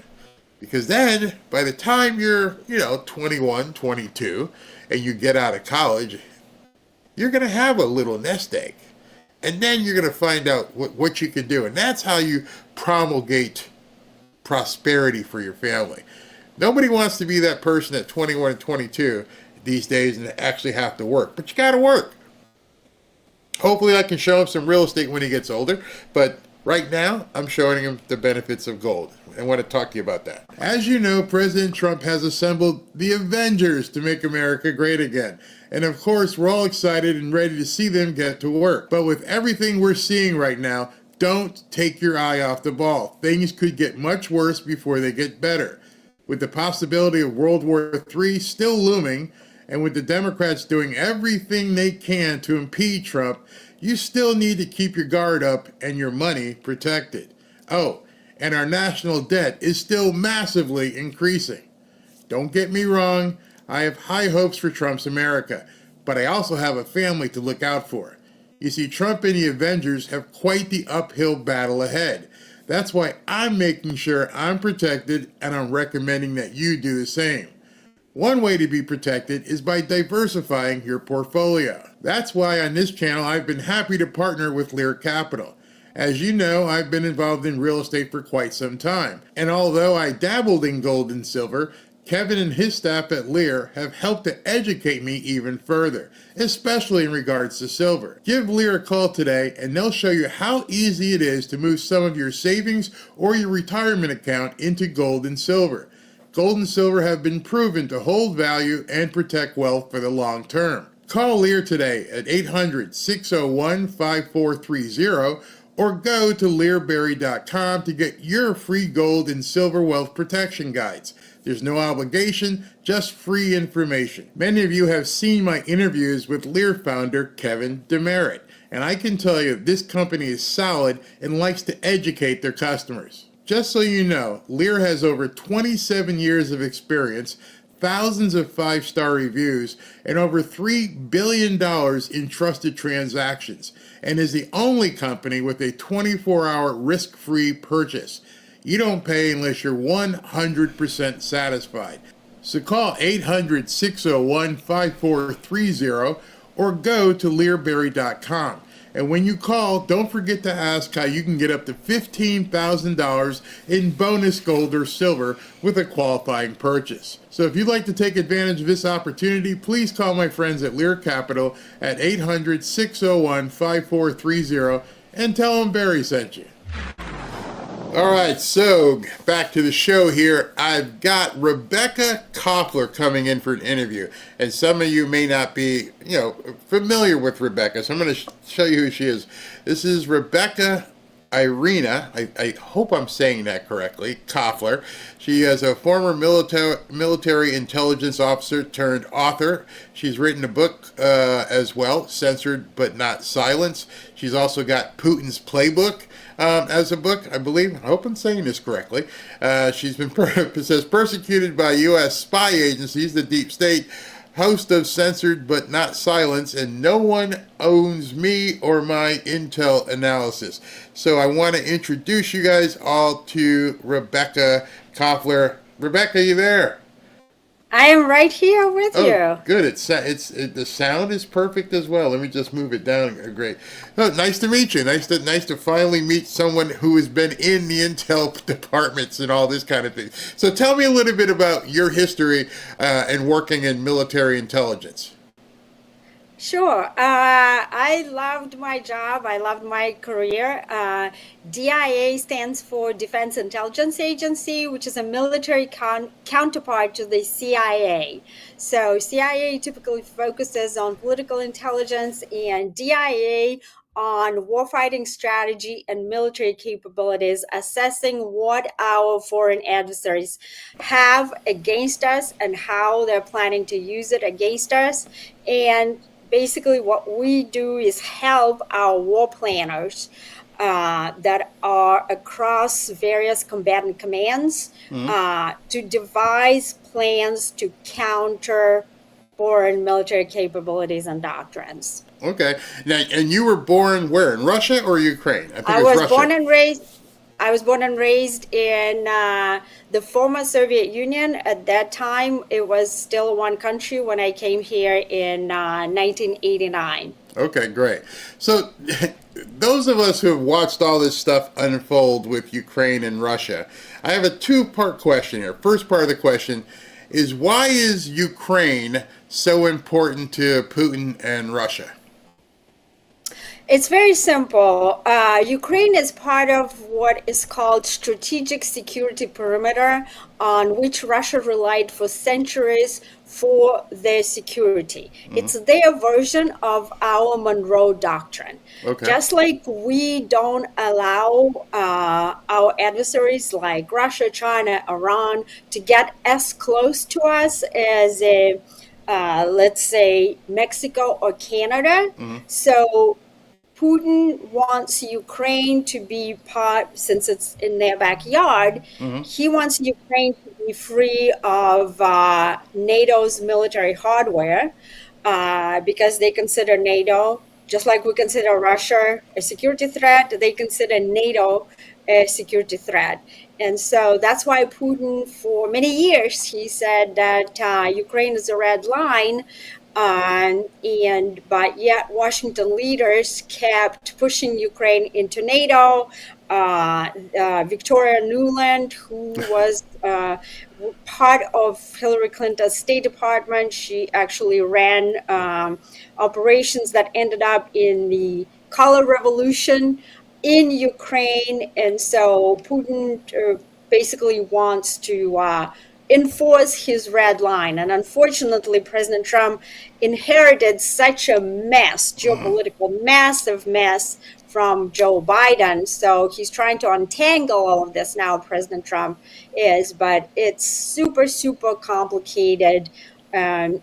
Because then, by the time you're, 21, 22, and you get out of college, you're going to have a little nest egg. And then you're going to find out what you can do. And that's how you promulgate prosperity for your family. Nobody wants to be that person at 21 and 22 these days and actually have to work. But you got to work. Hopefully I can show him some real estate when he gets older. But right now, I'm showing him the benefits of gold. I want to talk to you about that. As you know, President Trump has assembled the Avengers to make America great again. And of course, we're all excited and ready to see them get to work. But with everything we're seeing right now, don't take your eye off the ball. Things could get much worse before they get better. With the possibility of World War III still looming, and with the Democrats doing everything they can to impede Trump, you still need to keep your guard up and your money protected. Oh, and our national debt is still massively increasing. Don't get me wrong, I have high hopes for Trump's America, but I also have a family to look out for. You see, Trump and the Avengers have quite the uphill battle ahead. That's why I'm making sure I'm protected, and I'm recommending that you do the same. One way to be protected is by diversifying your portfolio. That's why on this channel I've been happy to partner with Lear Capital. As you know, I've been involved in real estate for quite some time. And although I dabbled in gold and silver, Kevin and his staff at Lear have helped to educate me even further, especially in regards to silver. Give Lear a call today and they'll show you how easy it is to move some of your savings or your retirement account into gold and silver. Gold and silver have been proven to hold value and protect wealth for the long term. Call Lear today at 800-601-5430 or go to learberry.com to get your free gold and silver wealth protection guides. There's no obligation, just free information. Many of you have seen my interviews with Lear founder Kevin Demerit, and I can tell you this company is solid and likes to educate their customers. Just so you know, Lear has over 27 years of experience, thousands of 5-star reviews, and over $3 billion in trusted transactions, and is the only company with a 24-hour risk-free purchase. You don't pay unless you're 100% satisfied. So call 800-601-5430 or go to learberry.com. And when you call, don't forget to ask how you can get up to $15,000 in bonus gold or silver with a qualifying purchase. So if you'd like to take advantage of this opportunity, please call my friends at Lear Capital at 800-601-5430 and tell them Barry sent you. All right, so back to the show here. I've got Rebecca Coffler coming in for an interview, and some of you may not be, familiar with Rebecca, so I'm going to show you who she is. This is Rebecca Irina, I hope I'm saying that correctly, Coffler. She is a former military intelligence officer turned author. She's written a book as well, Censored But Not Silenced. She's also got Putin's Playbook as a book, I believe. I hope I'm saying this correctly. She's been persecuted by U.S. spy agencies, the deep state. host of Censored But Not Silenced, and no one owns me or my intel analysis. So I want to introduce you guys all to Rebecca Coffler. Rebecca, you there? I am right here with you. Good. The sound is perfect as well. Let me just move it down. Great. Oh, nice to meet you. Nice to finally meet someone who has been in the intel departments and all this kind of thing. So tell me a little bit about your history and working in military intelligence. Sure. I loved my job. I loved my career. DIA stands for Defense Intelligence Agency, which is a military counterpart to the CIA. So CIA typically focuses on political intelligence, and DIA on warfighting strategy and military capabilities, assessing what our foreign adversaries have against us and how they're planning to use it against us. And basically what we do is help our war planners that are across various combatant commands to devise plans to counter foreign military capabilities and doctrines. Okay. Now, and you were born where? In Russia or Ukraine? I think I it was was Russia. born and raised in the former Soviet Union. At that time, it was still one country when I came here in 1989. Okay, great. So those of us who have watched all this stuff unfold with Ukraine and Russia, I have a two-part question here. First part of the question is, why is Ukraine so important to Putin and Russia? It's very simple. Ukraine is part of what is called strategic security perimeter, on which Russia relied for centuries for their security. It's their version of our Monroe Doctrine. Okay. Just like we don't allow our adversaries like Russia, China, Iran to get as close to us as let's say Mexico or Canada. So Putin wants Ukraine to be part, since it's in their backyard, he wants Ukraine to be free of NATO's military hardware because they consider NATO, just like we consider Russia a security threat, they consider NATO a security threat. And so that's why Putin, for many years, he said that Ukraine is a red line. But yet Washington leaders kept pushing Ukraine into NATO. Victoria Nuland, who was part of Hillary Clinton's State Department, she actually ran operations that ended up in the Color Revolution in Ukraine. And so Putin basically wants to enforce his red line. And unfortunately, President Trump inherited such a mess, geopolitical massive mess from Joe Biden. So he's trying to untangle all of this now, President Trump is, but it's super, super complicated. And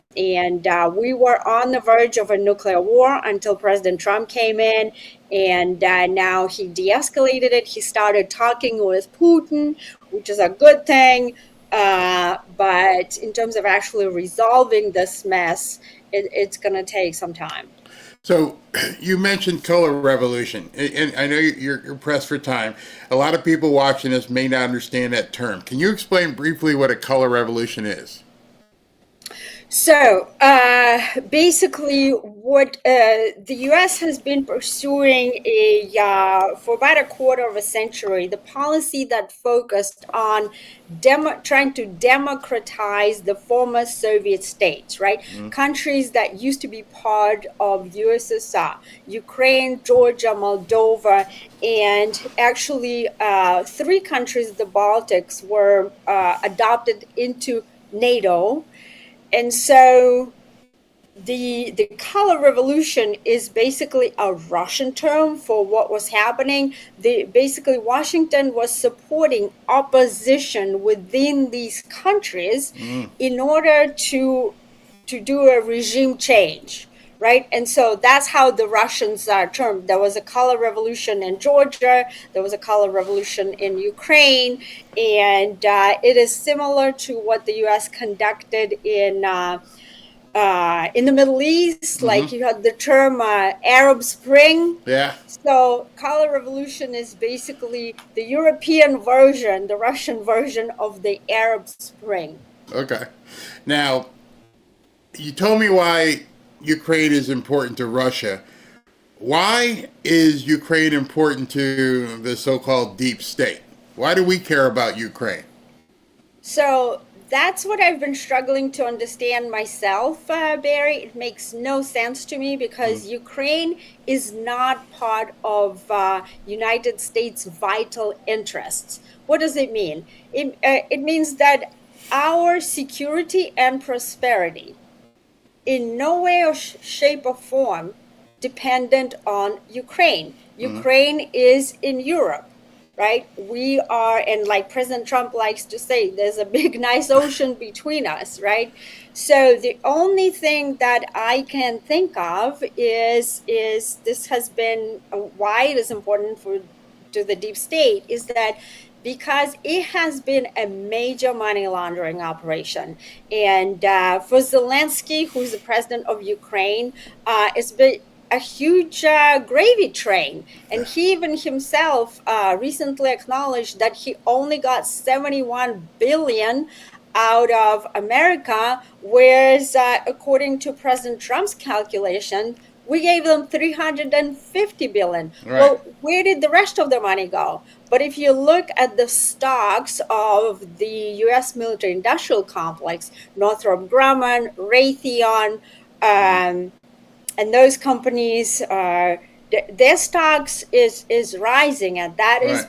we were on the verge of a nuclear war until President Trump came in, and now he de-escalated it. He started talking with Putin, which is a good thing. But in terms of actually resolving this mess, it's going to take some time. So you mentioned color revolution, and I know you're pressed for time. A lot of people watching this may not understand that term. Can you explain briefly what a color revolution is? So basically what the U.S. has been pursuing for about a quarter of a century, the policy that focused on trying to democratize the former Soviet states, right? Countries that used to be part of USSR, Ukraine, Georgia, Moldova, and actually 3 countries, the Baltics, were adopted into NATO. And so the color revolution is basically a Russian term for what was happening. Basically, Washington was supporting opposition within these countries in order to do a regime change, right? And so that's how the Russians are termed. There was a color revolution in Georgia. There was a color revolution in Ukraine. And it is similar to what the U.S. conducted in in the Middle East, like you had the term Arab Spring. Yeah. So color revolution is basically the European version, the Russian version of the Arab Spring. Okay. Now, you told me why Ukraine is important to Russia. Why is Ukraine important to the so-called deep state? Why do we care about Ukraine? So that's what I've been struggling to understand myself, Barry. It makes no sense to me because Ukraine is not part of United States vital interests. What does it mean? It means that our security and prosperity in no way or shape or form dependent on Ukraine. Ukraine is in Europe. Right? We are, and like President Trump likes to say, there's a big, nice ocean between us, right? So the only thing that I can think of is this has been why it is important to the deep state is that because it has been a major money laundering operation. And for Zelensky, who's the president of Ukraine, it's been a huge gravy train. And he even himself recently acknowledged that he only got 71 billion out of America, whereas according to President Trump's calculation, we gave them 350 billion. Right. Well, where did the rest of the money go? But if you look at the stocks of the U.S. military industrial complex, Northrop Grumman, Raytheon, and those companies, their stocks is rising, and that is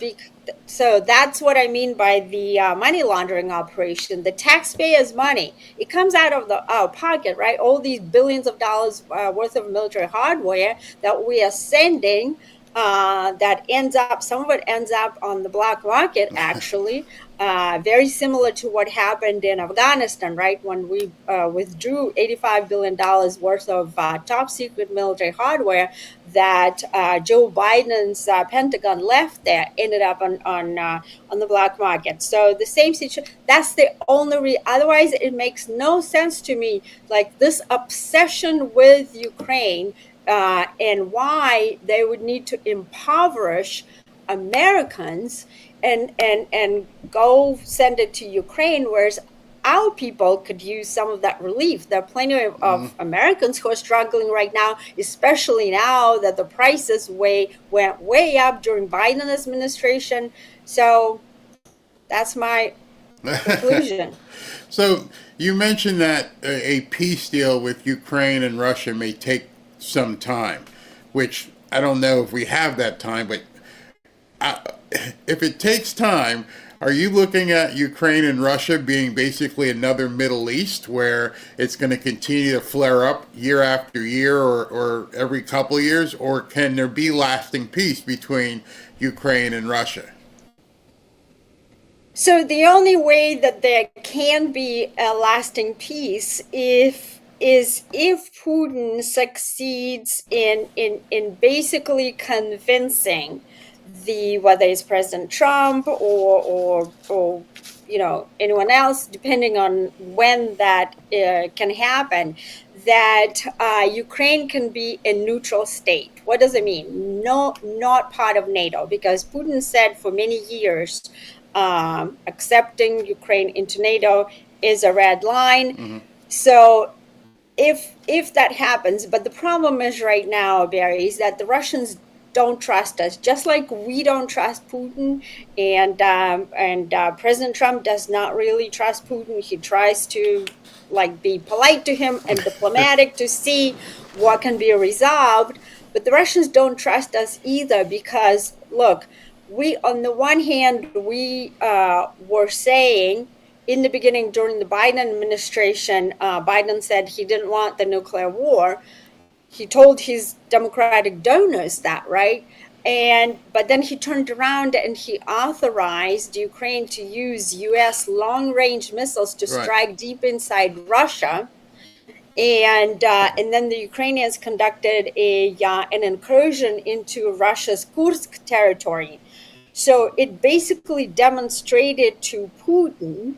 so that's what I mean by the money laundering operation. The taxpayers' money, it comes out of our pocket, right? All these billions of dollars worth of military hardware that we are sending, that ends up, some of it ends up on the black market, actually. Very similar to what happened in Afghanistan, right? When we withdrew $85 billion worth of top secret military hardware that Joe Biden's Pentagon left there, ended up on the black market. So the same situation, that's the only otherwise it makes no sense to me, like this obsession with Ukraine and why they would need to impoverish Americans and go send it to Ukraine, whereas our people could use some of that relief. There are plenty of Americans who are struggling right now, especially now that the prices went way up during Biden administration. So that's my conclusion. So you mentioned that a peace deal with Ukraine and Russia may take some time, which I don't know if we have that time, but if it takes time, are you looking at Ukraine and Russia being basically another Middle East where it's going to continue to flare up year after year or every couple of years? Or can there be lasting peace between Ukraine and Russia? So the only way that there can be a lasting peace is if Putin succeeds in basically convincing whether it's President Trump or anyone else, depending on when that can happen, that Ukraine can be a neutral state. What does it mean? No, not part of NATO, because Putin said for many years accepting Ukraine into NATO is a red line. So if that happens, but the problem is right now, Barry, is that the Russians don't trust us, just like we don't trust Putin, and President Trump does not really trust Putin. He tries to be polite to him and diplomatic to see what can be resolved, but the Russians don't trust us either, because look, we on the one hand we were saying in the beginning during the Biden administration, Biden said he didn't want the nuclear war. He told his Democratic donors that, right? But then he turned around and he authorized Ukraine to use U.S. long-range missiles to strike deep inside Russia. And then the Ukrainians conducted an incursion into Russia's Kursk territory. So it basically demonstrated to Putin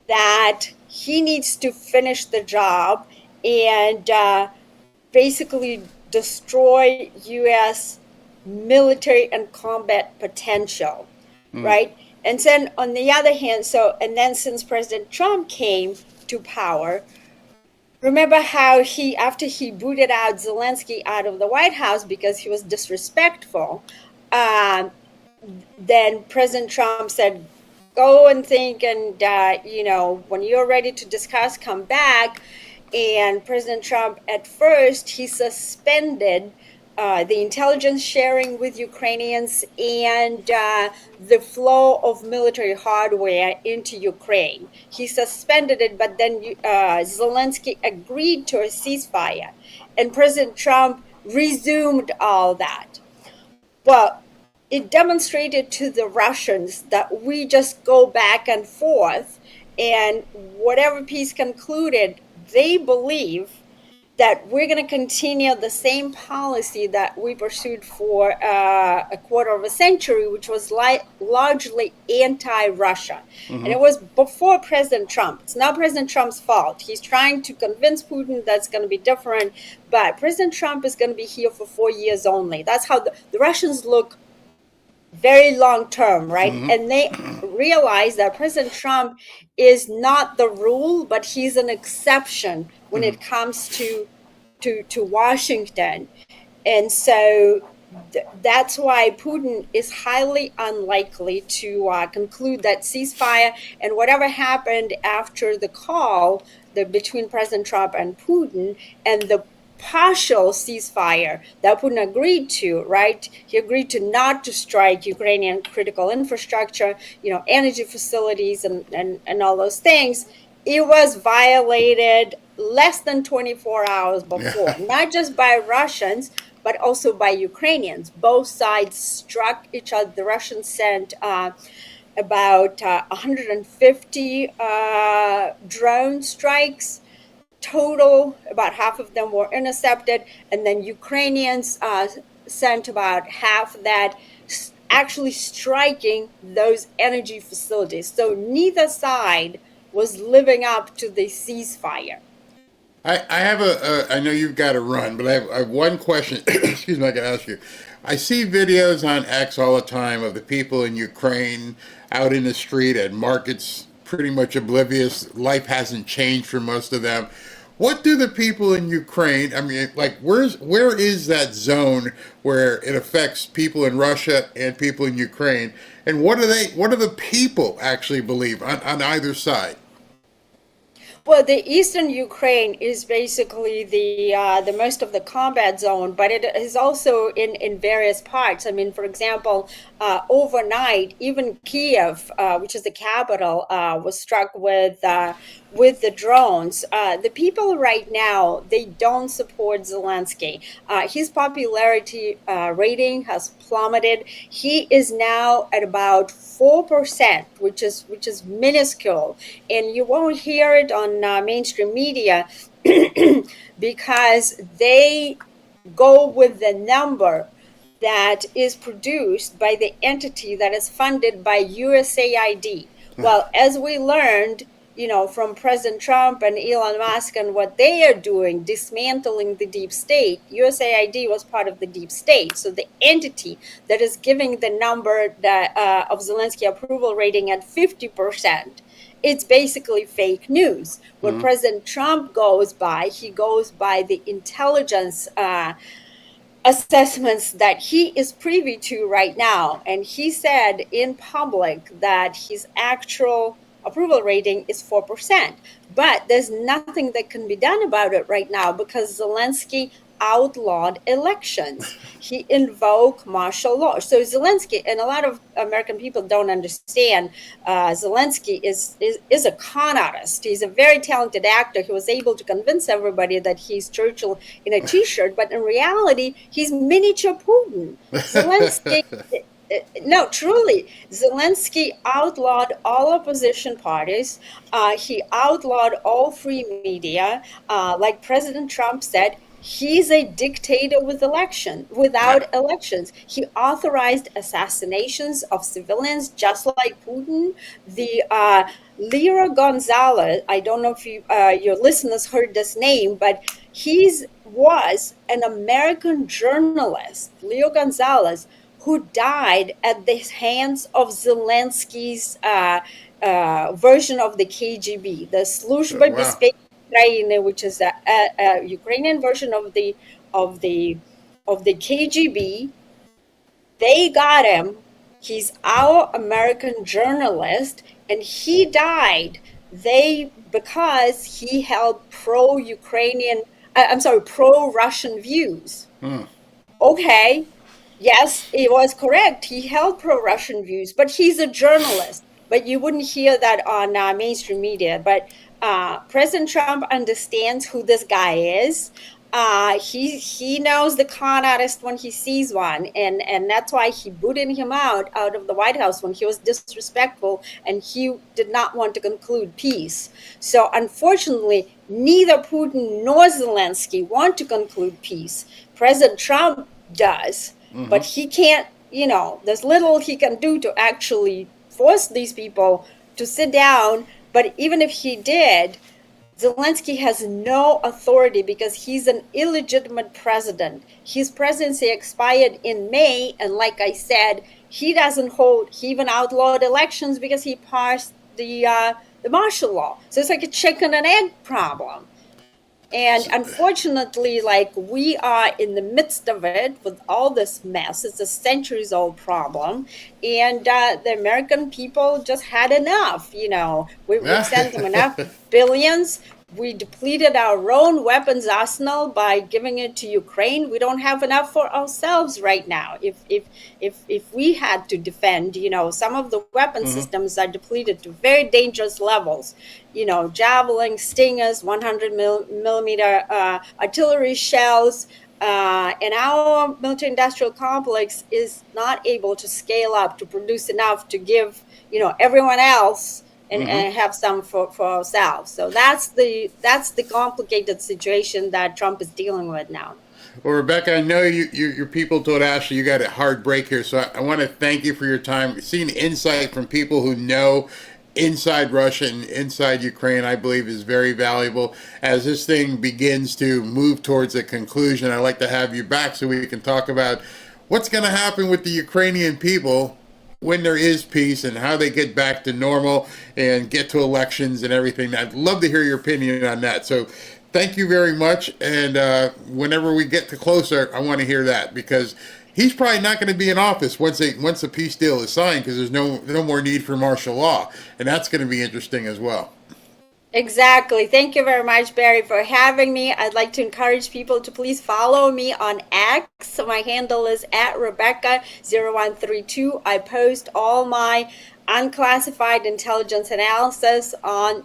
that he needs to finish the job and basically destroy U.S. military and combat potential, right? And then on the other hand, and then since President Trump came to power, remember how after he booted out Zelensky out of the White House because he was disrespectful, then President Trump said, go and think, and when you're ready to discuss, come back. And President Trump, at first, he suspended the intelligence sharing with Ukrainians and the flow of military hardware into Ukraine. He suspended it, but then Zelensky agreed to a ceasefire, and President Trump resumed all that. Well, it demonstrated to the Russians that we just go back and forth, and whatever peace concluded, they believe that we're going to continue the same policy that we pursued for a quarter of a century, which was largely anti-Russia. And it was before President Trump. It's not President Trump's fault. He's trying to convince Putin that's going to be different, but President Trump is going to be here for 4 years only. That's how the Russians look very long term, right? And they realize that President Trump is not the rule, but he's an exception when it comes to Washington. And so that's why Putin is highly unlikely to conclude that ceasefire. And whatever happened after the call between President Trump and Putin, and the partial ceasefire that Putin agreed to, right? He agreed to not to strike Ukrainian critical infrastructure, energy facilities and all those things. It was violated less than 24 hours before, not just by Russians, but also by Ukrainians. Both sides struck each other. The Russians sent about 150 drone strikes. Total, about half of them were intercepted, and then Ukrainians sent about half that, actually striking those energy facilities. So neither side was living up to the ceasefire. I have I know you've got to run, but I have one question, excuse me, I can ask you. I see videos on X all the time of the people in Ukraine out in the street at markets, pretty much oblivious. Life hasn't changed for most of them. What do the people in Ukraine, I mean, like, where is that zone where it affects people in Russia and people in Ukraine? And what do the people actually believe on either side? Well, the eastern Ukraine is basically the most of the combat zone, but it is also in various parts. I mean, for example, overnight, even Kiev, which is the capital, was struck with the drones. The people right now, they don't support Zelensky. His popularity rating has plummeted. He is now at about 4%, which is minuscule, and you won't hear it on mainstream media because they go with the number that is produced by the entity that is funded by USAID. Well, as we learned, from President Trump and Elon Musk and what they are doing, dismantling the deep state, USAID was part of the deep state. So the entity that is giving the number of Zelensky approval rating at 50%, it's basically fake news. When President Trump goes by, he goes by the intelligence assessments that he is privy to right now. And he said in public that his actual approval rating is 4%. But there's nothing that can be done about it right now because Zelensky outlawed elections. He invoked martial law. So Zelensky, and a lot of American people don't understand, Zelensky is a con artist. He's a very talented actor. He was able to convince everybody that he's Churchill in a t-shirt, but in reality, he's miniature Putin. Zelensky... No, truly, Zelensky outlawed all opposition parties. He outlawed all free media. Like President Trump said, He's a dictator without elections. He authorized assassinations of civilians, just like Putin. The Lear Gonzalez, I don't know if your listeners heard this name, but was an American journalist, Leo Gonzalez, who died at the hands of Zelensky's version of the KGB, the Служба безпеки Ukraine, which is a Ukrainian version of the KGB. They got him. He's our American journalist, and he died. Because he held pro-Ukrainian, pro-Russian views. Okay, yes, it was correct. He held pro-Russian views, but he's a journalist. But you wouldn't hear that on mainstream media. But President Trump understands who this guy is. He knows the con artist when he sees one, and that's why he booted him out of the White House when he was disrespectful and he did not want to conclude peace. So unfortunately, neither Putin nor Zelensky want to conclude peace. President Trump does, but he can't. There's little he can do to actually force these people to sit down. But even if he did, Zelensky has no authority because he's an illegitimate president. His presidency expired in May, and like I said, he even outlawed elections because he passed the martial law. So it's like a chicken and egg problem. And unfortunately, we are in the midst of it with all this mess. It's a centuries-old problem, and the American people just had enough. We've sent them enough billions. We depleted our own weapons arsenal by giving it to Ukraine. We don't have enough for ourselves right now. If we had to defend, some of the weapon systems are depleted to very dangerous levels. Javelin, Stingers, 100 millimeter artillery shells, and our military-industrial complex is not able to scale up to produce enough to give, everyone else. And have some for ourselves. So that's the complicated situation that Trump is dealing with now. Well, Rebecca, I know your people told Ashley you got a hard break here, so I want to thank you for your time. Seeing insight from people who know inside Russia and inside Ukraine, I believe, is very valuable. As this thing begins to move towards a conclusion, I'd like to have you back so we can talk about what's going to happen with the Ukrainian people when there is peace and how they get back to normal and get to elections and everything. I'd love to hear your opinion on that. So thank you very much. And whenever we get to closer, I want to hear that, because he's probably not going to be in office once the peace deal is signed, because there's no more need for martial law. And that's going to be interesting as well. Exactly. Thank you very much, Barry, for having me. I'd like to encourage people to please follow me on X. My handle is @Rebecca0132. I post all my unclassified intelligence analysis on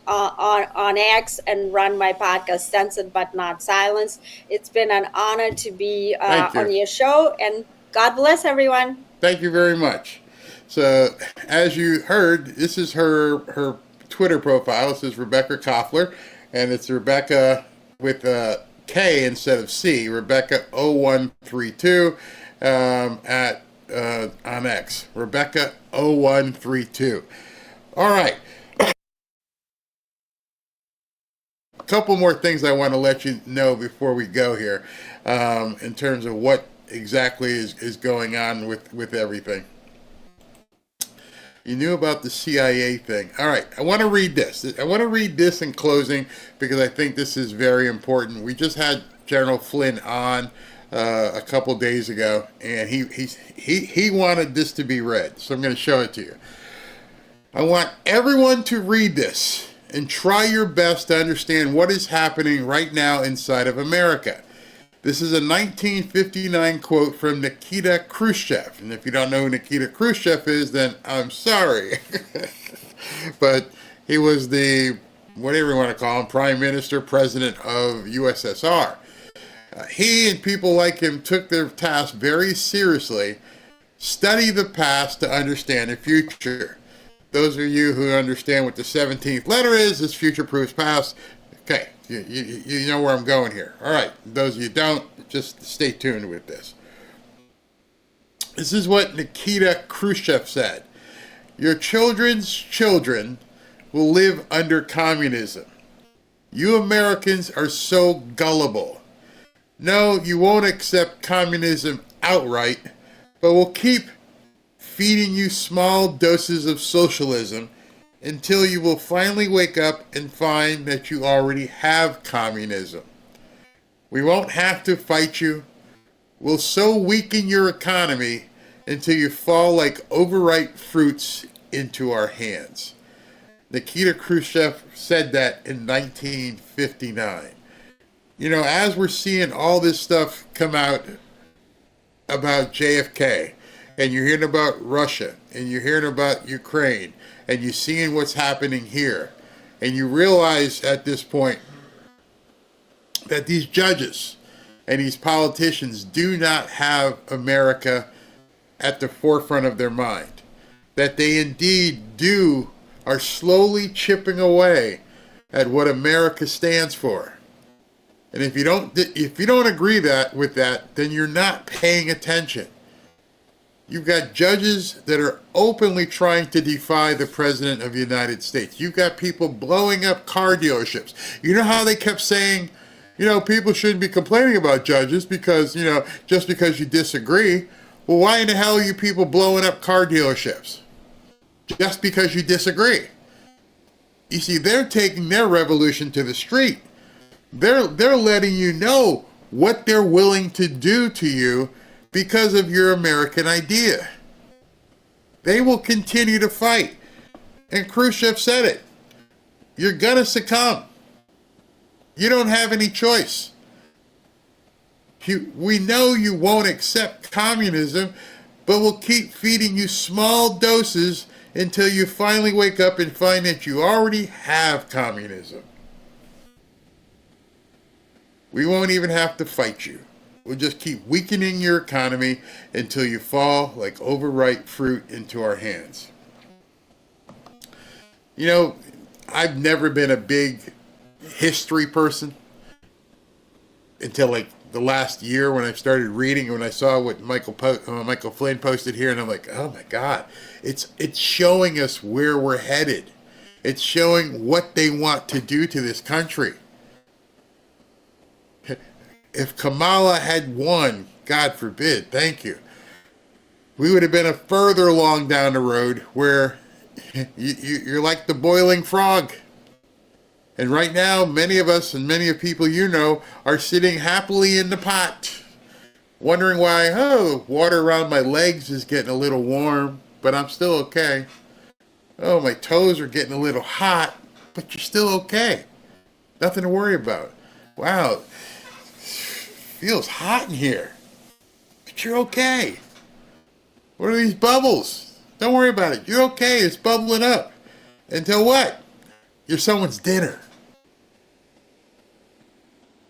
X and run my podcast, Censored But Not Silenced. It's been an honor to be on your show, and God bless everyone. Thank you very much. So, as you heard, this is her Twitter profile. This is Rebecca Coffler, and it's Rebecca with a K instead of C. Rebecca 0132 on X. Rebecca 0132. All right. A couple more things I want to let you know before we go here, in terms of what exactly is going on with everything. You knew about the CIA thing. All right, I want to read this. I want to read this in closing because I think this is very important. We just had General Flynn on a couple days ago, and he wanted this to be read, so I'm going to show it to you. I want everyone to read this and try your best to understand what is happening right now inside of America. This is a 1959 quote from Nikita Khrushchev. And if you don't know who Nikita Khrushchev is, then I'm sorry. But he was the, whatever you want to call him, Prime Minister, President of USSR. He and people like him took their task very seriously. Study the past to understand the future. Those of you who understand what the 17th letter is future proofs past. Okay, You know where I'm going here. All right, those of you who don't, just stay tuned with this. This is what Nikita Khrushchev said. Your children's children will live under communism. You Americans are so gullible. No, you won't accept communism outright, but we'll keep feeding you small doses of socialism until you will finally wake up and find that you already have communism. We won't have to fight you. We'll so weaken your economy until you fall like overripe fruits into our hands. Nikita Khrushchev said that in 1959. You know, as we're seeing all this stuff come out about JFK, and you're hearing about Russia, and you're hearing about Ukraine, and you're seeing what's happening here, and you realize at this point that these judges and these politicians do not have America at the forefront of their mind, that they indeed are slowly chipping away at what America stands for. And if you don't agree with that, then you're not paying attention. You've got judges that are openly trying to defy the President of the United States. You've got people blowing up car dealerships. You know how they kept saying, people shouldn't be complaining about judges because, just because you disagree. Well, why in the hell are you people blowing up car dealerships? Just because you disagree. You see, they're taking their revolution to the street. They're letting you know what they're willing to do to you because of your American idea. They will continue to fight. And Khrushchev said it. You're going to succumb. You don't have any choice. We know you won't accept communism, but we'll keep feeding you small doses until you finally wake up and find that you already have communism. We won't even have to fight you. We'll just keep weakening your economy until you fall like overripe fruit into our hands. I've never been a big history person until like the last year when I started reading, when I saw what Michael Flynn posted here, and I'm like, oh my God, it's showing us where we're headed. It's showing what they want to do to this country. If Kamala had won, God forbid, thank you, we would have been a further along down the road where you're like the boiling frog. And right now, many of us and many of people are sitting happily in the pot, wondering why, the water around my legs is getting a little warm, but I'm still okay. Oh, my toes are getting a little hot, but you're still okay. Nothing to worry about. Wow, feels hot in here, but you're okay. What are these bubbles? Don't worry about it. You're okay. It's bubbling up. Until what? You're someone's dinner.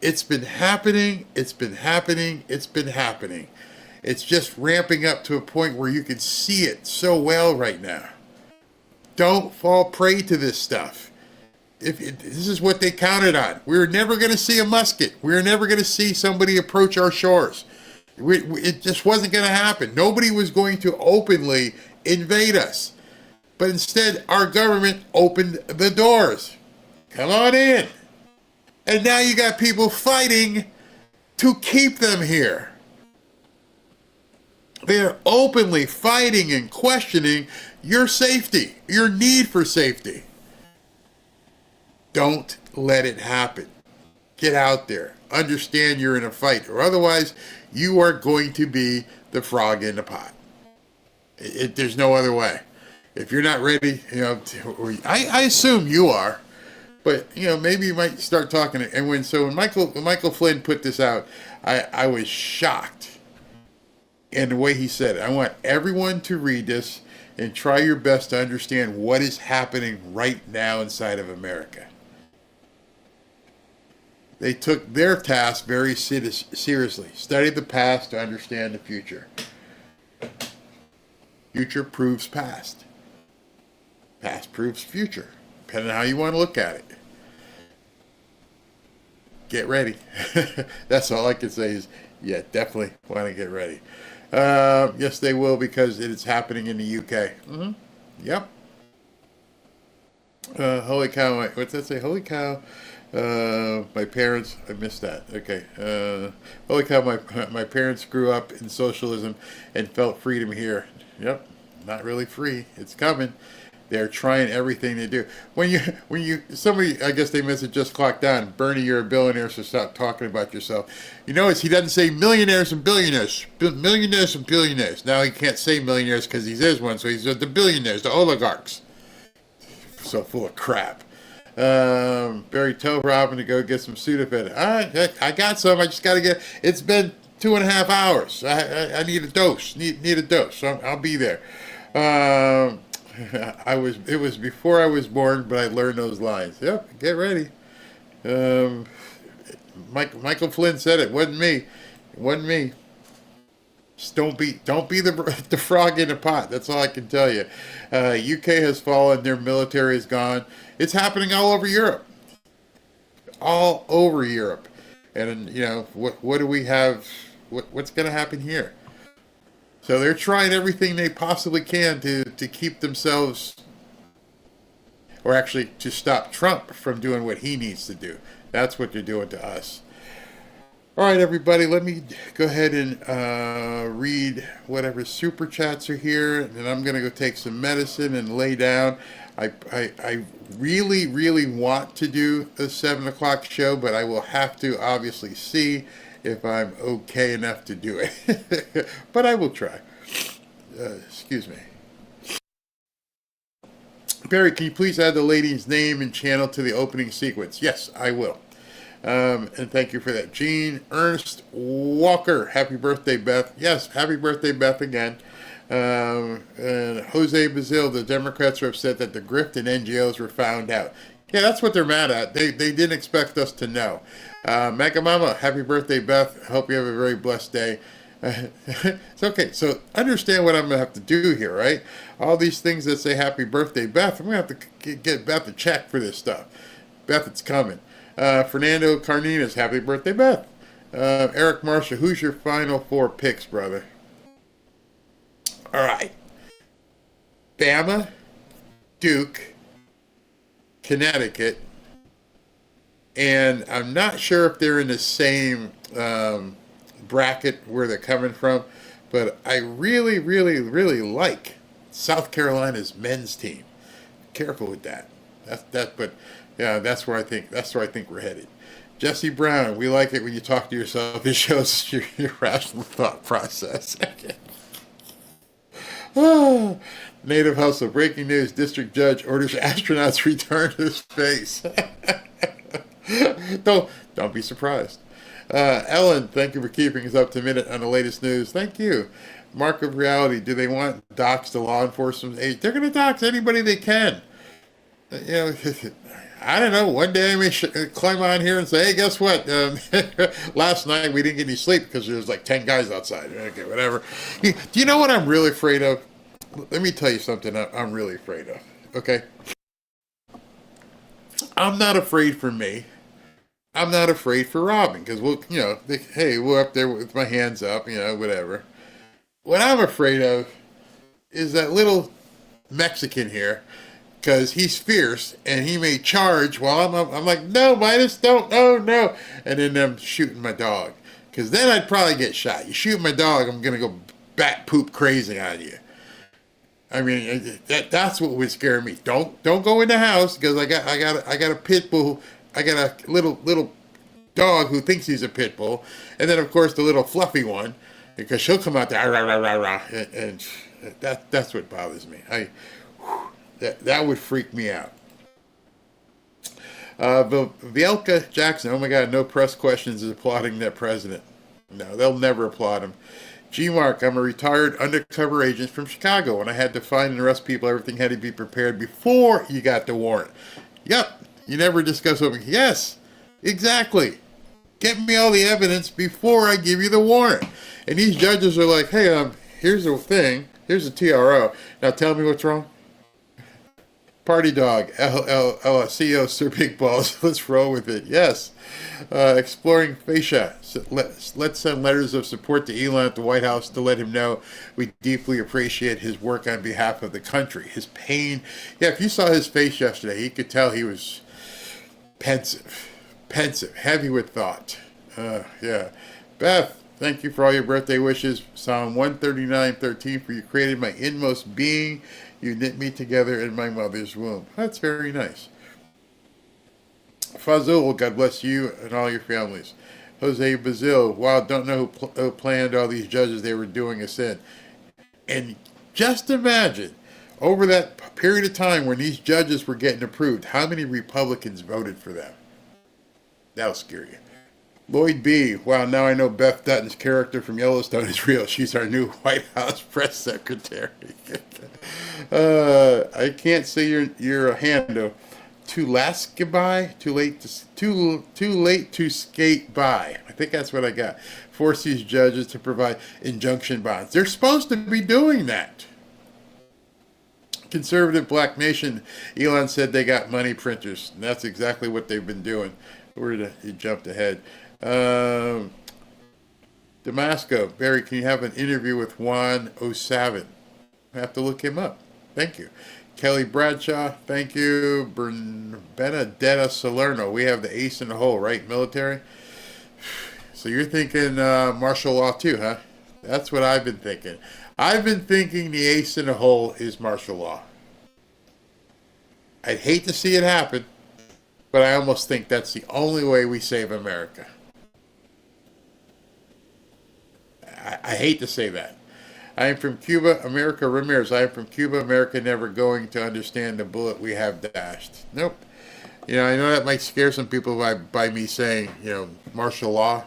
It's been happening. It's been happening. It's been happening. It's just ramping up to a point where you can see it so well right now. Don't fall prey to this stuff. This is what they counted on. We were never going to see a musket. We were never going to see somebody approach our shores. It just wasn't going to happen. Nobody was going to openly invade us. But instead, our government opened the doors. Come on in. And now you got people fighting to keep them here. They're openly fighting and questioning your safety, your need for safety. Don't let it happen. Get out there. Understand you're in a fight, or otherwise you are going to be the frog in the pot. There's no other way. If you're not ready, I assume you are, but maybe you might start talking. And when Michael Flynn put this out, I was shocked in the way he said it. I want everyone to read this and try your best to understand what is happening right now inside of America. They took their task very seriously. Study the past to understand the future. Future proves past. Past proves future, depending on how you want to look at it. get ready. That's all I can say is, yeah, definitely want to get ready. Yes, they will, because it is happening in the UK. Yep. Holy cow! What's that say? Holy cow! My parents. I missed that. Okay. Holy cow! My parents grew up in socialism and felt freedom here. Yep. Not really free. It's coming. They're trying everything to do. When you somebody, I guess they must have just clocked on. Bernie, you're a billionaire, so stop talking about yourself. You notice he doesn't say millionaires and billionaires, millionaires and billionaires. Now he can't say millionaires because he is one, so he says the billionaires, the oligarchs. So full of crap. Barry, tell Robin to go get some Sudafed. All right, I got some. I just got to get. It's been 2.5 hours. I need a dose. Need a dose. So I'll be there. It was before I was born, but I learned those lines. Yep, get ready. Michael Flynn said it. Wasn't me. It wasn't me. Just don't be the frog in the pot. That's all I can tell you. UK has fallen. Their military is gone. It's happening all over Europe. All over Europe. And what do we have? What's going to happen here? So they're trying everything they possibly can to keep themselves, or actually to stop Trump from doing what he needs to do. That's what they're doing to us. All right, everybody, let me go ahead and read whatever super chats are here, and then I'm going to go take some medicine and lay down. I really, really want to do a 7 o'clock show, but I will have to obviously see if I'm okay enough to do it. But I will try. Excuse me. Barry, can you please add the lady's name and channel to the opening sequence? Yes, I will. And thank you for that. Jean Ernst Walker, happy birthday, Beth. Yes, happy birthday, Beth, again. And Jose Bazil, the Democrats are upset that the grift and NGOs were found out. Yeah, that's what they're mad at. They didn't expect us to know. Mega Mama, happy birthday, Beth. Hope you have a very blessed day. It's okay. So understand what I'm going to have to do here, right? All these things that say happy birthday, Beth, I'm going to have to get Beth a check for this stuff. Beth, it's coming. Fernando Carninas, happy birthday, Beth. Eric Marshall, who's your final 4 picks, brother? All right. Bama, Duke, Connecticut, and I'm not sure if they're in the same bracket where they're coming from, but I really, really, really like South Carolina's men's team. Careful with that. But yeah, that's where I think we're headed. Jesse Brown, we like it when you talk to yourself. It shows your rational thought process. Native Hustle, breaking news, district judge orders astronauts return to space. Don't be surprised. Ellen, thank you for keeping us up to minute on the latest news. Thank you. Mark of reality, do they want docs to law enforcement aid? They're going to dox anybody they can. I don't know. One day I may climb on here and say, hey, guess what? Last night we didn't get any sleep because there was like 10 guys outside. Okay, whatever. Do you know what I'm really afraid of? Let me tell you something I'm really afraid of. Okay? I'm not afraid for me. I'm not afraid for Robin because we're up there with my hands up, whatever. What I'm afraid of is that little Mexican here, because he's fierce and he may charge while I'm like, no, Midas, don't, no. And then I'm shooting my dog. Because then I'd probably get shot. You shoot my dog, I'm going to go bat poop crazy on you. I mean, that's what would scare me. Don't go in the house because I got a pit bull. I got a little dog who thinks he's a pit bull. And then, of course, the little fluffy one, because she'll come out there, rah, rah, rah, rah, and that's what bothers me. That would freak me out. Vielka Jackson, oh my God, no press questions is applauding that president. No, they'll never applaud him. G-Mark, I'm a retired undercover agent from Chicago. When I had to find and arrest people, everything had to be prepared before you got the warrant. Yep, you never discuss what. Yes, exactly. Get me all the evidence before I give you the warrant. And these judges are like, hey, here's the thing. Here's the TRO. Now tell me what's wrong. Party Dog, CEO Sir Big Balls. Let's roll with it. Yes. Exploring Fascia. Let's send letters of support to Elon at the White House to let him know we deeply appreciate his work on behalf of the country. His pain. Yeah, if you saw his face yesterday, you could tell he was pensive, heavy with thought. Yeah. Beth, thank you for all your birthday wishes. Psalm 139:13, for you created my inmost being. You knit me together in my mother's womb. That's very nice. Fazul, God bless you and all your families. Jose Bazil, wow, don't know who planned all these judges. They were doing a sin. And just imagine, over that period of time when these judges were getting approved, how many Republicans voted for them? That'll scare you. Lloyd B. Wow, now I know Beth Dutton's character from Yellowstone is real. She's our new White House press secretary. I can't say your hand though. Too late to skate by. I think that's what I got. Force these judges to provide injunction bonds. They're supposed to be doing that. Conservative Black Nation. Elon said they got money printers. And that's exactly what they've been doing. He jumped ahead. Damasco, Barry, can you have an interview with Juan O'Savin? I have to look him up. Thank you. Kelly Bradshaw, thank you. Benedetta Salerno, we have the ace in the hole, right? Military? So you're thinking martial law too, huh? That's what I've been thinking. I've been thinking the ace in the hole is martial law. I'd hate to see it happen, but I almost think that's the only way we save America. I hate to say that. I am from Cuba, America Ramirez. I am from Cuba, America never going to understand the bullet we have dashed. Nope. You know, I know that might scare some people by me saying, martial law.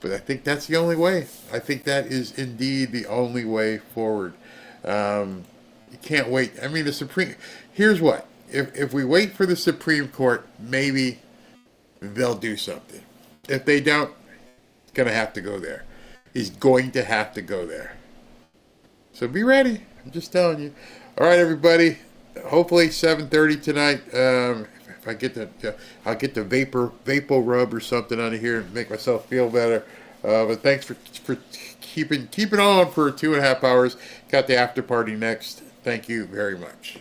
But I think that's the only way. I think that is indeed the only way forward. You can't wait. I mean, here's what. If we wait for the Supreme Court, maybe they'll do something. If they don't, it's going to have to go there. He's going to have to go there. So be ready. I'm just telling you. All right, everybody. Hopefully 7:30 tonight. If I get I'll get the vapor rub or something out of here and make myself feel better. But thanks for keeping on for 2.5 hours. Got the after party next. Thank you very much.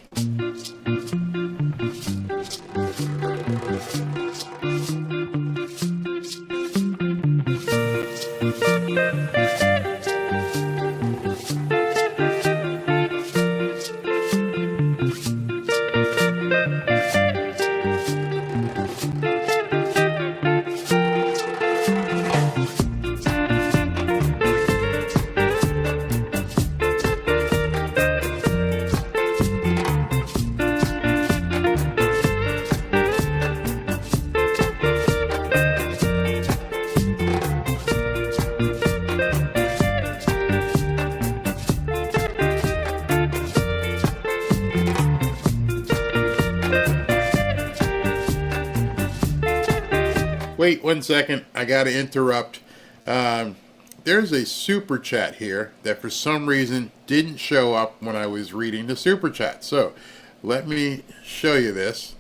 Wait 1 second. I got to interrupt. There's a super chat here that for some reason didn't show up when I was reading the super chat. So let me show you this.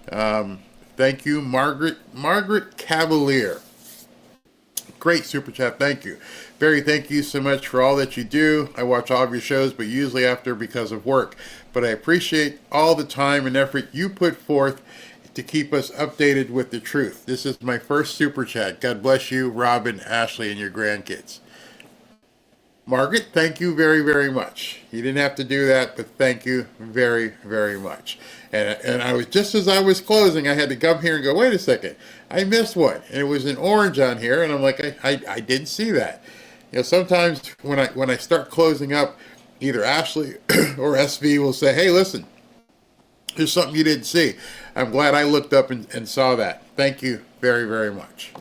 Thank you, Margaret Cavalier. Great super chat. Thank you. Barry, thank you so much for all that you do. I watch all of your shows, but usually after because of work. But I appreciate all the time and effort you put forth to keep us updated with the truth. This is my first super chat. God bless you, Robin, Ashley, and your grandkids. Margaret, thank you very, very much. You didn't have to do that, but thank you very, very much. And I was, just as I was closing, I had to come here and go, wait a second, I missed one. And it was in orange on here, and I'm like, I didn't see that. Sometimes when I start closing up, either Ashley or SV will say, hey, listen, there's something you didn't see. I'm glad I looked up and saw that. Thank you very, very much.